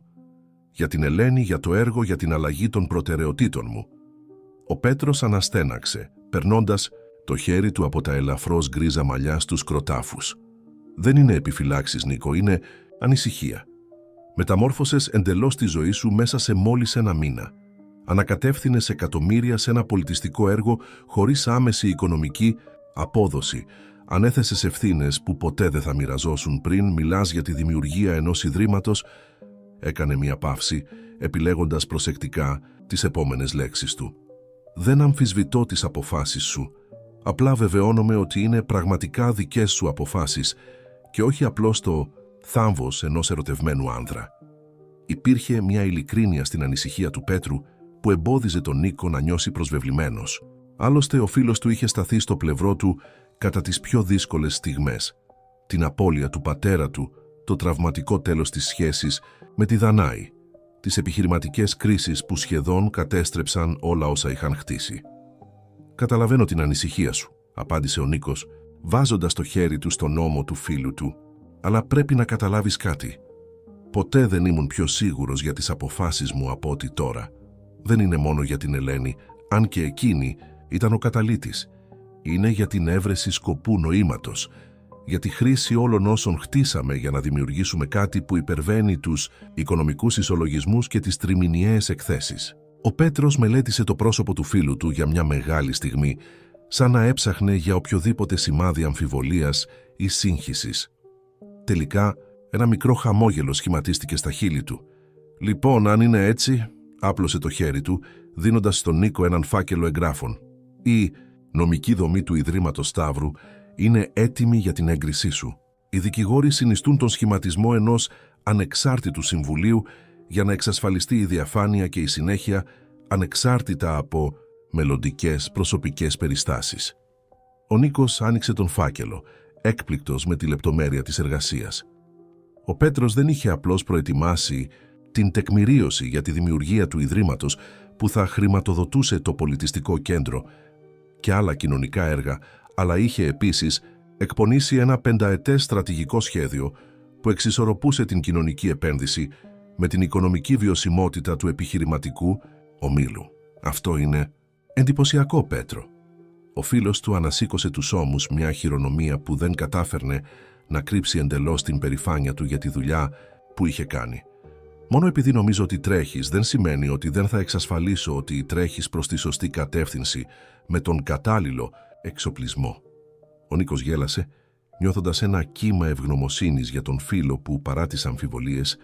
«Για την Ελένη, για το έργο, για την αλλαγή των προτεραιοτήτων μου». Ο Πέτρος αναστέναξε, περνώντας το χέρι του από τα ελαφρώς γκρίζα μαλλιά στους κροτάφους. «Δεν είναι επιφυλάξεις, Νίκο, είναι ανησυχία. Μεταμόρφωσες εντελώς τη ζωή σου μέσα σε μόλις ένα μήνα. Ανακατεύθυνες εκατομμύρια σε ένα πολιτιστικό έργο χωρίς άμεση οικονομική απόδοση. Ανέθεσες ευθύνες που ποτέ δεν θα μοιραζόσουν. Πριν μιλάς για τη δημιουργία ενός ιδρύματος». Έκανε μια παύση, επιλέγοντας προσεκτικά τις επόμενες λέξεις του. «Δεν αμφισβητώ τις αποφάσεις σου. Απλά βεβαιώνομαι ότι είναι πραγματικά δικές σου αποφάσεις και όχι απλώς το θάμβος ενός ερωτευμένου άνδρα». Υπήρχε μια ειλικρίνεια στην ανησυχία του Πέτρου που εμπόδιζε τον Νίκο να νιώσει προσβεβλημένος. Άλλωστε, ο φίλος του είχε σταθεί στο πλευρό του κατά τις πιο δύσκολες στιγμές. Την απώλεια του πατέρα του, το τραυματικό τέλος της σχέσης με τη Δανάη, τις επιχειρηματικές κρίσεις που σχεδόν κατέστρεψαν όλα όσα είχαν χτίσει. «Καταλαβαίνω την ανησυχία σου», απάντησε ο Νίκος, βάζοντας το χέρι του στον ώμο του φίλου του. «Αλλά πρέπει να καταλάβεις κάτι. Ποτέ δεν ήμουν πιο σίγουρος για τις αποφάσεις μου από ό,τι τώρα. Δεν είναι μόνο για την Ελένη, αν και εκείνη ήταν ο καταλύτης. Είναι για την έβρεση σκοπού νοήματος, για τη χρήση όλων όσων χτίσαμε για να δημιουργήσουμε κάτι που υπερβαίνει τους οικονομικούς ισολογισμούς και τις τριμηνιαίες εκθέσεις». Ο Πέτρος μελέτησε το πρόσωπο του φίλου του για μια μεγάλη στιγμή, σαν να έψαχνε για οποιοδήποτε σημάδι αμφιβολίας ή σύγχυσης. Τελικά, ένα μικρό χαμόγελο σχηματίστηκε στα χείλη του. «Λοιπόν, αν είναι έτσι», άπλωσε το χέρι του, δίνοντας στον Νίκο έναν φάκελο εγγράφων. «Η νομική δομή του Ιδρύματος Σταύρου είναι έτοιμη για την έγκρισή σου. Οι δικηγόροι συνιστούν τον σχηματισμό ενός ανεξάρτητου συμβουλίου για να εξασφαλιστεί η διαφάνεια και η συνέχεια ανεξάρτητα από μελλοντικές προσωπικές περιστάσεις». Ο Νίκος άνοιξε τον φάκελο, έκπληκτος με τη λεπτομέρεια της εργασίας. Ο Πέτρος δεν είχε απλώς προετοιμάσει την τεκμηρίωση για τη δημιουργία του Ιδρύματος που θα χρηματοδοτούσε το πολιτιστικό κέντρο και άλλα κοινωνικά έργα, αλλά είχε επίσης εκπονήσει ένα 5ετές στρατηγικό σχέδιο που εξισορροπούσε την κοινωνική επένδυση με την οικονομική βιωσιμότητα του επιχειρηματικού ομίλου. «Αυτό είναι εντυπωσιακό, Πέτρο». Ο φίλος του ανασήκωσε τους ώμους, μια χειρονομία που δεν κατάφερνε να κρύψει εντελώς την περηφάνεια του για τη δουλειά που είχε κάνει. «Μόνο επειδή νομίζω ότι τρέχεις, δεν σημαίνει ότι δεν θα εξασφαλίσω ότι τρέχεις προς τη σωστή κατεύθυνση με τον κατάλληλο εξοπλισμό». Ο Νίκος γέλασε, νιώθοντας ένα κύμα ευγνωμοσύνης για τον φίλο που, παρά τις αμφιβολίες,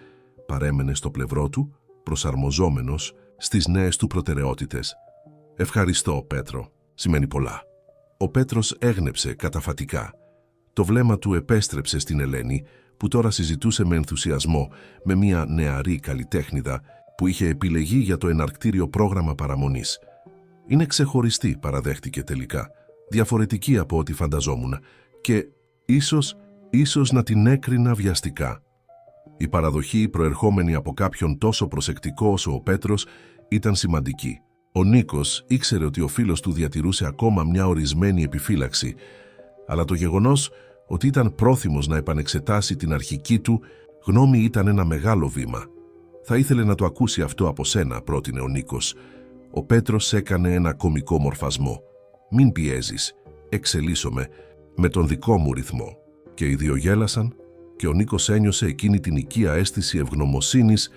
παρέμενε στο πλευρό του, προσαρμοζόμενος στις νέες του προτεραιότητες. «Ευχαριστώ, Πέτρο. Σημαίνει πολλά». Ο Πέτρος έγνεψε καταφατικά. Το βλέμμα του επέστρεψε στην Ελένη, που τώρα συζητούσε με ενθουσιασμό με μια νεαρή καλλιτέχνηδα που είχε επιλεγεί για το εναρκτήριο πρόγραμμα παραμονής. «Είναι ξεχωριστή», παραδέχτηκε τελικά, «διαφορετική από ό,τι φανταζόμουν και ίσως να την έκρινα βιαστικά». Η παραδοχή, προερχόμενη από κάποιον τόσο προσεκτικό όσο ο Πέτρος, ήταν σημαντική. Ο Νίκος ήξερε ότι ο φίλος του διατηρούσε ακόμα μια ορισμένη επιφύλαξη, αλλά το γεγονός Ότι ήταν πρόθυμος να επανεξετάσει την αρχική του γνώμη ήταν ένα μεγάλο βήμα. «Θα ήθελε να το ακούσει αυτό από σένα», πρότεινε ο Νίκος. Ο Πέτρος έκανε ένα κωμικό μορφασμό. «Μην πιέζεις, εξελίσσομαι με τον δικό μου ρυθμό». Και οι δύο γέλασαν και ο Νίκος ένιωσε εκείνη την οικία αίσθηση ευγνωμοσύνης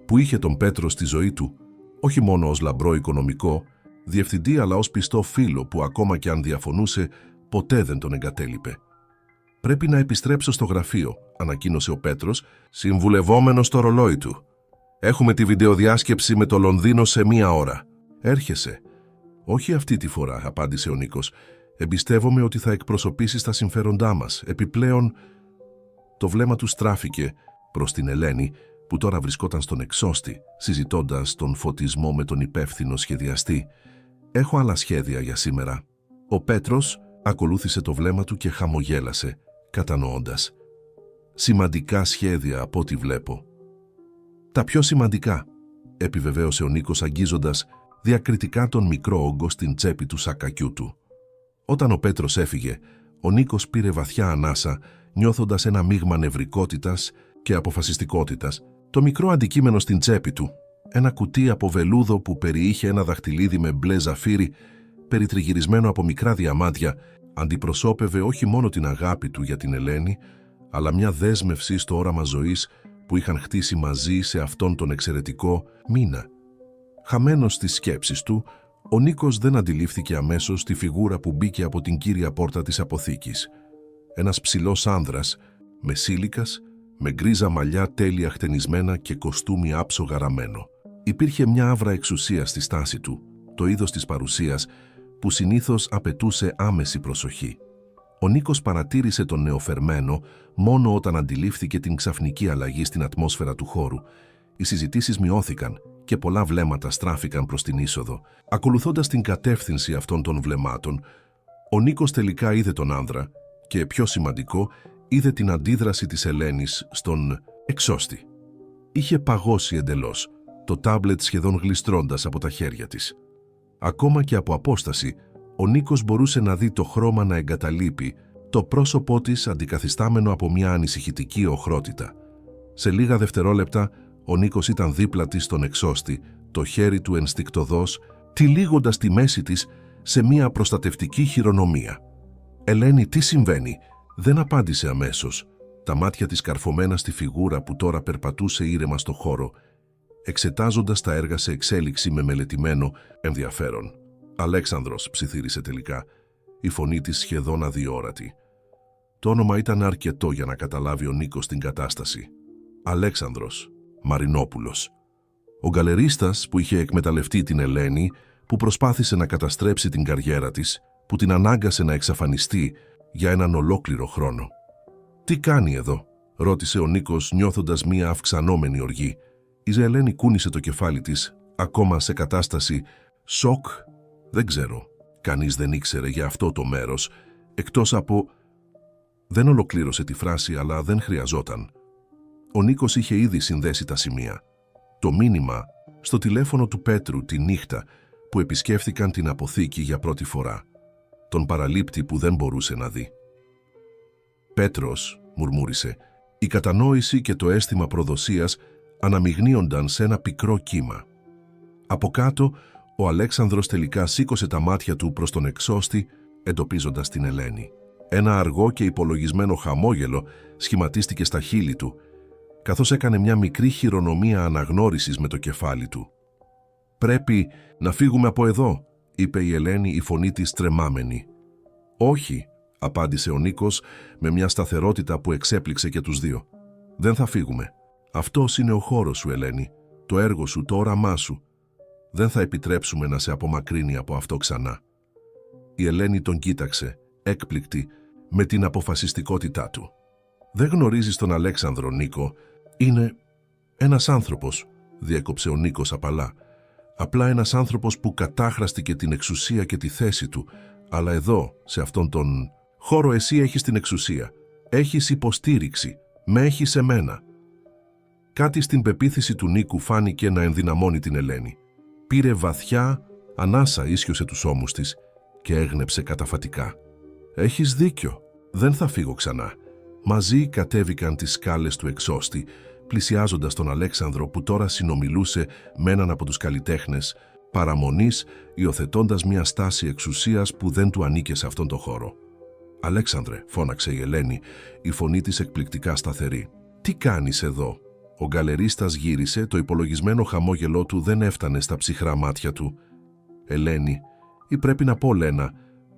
που είχε τον Πέτρο στη ζωή του, όχι μόνο ως λαμπρό οικονομικό διευθυντή, αλλά ως πιστό φίλο που ακόμα και αν διαφωνούσε, ποτέ δεν τον εγκατέλειπε. «Πρέπει να επιστρέψω στο γραφείο», ανακοίνωσε ο Πέτρος, συμβουλευόμενος το ρολόι του. «Έχουμε τη βιντεοδιάσκεψη με το Λονδίνο σε 1 ώρα. Έρχεσαι?» «Όχι αυτή τη φορά», απάντησε ο Νίκος. «Εμπιστεύομαι ότι θα εκπροσωπήσεις τα συμφέροντά μας. Επιπλέον...» Το βλέμμα του στράφηκε προς την Ελένη, που τώρα βρισκόταν στον εξώστη, συζητώντας τον φωτισμό με τον υπεύθυνο σχεδιαστή. «Έχω άλλα σχέδια για σήμερα». Ο Πέτρος ακολούθησε το βλέμμα του και χαμογέλασε, κατανοώντας. «Σημαντικά σχέδια από ό,τι βλέπω». «Τα πιο σημαντικά», επιβεβαίωσε ο Νίκος αγγίζοντας διακριτικά τον μικρό όγκο στην τσέπη του σακακιού του. Όταν ο Πέτρος έφυγε, ο Νίκος πήρε βαθιά ανάσα, νιώθοντας ένα μείγμα νευρικότητας και αποφασιστικότητας. Το μικρό αντικείμενο στην τσέπη του, ένα κουτί από βελούδο που περιείχε ένα δαχτυλίδι με μπλε ζαφύρι, περιτριγυρισμένο από μικρά διαμάντια, αντιπροσώπευε όχι μόνο την αγάπη του για την Ελένη, αλλά μια δέσμευση στο όραμα ζωής που είχαν χτίσει μαζί σε αυτόν τον εξαιρετικό μήνα. Χαμένος στις σκέψεις του, ο Νίκος δεν αντιλήφθηκε αμέσως τη φιγούρα που μπήκε από την κύρια πόρτα της αποθήκης. Ένας ψηλός άνδρας, με σίλικας, με γκρίζα μαλλιά τέλεια χτενισμένα και κοστούμι άψογα ραμμένο. Υπήρχε μια άβρα εξουσία στη στάση του, το είδος της παρουσίας που συνήθως απαιτούσε άμεση προσοχή. Ο Νίκος παρατήρησε τον νεοφερμένο μόνο όταν αντιλήφθηκε την ξαφνική αλλαγή στην ατμόσφαιρα του χώρου. Οι συζητήσεις μειώθηκαν και πολλά βλέμματα στράφηκαν προς την είσοδο. Ακολουθώντας την κατεύθυνση αυτών των βλεμμάτων, ο Νίκος τελικά είδε τον άνδρα και, πιο σημαντικό, είδε την αντίδραση της Ελένης στον εξώστη. Είχε παγώσει εντελώς, το τάμπλετ σχεδόν γλιστρώντας από τα χέρια της. Ακόμα και από απόσταση, ο Νίκος μπορούσε να δει το χρώμα να εγκαταλείπει, το πρόσωπό της αντικαθιστάμενο από μια ανησυχητική οχρότητα. Σε λίγα δευτερόλεπτα, ο Νίκος ήταν δίπλα της στον εξώστη, το χέρι του ενστικτωδώς, τυλίγοντας τη μέση της σε μια προστατευτική χειρονομία. «Ελένη, τι συμβαίνει?» Δεν απάντησε αμέσως, τα μάτια της καρφωμένα στη φιγούρα που τώρα περπατούσε ήρεμα στο χώρο, εξετάζοντας τα έργα σε εξέλιξη με μελετημένο ενδιαφέρον. «Αλέξανδρος», ψιθύρισε τελικά, η φωνή της σχεδόν αδιόρατη. Το όνομα ήταν αρκετό για να καταλάβει ο Νίκος την κατάσταση. Αλέξανδρος Μαρινόπουλος. Ο γκαλερίστας που είχε εκμεταλλευτεί την Ελένη, που προσπάθησε να καταστρέψει την καριέρα της, που την ανάγκασε να εξαφανιστεί για έναν ολόκληρο χρόνο. «Τι κάνει εδώ?» ρώτησε ο Νίκος, νιώθοντας μία αυξανόμενη οργή. Η Ελένη κούνησε το κεφάλι της, ακόμα σε κατάσταση σοκ. «Δεν ξέρω. Κανείς δεν ήξερε για αυτό το μέρος, εκτός από...» Δεν ολοκλήρωσε τη φράση, αλλά δεν χρειαζόταν. Ο Νίκος είχε ήδη συνδέσει τα σημεία. Το μήνυμα στο τηλέφωνο του Πέτρου τη νύχτα που επισκέφθηκαν την αποθήκη για πρώτη φορά. Τον παραλήπτη που δεν μπορούσε να δει. «Πέτρος», μουρμούρισε, η κατανόηση και το αίσθημα προδοσίας αναμειγνύονταν σε ένα πικρό κύμα. Από κάτω, ο Αλέξανδρος τελικά σήκωσε τα μάτια του προς τον εξώστη, εντοπίζοντας την Ελένη. Ένα αργό και υπολογισμένο χαμόγελο σχηματίστηκε στα χείλη του, καθώς έκανε μια μικρή χειρονομία αναγνώρισης με το κεφάλι του. «Πρέπει να φύγουμε από εδώ», είπε η Ελένη, η φωνή της τρεμάμενη. «Όχι», απάντησε ο Νίκος με μια σταθερότητα που εξέπληξε και τους δύο. «Δεν θα φύγουμε. Αυτός είναι ο χώρος σου, Ελένη, το έργο σου, το όραμά σου. Δεν θα επιτρέψουμε να σε απομακρύνει από αυτό ξανά». Η Ελένη τον κοίταξε, έκπληκτη με την αποφασιστικότητά του. «Δεν γνωρίζεις τον Αλέξανδρο, Νίκο. Είναι ένας άνθρωπος», διέκοψε ο Νίκος απαλά. «Απλά ένας άνθρωπος που κατάχραστηκε την εξουσία και τη θέση του, αλλά εδώ, σε αυτόν τον χώρο, εσύ έχεις την εξουσία. Έχεις υποστήριξη. Με έχεις εμένα». Κάτι στην πεποίθηση του Νίκου φάνηκε να ενδυναμώνει την Ελένη. Πήρε βαθιά ανάσα, ίσιοσε τους ώμους της και έγνεψε καταφατικά. «Έχεις δίκιο. «Δεν θα φύγω ξανά». Μαζί κατέβηκαν τις σκάλες του εξώστη, πλησιάζοντας τον Αλέξανδρο που τώρα συνομιλούσε με έναν από τους καλλιτέχνες, παραμονής, υιοθετώντας μια στάση εξουσίας που δεν του ανήκε σε αυτόν τον χώρο. «Αλέξανδρε», φώναξε η Ελένη, η φωνή της εκπληκτικά σταθερή. «Τι κάνεις εδώ?» Ο γκαλερίστας γύρισε, το υπολογισμένο χαμόγελό του δεν έφτανε στα ψυχρά μάτια του. «Ελένη, ή πρέπει να πω Λένα,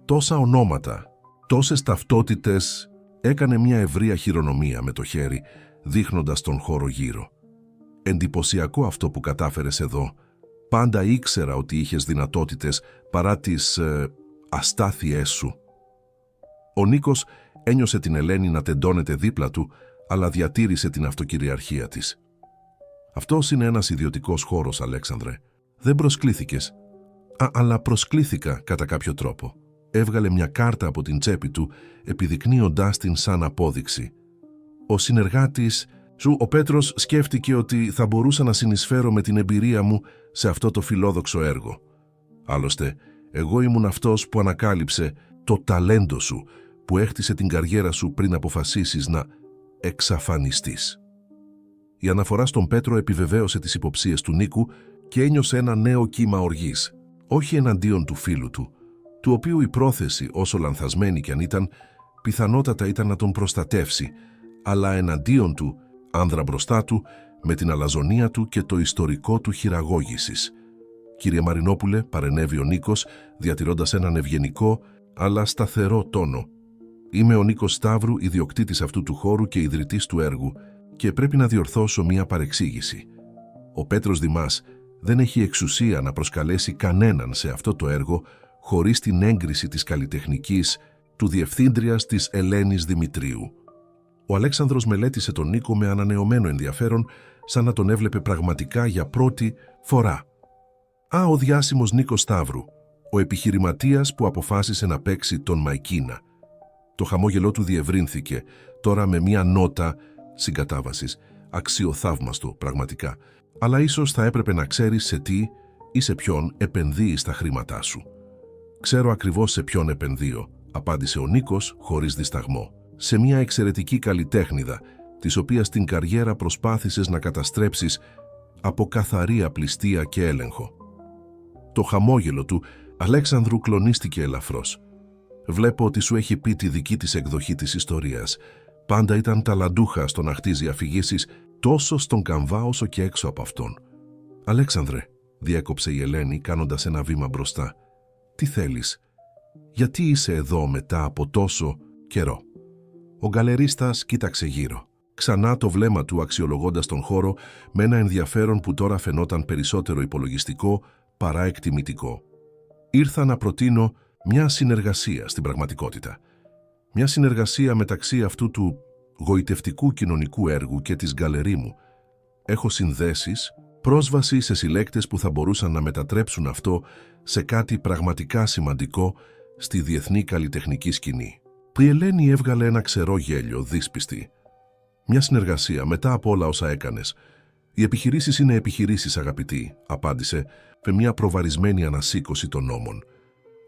τόσα ονόματα, τόσες ταυτότητες». Έκανε μια ευρεία χειρονομία με το χέρι, δείχνοντας τον χώρο γύρω. «Εντυπωσιακό αυτό που κατάφερες εδώ. Πάντα ήξερα ότι είχες δυνατότητες παρά τις αστάθειές σου». Ο Νίκος ένιωσε την Ελένη να τεντώνεται δίπλα του, αλλά διατήρησε την αυτοκυριαρχία της. «Αυτός είναι ένας ιδιωτικός χώρος, Αλέξανδρε. Δεν προσκλήθηκες». Αλλά προσκλήθηκα κατά κάποιο τρόπο». Έβγαλε μια κάρτα από την τσέπη του, επιδεικνύοντάς την σαν απόδειξη. «Ο συνεργάτης σου, ο Πέτρος, σκέφτηκε ότι θα μπορούσα να συνεισφέρω με την εμπειρία μου σε αυτό το φιλόδοξο έργο. Άλλωστε, εγώ ήμουν αυτός που ανακάλυψε το ταλέντο σου, που έχτισε την καριέρα σου πριν αποφασίσεις να εξαφανιστείς». Η αναφορά στον Πέτρο επιβεβαίωσε τις υποψίες του Νίκου και ένιωσε ένα νέο κύμα οργής, όχι εναντίον του φίλου του, του οποίου η πρόθεση, όσο λανθασμένη κι αν ήταν, πιθανότατα ήταν να τον προστατεύσει, αλλά εναντίον του, άνδρα μπροστά του, με την αλαζονία του και το ιστορικό του χειραγώγησης. «Κύριε Μαρινόπουλε», παρενέβη ο Νίκος, διατηρώντας έναν ευγενικό, αλλά σταθερό τόνο. «Είμαι ο Νίκος Σταύρου, ιδιοκτήτης αυτού του χώρου και ιδρυτής του έργου, και πρέπει να διορθώσω μια παρεξήγηση. Ο Πέτρος Δημάς δεν έχει εξουσία να προσκαλέσει κανέναν σε αυτό το έργο χωρίς την έγκριση της καλλιτεχνικής του διευθύντριας της Ελένης Δημητρίου». Ο Αλέξανδρος μελέτησε τον Νίκο με ανανεωμένο ενδιαφέρον, σαν να τον έβλεπε πραγματικά για πρώτη φορά. Ο διάσημος Νίκος Σταύρου, ο επιχειρηματίας που αποφάσισε να παίξει τον Μαϊκίνα. Το χαμόγελό του διευρύνθηκε, τώρα με μια νότα συγκατάβασης, αξιοθαύμαστο πραγματικά. «Αλλά ίσως θα έπρεπε να ξέρεις σε τι ή σε ποιον επενδύεις τα χρήματά σου». «Ξέρω ακριβώς σε ποιον επενδύω», απάντησε ο Νίκος χωρίς δισταγμό. «Σε μια εξαιρετική καλλιτέχνηδα, της οποίας την καριέρα προσπάθησες να καταστρέψεις από καθαρή απληστία και έλεγχο». Το χαμόγελο του Αλέξανδρου κλονίστηκε ελαφρώς. «Βλέπω ότι σου έχει πει τη δική της εκδοχή της ιστορίας. Πάντα ήταν ταλαντούχα στο να χτίζει αφηγήσεις τόσο στον καμβά όσο και έξω από αυτόν». «Αλέξανδρε», διέκοψε η Ελένη κάνοντας ένα βήμα μπροστά, «τι θέλεις? Γιατί είσαι εδώ μετά από τόσο καιρό?» Ο γκαλερίστας κοίταξε γύρω. Ξανά το βλέμμα του αξιολογώντας τον χώρο με ένα ενδιαφέρον που τώρα φαινόταν περισσότερο υπολογιστικό παρά εκτιμητικό. «Ήρθα να προτείνω μια συνεργασία στην πραγματικότητα. Μια συνεργασία μεταξύ αυτού του γοητευτικού κοινωνικού έργου και της γκαλερί μου. Έχω συνδέσεις, πρόσβαση σε συλλέκτες που θα μπορούσαν να μετατρέψουν αυτό σε κάτι πραγματικά σημαντικό στη διεθνή καλλιτεχνική σκηνή». Η Ελένη έβγαλε ένα ξερό γέλιο, δύσπιστη. «Μια συνεργασία μετά από όλα όσα έκανες. Οι επιχειρήσεις είναι επιχειρήσεις, αγαπητοί», απάντησε με μια προβαρισμένη ανασήκωση των νόμων.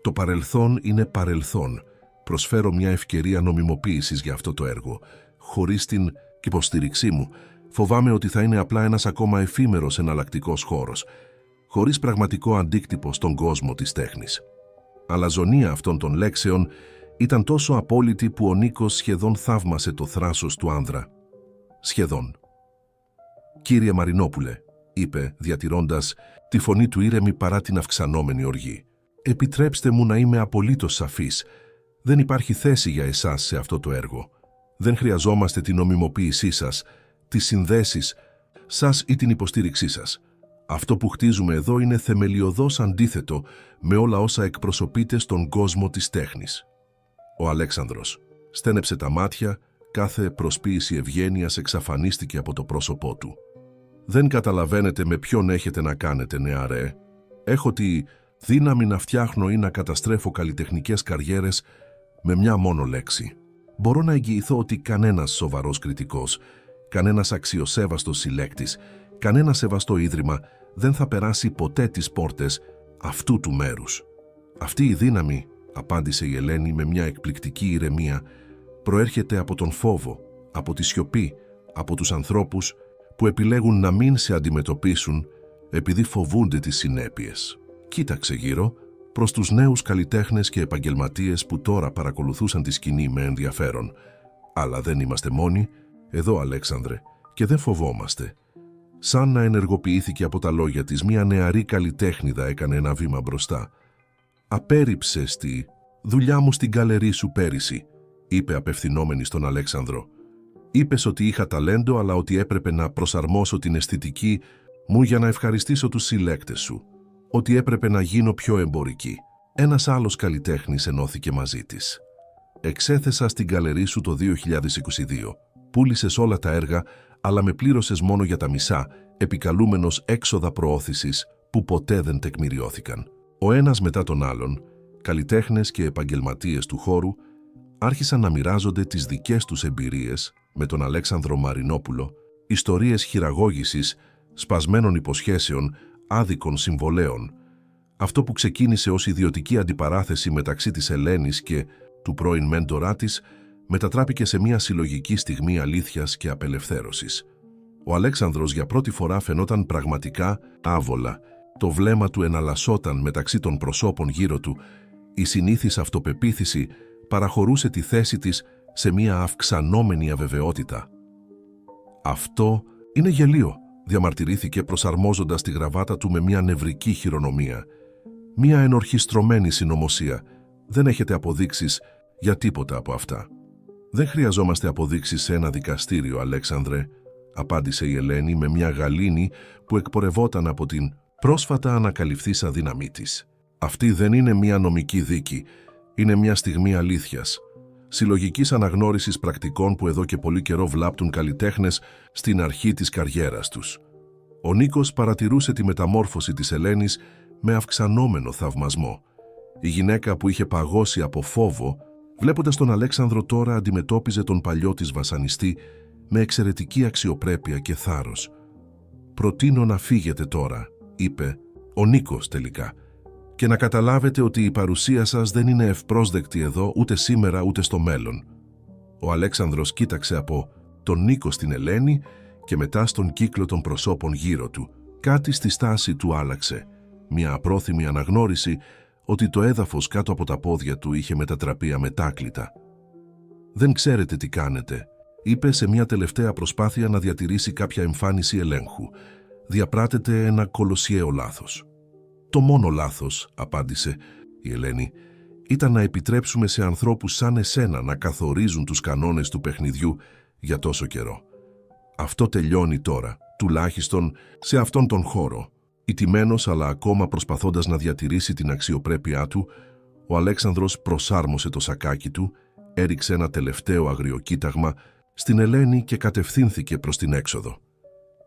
«Το παρελθόν είναι παρελθόν. Προσφέρω μια ευκαιρία νομιμοποίησης για αυτό το έργο. Χωρίς την υποστήριξή μου, φοβάμαι ότι θα είναι απλά ένας ακόμα εφήμερος εναλλακτικός χώρος, χωρίς πραγματικό αντίκτυπο στον κόσμο της τέχνης». Αλαζονία αυτών των λέξεων ήταν τόσο απόλυτη που ο Νίκος σχεδόν θαύμασε το θράσος του άνδρα. «Σχεδόν». «Κύριε Μαρινόπουλε», είπε, διατηρώντας τη φωνή του ήρεμη παρά την αυξανόμενη οργή, «επιτρέψτε μου να είμαι απολύτως σαφής. Δεν υπάρχει θέση για εσάς σε αυτό το έργο. Δεν χρειαζόμαστε την νομιμοποίησή σας, τις συνδέσεις σας ή την υποστήριξή σας. Αυτό που χτίζουμε εδώ είναι θεμελιωδώς αντίθετο με όλα όσα εκπροσωπείτε στον κόσμο της τέχνης». Ο Αλέξανδρος στένεψε τα μάτια, κάθε προσποίηση ευγένειας εξαφανίστηκε από το πρόσωπό του. «Δεν καταλαβαίνετε με ποιον έχετε να κάνετε, νεαρέ. Έχω τη δύναμη να φτιάχνω ή να καταστρέφω καλλιτεχνικές καριέρες με μια μόνο λέξη. Μπορώ να εγγυηθώ ότι κανένας σοβαρός κριτικός, κανένας αξιοσέβαστος συλλέκτης, κανένα σεβαστό ίδρυμα δεν θα περάσει ποτέ τις πόρτες αυτού του μέρους. Αυτή η δύναμη», απάντησε η Ελένη με μια εκπληκτική ηρεμία, προέρχεται από τον φόβο, από τη σιωπή, από τους ανθρώπους που επιλέγουν να μην σε αντιμετωπίσουν επειδή φοβούνται τις συνέπειες. Κοίταξε γύρω προς τους νέους καλλιτέχνες και επαγγελματίες που τώρα παρακολουθούσαν τη σκηνή με ενδιαφέρον. Αλλά δεν είμαστε μόνοι, εδώ Αλέξανδρε, και δεν φοβόμαστε. Σαν να ενεργοποιήθηκε από τα λόγια της, μια νεαρή καλλιτέχνηδα έκανε ένα βήμα μπροστά. «Απέρριψες τη δουλειά μου στην γκαλερί σου πέρυσι», είπε απευθυνόμενη στον Αλέξανδρο. «Είπες ότι είχα ταλέντο, αλλά ότι έπρεπε να προσαρμόσω την αισθητική μου για να ευχαριστήσω τους συλλέκτες σου. Ότι έπρεπε να γίνω πιο εμπορική». Ένας άλλος καλλιτέχνης ενώθηκε μαζί της. «Εξέθεσα στην γκαλερί σου το 2022. Πούλησες όλα τα έργα, αλλά με πλήρωσες μόνο για τα μισά, επικαλούμενος έξοδα προώθησης που ποτέ δεν τεκμηριώθηκαν». Ο ένας μετά τον άλλον, καλλιτέχνες και επαγγελματίες του χώρου, άρχισαν να μοιράζονται τις δικές τους εμπειρίες με τον Αλέξανδρο Μαρινόπουλο, ιστορίες χειραγώγησης, σπασμένων υποσχέσεων, άδικων συμβολέων. Αυτό που ξεκίνησε ως ιδιωτική αντιπαράθεση μεταξύ της Ελένης και του πρώην μέντορά της, μετατράπηκε σε μια συλλογική στιγμή αλήθειας και απελευθέρωσης. Ο Αλέξανδρος για πρώτη φορά φαινόταν πραγματικά άβολα. Το βλέμμα του εναλλασσόταν μεταξύ των προσώπων γύρω του. Η συνήθις αυτοπεποίθηση παραχωρούσε τη θέση της σε μια αυξανόμενη αβεβαιότητα. «Αυτό είναι γελίο», διαμαρτυρήθηκε προσαρμόζοντας τη γραβάτα του με μια νευρική χειρονομία. «Μια ενορχιστρωμένη συνωμοσία. Δεν έχετε αποδείξεις για τίποτα από αυτά». «Δεν χρειαζόμαστε αποδείξεις σε ένα δικαστήριο, Αλέξανδρε», απάντησε η Ελένη με μια γαλήνη που εκπορευόταν από την πρόσφατα ανακαλυφθήσα δύναμή της. «Αυτή δεν είναι μια νομική δίκη. Είναι μια στιγμή αλήθειας, συλλογικής αναγνώρισης πρακτικών που εδώ και πολύ καιρό βλάπτουν καλλιτέχνες στην αρχή της καριέρας τους». Ο Νίκος παρατηρούσε τη μεταμόρφωση της Ελένης με αυξανόμενο θαυμασμό. Η γυναίκα που είχε παγώσει από φόβο, βλέποντας τον Αλέξανδρο τώρα, αντιμετώπιζε τον παλιό της βασανιστή με εξαιρετική αξιοπρέπεια και θάρρος. «Προτείνω να φύγετε τώρα», είπε ο Νίκος τελικά, «και να καταλάβετε ότι η παρουσία σας δεν είναι ευπρόσδεκτη εδώ ούτε σήμερα ούτε στο μέλλον». Ο Αλέξανδρος κοίταξε από τον Νίκο στην Ελένη και μετά στον κύκλο των προσώπων γύρω του. Κάτι στη στάση του άλλαξε. Μια απρόθυμη αναγνώριση ότι το έδαφος κάτω από τα πόδια του είχε μετατραπεί αμετάκλητα. «Δεν ξέρετε τι κάνετε», είπε σε μια τελευταία προσπάθεια να διατηρήσει κάποια εμφάνιση ελέγχου. «Διαπράτετε ένα κολοσιαίο λάθος». «Το μόνο λάθος», απάντησε η Ελένη, «ήταν να επιτρέψουμε σε ανθρώπους σαν εσένα να καθορίζουν τους κανόνες του παιχνιδιού για τόσο καιρό. Αυτό τελειώνει τώρα, τουλάχιστον σε αυτόν τον χώρο». Ηττημένος αλλά ακόμα προσπαθώντας να διατηρήσει την αξιοπρέπειά του, ο Αλέξανδρος προσάρμοσε το σακάκι του, έριξε ένα τελευταίο αγριοκοίταγμα στην Ελένη και κατευθύνθηκε προς την έξοδο.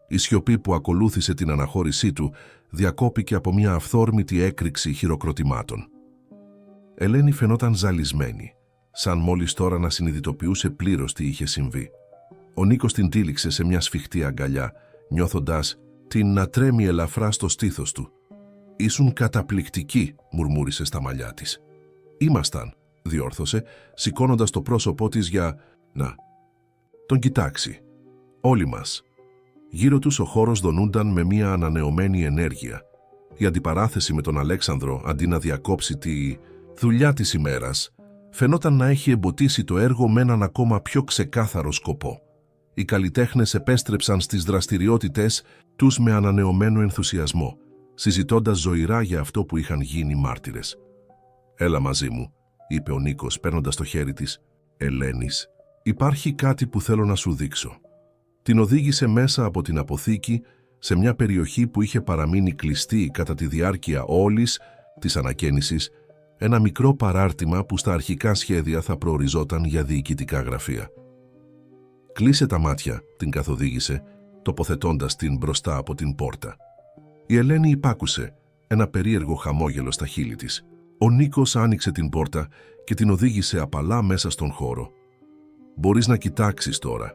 Η σιωπή που ακολούθησε την αναχώρησή του διακόπηκε από μια αυθόρμητη έκρηξη χειροκροτημάτων. Ελένη φαινόταν ζαλισμένη, σαν μόλις τώρα να συνειδητοποιούσε πλήρως τι είχε συμβεί. Ο Νίκος την τύλιξε σε μια σφιχτή αγκαλιά, νιώθοντας την να τρέμει ελαφρά στο στήθος του. «Ήσουν καταπληκτική», μουρμούρισε στα μαλλιά της. «Ήμασταν», διόρθωσε, σηκώνοντας το πρόσωπό της για να τον κοιτάξει. «Όλοι μας». Γύρω τους ο χώρος δονούνταν με μια ανανεωμένη ενέργεια. Η αντιπαράθεση με τον Αλέξανδρο, αντί να διακόψει τη δουλειά της ημέρας, φαινόταν να έχει εμποτίσει το έργο με έναν ακόμα πιο ξεκάθαρο σκοπό. Οι καλλιτέχνες επέστρεψαν στις δραστηριότητες τους με ανανεωμένο ενθουσιασμό, συζητώντας ζωηρά για αυτό που είχαν γίνει μάρτυρες. «Έλα μαζί μου», είπε ο Νίκος παίρνοντας το χέρι της Ελένης. «Υπάρχει κάτι που θέλω να σου δείξω». Την οδήγησε μέσα από την αποθήκη σε μια περιοχή που είχε παραμείνει κλειστή κατά τη διάρκεια όλης της ανακαίνησης, ένα μικρό παράρτημα που στα αρχικά σχέδια θα προοριζόταν για διοικητικά γραφεία. «Κλείσε τα μάτια», την καθοδήγησε, τοποθετώντας την μπροστά από την πόρτα. Η Ελένη υπάκουσε, ένα περίεργο χαμόγελο στα χείλη της. Ο Νίκος άνοιξε την πόρτα και την οδήγησε απαλά μέσα στον χώρο. «Μπορείς να κοιτάξεις τώρα».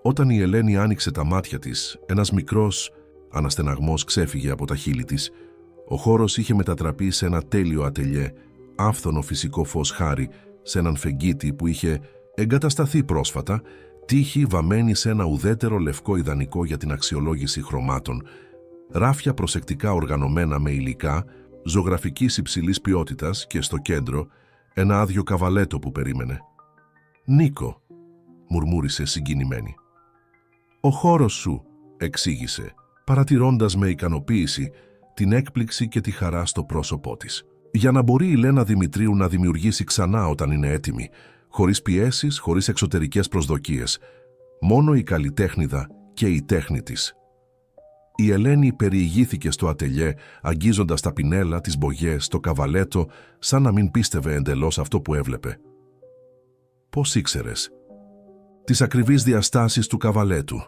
Όταν η Ελένη άνοιξε τα μάτια της, ένας μικρός αναστεναγμός ξέφυγε από τα χείλη της. Ο χώρος είχε μετατραπεί σε ένα τέλειο ατελιέ, άφθονο φυσικό φως χάρη σε έναν φεγγίτη που είχε Εγκατασταθεί πρόσφατα, τύχη βαμμένη σε ένα ουδέτερο λευκό ιδανικό για την αξιολόγηση χρωμάτων, ράφια προσεκτικά οργανωμένα με υλικά, ζωγραφικής υψηλής ποιότητας και στο κέντρο ένα άδειο καβαλέτο που περίμενε. «Νίκο», μουρμούρισε συγκινημένη. «Ο χώρος σου», εξήγησε, παρατηρώντας με ικανοποίηση την έκπληξη και τη χαρά στο πρόσωπό της. Για να μπορεί η Λένα Δημητρίου να δημιουργήσει ξανά όταν είναι έτοιμη, χωρίς πιέσεις, χωρίς εξωτερικές προσδοκίες, μόνο η καλλιτέχνηδα και η τέχνη της. Η Ελένη περιηγήθηκε στο ατελιέ, αγγίζοντας τα πινέλα, τις μπογιές, το καβαλέτο, σαν να μην πίστευε εντελώς αυτό που έβλεπε. «Πώς ήξερες?» «Τις ακριβείς διαστάσεις του καβαλέτου,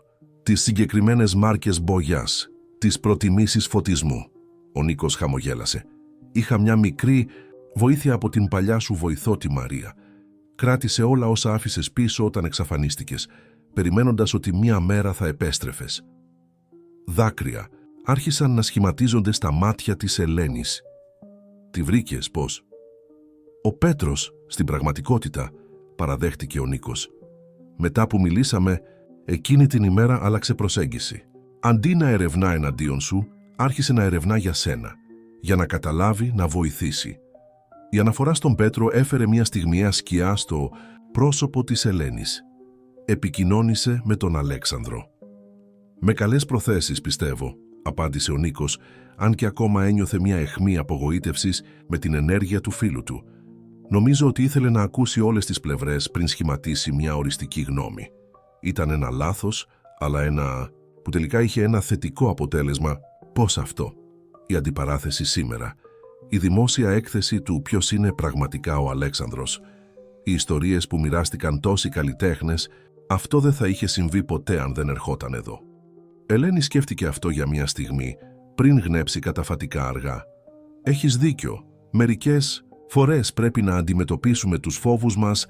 τις συγκεκριμένες μάρκες μπογιάς, τις προτιμήσεις φωτισμού», ο Νίκος χαμογέλασε. «Είχα μια μικρή βοήθεια από την παλιά σου βοηθό τη Μαρία. Κράτησε όλα όσα άφησες πίσω όταν εξαφανίστηκες, περιμένοντας ότι μία μέρα θα επέστρεφες». Δάκρυα άρχισαν να σχηματίζονται στα μάτια της Ελένης. «Τη βρήκες πώς?» «Ο Πέτρος, στην πραγματικότητα», παραδέχτηκε ο Νίκος. «Μετά που μιλήσαμε, εκείνη την ημέρα άλλαξε προσέγγιση. Αντί να ερευνά εναντίον σου, άρχισε να ερευνά για σένα, για να καταλάβει, να βοηθήσει. Η αναφορά στον Πέτρο έφερε μια στιγμιαία σκιά στο πρόσωπο της Ελένης. Επικοινώνησε με τον Αλέξανδρο. «Με καλές προθέσεις, πιστεύω», απάντησε ο Νίκος, αν και ακόμα ένιωθε μια αιχμή απογοήτευσης με την ενέργεια του φίλου του. «Νομίζω ότι ήθελε να ακούσει όλες τις πλευρές πριν σχηματίσει μια οριστική γνώμη. Ήταν ένα λάθος, αλλά ένα που τελικά είχε ένα θετικό αποτέλεσμα. Πώς αυτό?» Η αντιπαράθεση σήμερα. Η δημόσια έκθεση του ποιος είναι πραγματικά ο Αλέξανδρος. Οι ιστορίες που μοιράστηκαν τόσοι καλλιτέχνες, αυτό δεν θα είχε συμβεί ποτέ αν δεν ερχόταν εδώ. Ελένη σκέφτηκε αυτό για μια στιγμή, πριν γνέψει καταφατικά αργά. «Έχεις δίκιο. Μερικές φορές πρέπει να αντιμετωπίσουμε τους φόβους μας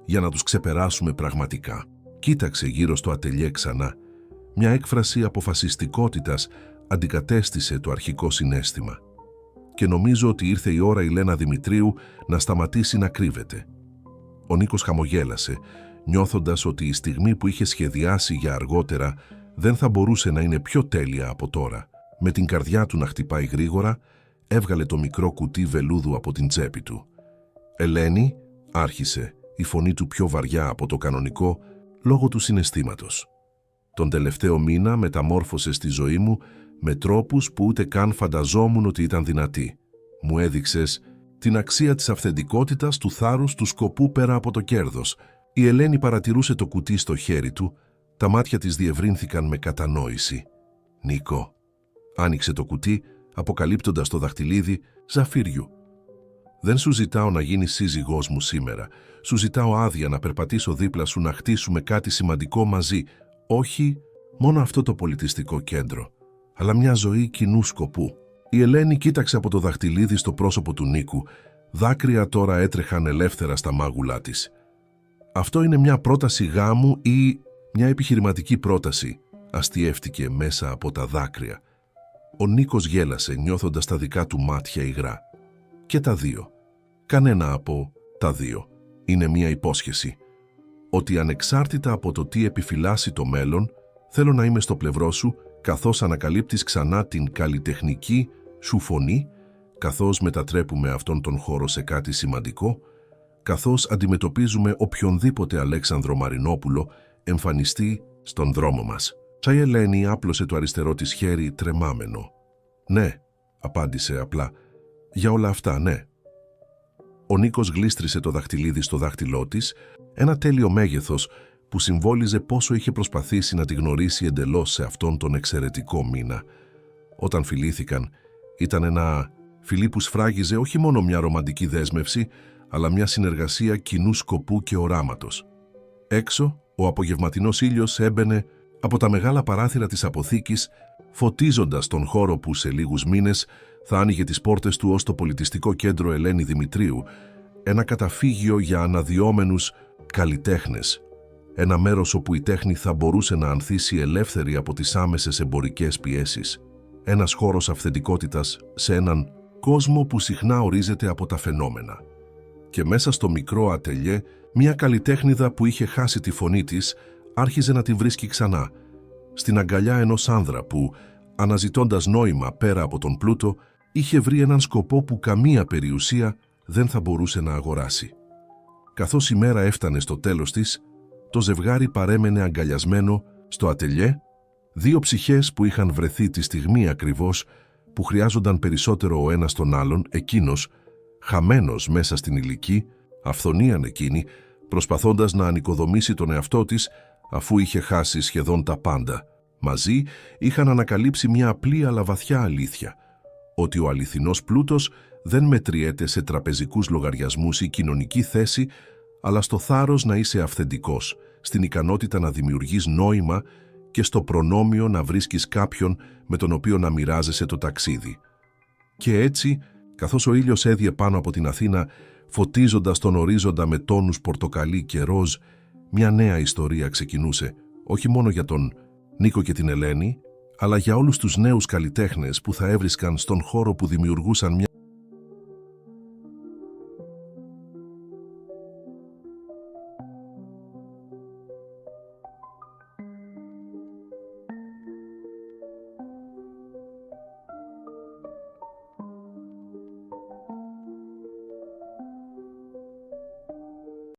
για να τους ξεπεράσουμε πραγματικά». Κοίταξε γύρω στο ατελιέ ξανά. Μια έκφραση αποφασιστικότητας αντικατέστησε το αρχικό συναίσθημα. «Και νομίζω ότι ήρθε η ώρα η Λένα Δημητρίου να σταματήσει να κρύβεται». Ο Νίκος χαμογέλασε, νιώθοντας ότι η στιγμή που είχε σχεδιάσει για αργότερα δεν θα μπορούσε να είναι πιο τέλεια από τώρα. Με την καρδιά του να χτυπάει γρήγορα, έβγαλε το μικρό κουτί βελούδου από την τσέπη του. «Ελένη», άρχισε, η φωνή του πιο βαριά από το κανονικό, λόγω του συναισθήματος. «Τον τελευταίο μήνα μεταμόρφωσε στη ζωή μου με τρόπους που ούτε καν φανταζόμουν ότι ήταν δυνατοί. Μου έδειξες την αξία της αυθεντικότητας, του θάρρους, του σκοπού πέρα από το κέρδος». Η Ελένη παρατηρούσε το κουτί στο χέρι του, τα μάτια της διευρύνθηκαν με κατανόηση. «Νίκο», άνοιξε το κουτί, αποκαλύπτοντας το δαχτυλίδι ζαφύριου. «Δεν σου ζητάω να γίνεις σύζυγός μου σήμερα. Σου ζητάω άδεια να περπατήσω δίπλα σου, να χτίσουμε κάτι σημαντικό μαζί. Όχι μόνο αυτό το πολιτιστικό κέντρο, αλλά μια ζωή κοινού σκοπού». Η Ελένη κοίταξε από το δαχτυλίδι στο πρόσωπο του Νίκου. Δάκρυα τώρα έτρεχαν ελεύθερα στα μάγουλά της. «Αυτό είναι μια πρόταση γάμου ή μια επιχειρηματική πρόταση?» αστιεύτηκε μέσα από τα δάκρυα. Ο Νίκος γέλασε, νιώθοντας τα δικά του μάτια υγρά. «Και τα δύο. Κανένα από τα δύο. Είναι μια υπόσχεση. Ότι ανεξάρτητα από το τι επιφυλάσσει το μέλλον, θέλω να είμαι στο πλευρό σου, καθώς ανακαλύπτεις ξανά την καλλιτεχνική σου φωνή, καθώς μετατρέπουμε αυτόν τον χώρο σε κάτι σημαντικό, καθώς αντιμετωπίζουμε οποιονδήποτε Αλέξανδρο Μαρινόπουλο εμφανιστεί στον δρόμο μας». Η Ελένη άπλωσε το αριστερό της χέρι τρεμάμενο. «Ναι», απάντησε απλά. «Για όλα αυτά, ναι». Ο Νίκος γλίστρισε το δαχτυλίδι στο δάχτυλό της, ένα τέλειο μέγεθος που συμβόλιζε πόσο είχε προσπαθήσει να τη γνωρίσει εντελώς σε αυτόν τον εξαιρετικό μήνα. Όταν φιλήθηκαν, ήταν ένα φιλί που σφράγιζε όχι μόνο μια ρομαντική δέσμευση, αλλά μια συνεργασία κοινού σκοπού και οράματος. Έξω, ο απογευματινός ήλιος έμπαινε από τα μεγάλα παράθυρα της αποθήκης, φωτίζοντας τον χώρο που σε λίγους μήνες θα άνοιγε τις πόρτες του ως το πολιτιστικό κέντρο Ελένη Δημητρίου, ένα καταφύγιο για αναδυόμενους καλλιτέχνες, ένα μέρος όπου η τέχνη θα μπορούσε να ανθίσει ελεύθερη από τις άμεσες εμπορικές πιέσεις, ένας χώρος αυθεντικότητας σε έναν κόσμο που συχνά ορίζεται από τα φαινόμενα. και μέσα στο μικρό ατελιέ μια καλλιτέχνηδα που είχε χάσει τη φωνή της άρχιζε να τη βρίσκει ξανά, στην αγκαλιά ενός άνδρα που, αναζητώντας νόημα πέρα από τον πλούτο, είχε βρει έναν σκοπό που καμία περιουσία δεν θα μπορούσε να αγοράσει. Καθώς η μέρα έφτανε στο τέλος της, το ζευγάρι παρέμενε αγκαλιασμένο στο ατελιέ, δύο ψυχές που είχαν βρεθεί τη στιγμή ακριβώς που χρειάζονταν περισσότερο ο ένας τον άλλον, εκείνος, χαμένος μέσα στην ηλική, αυθονίαν εκείνη, προσπαθώντας να ανοικοδομήσει τον εαυτό της αφού είχε χάσει σχεδόν τα πάντα. Μαζί είχαν ανακαλύψει μια απλή αλλά βαθιά αλήθεια, ότι ο αληθινός πλούτος δεν μετριέται σε τραπεζικούς λογαριασμούς ή κοινωνική θέση, αλλά στο θάρρος να είσαι αυθεντικός, στην ικανότητα να δημιουργείς νόημα και στο προνόμιο να βρίσκεις κάποιον με τον οποίο να μοιράζεσαι το ταξίδι. Και έτσι, καθώς ο ήλιος έδιε πάνω από την Αθήνα, φωτίζοντας τον ορίζοντα με τόνους πορτοκαλί και ροζ, μια νέα ιστορία ξεκινούσε, όχι μόνο για τον Νίκο και την Ελένη, αλλά για όλους τους νέους καλλιτέχνες που θα έβρισκαν στον χώρο που δημιουργούσαν μια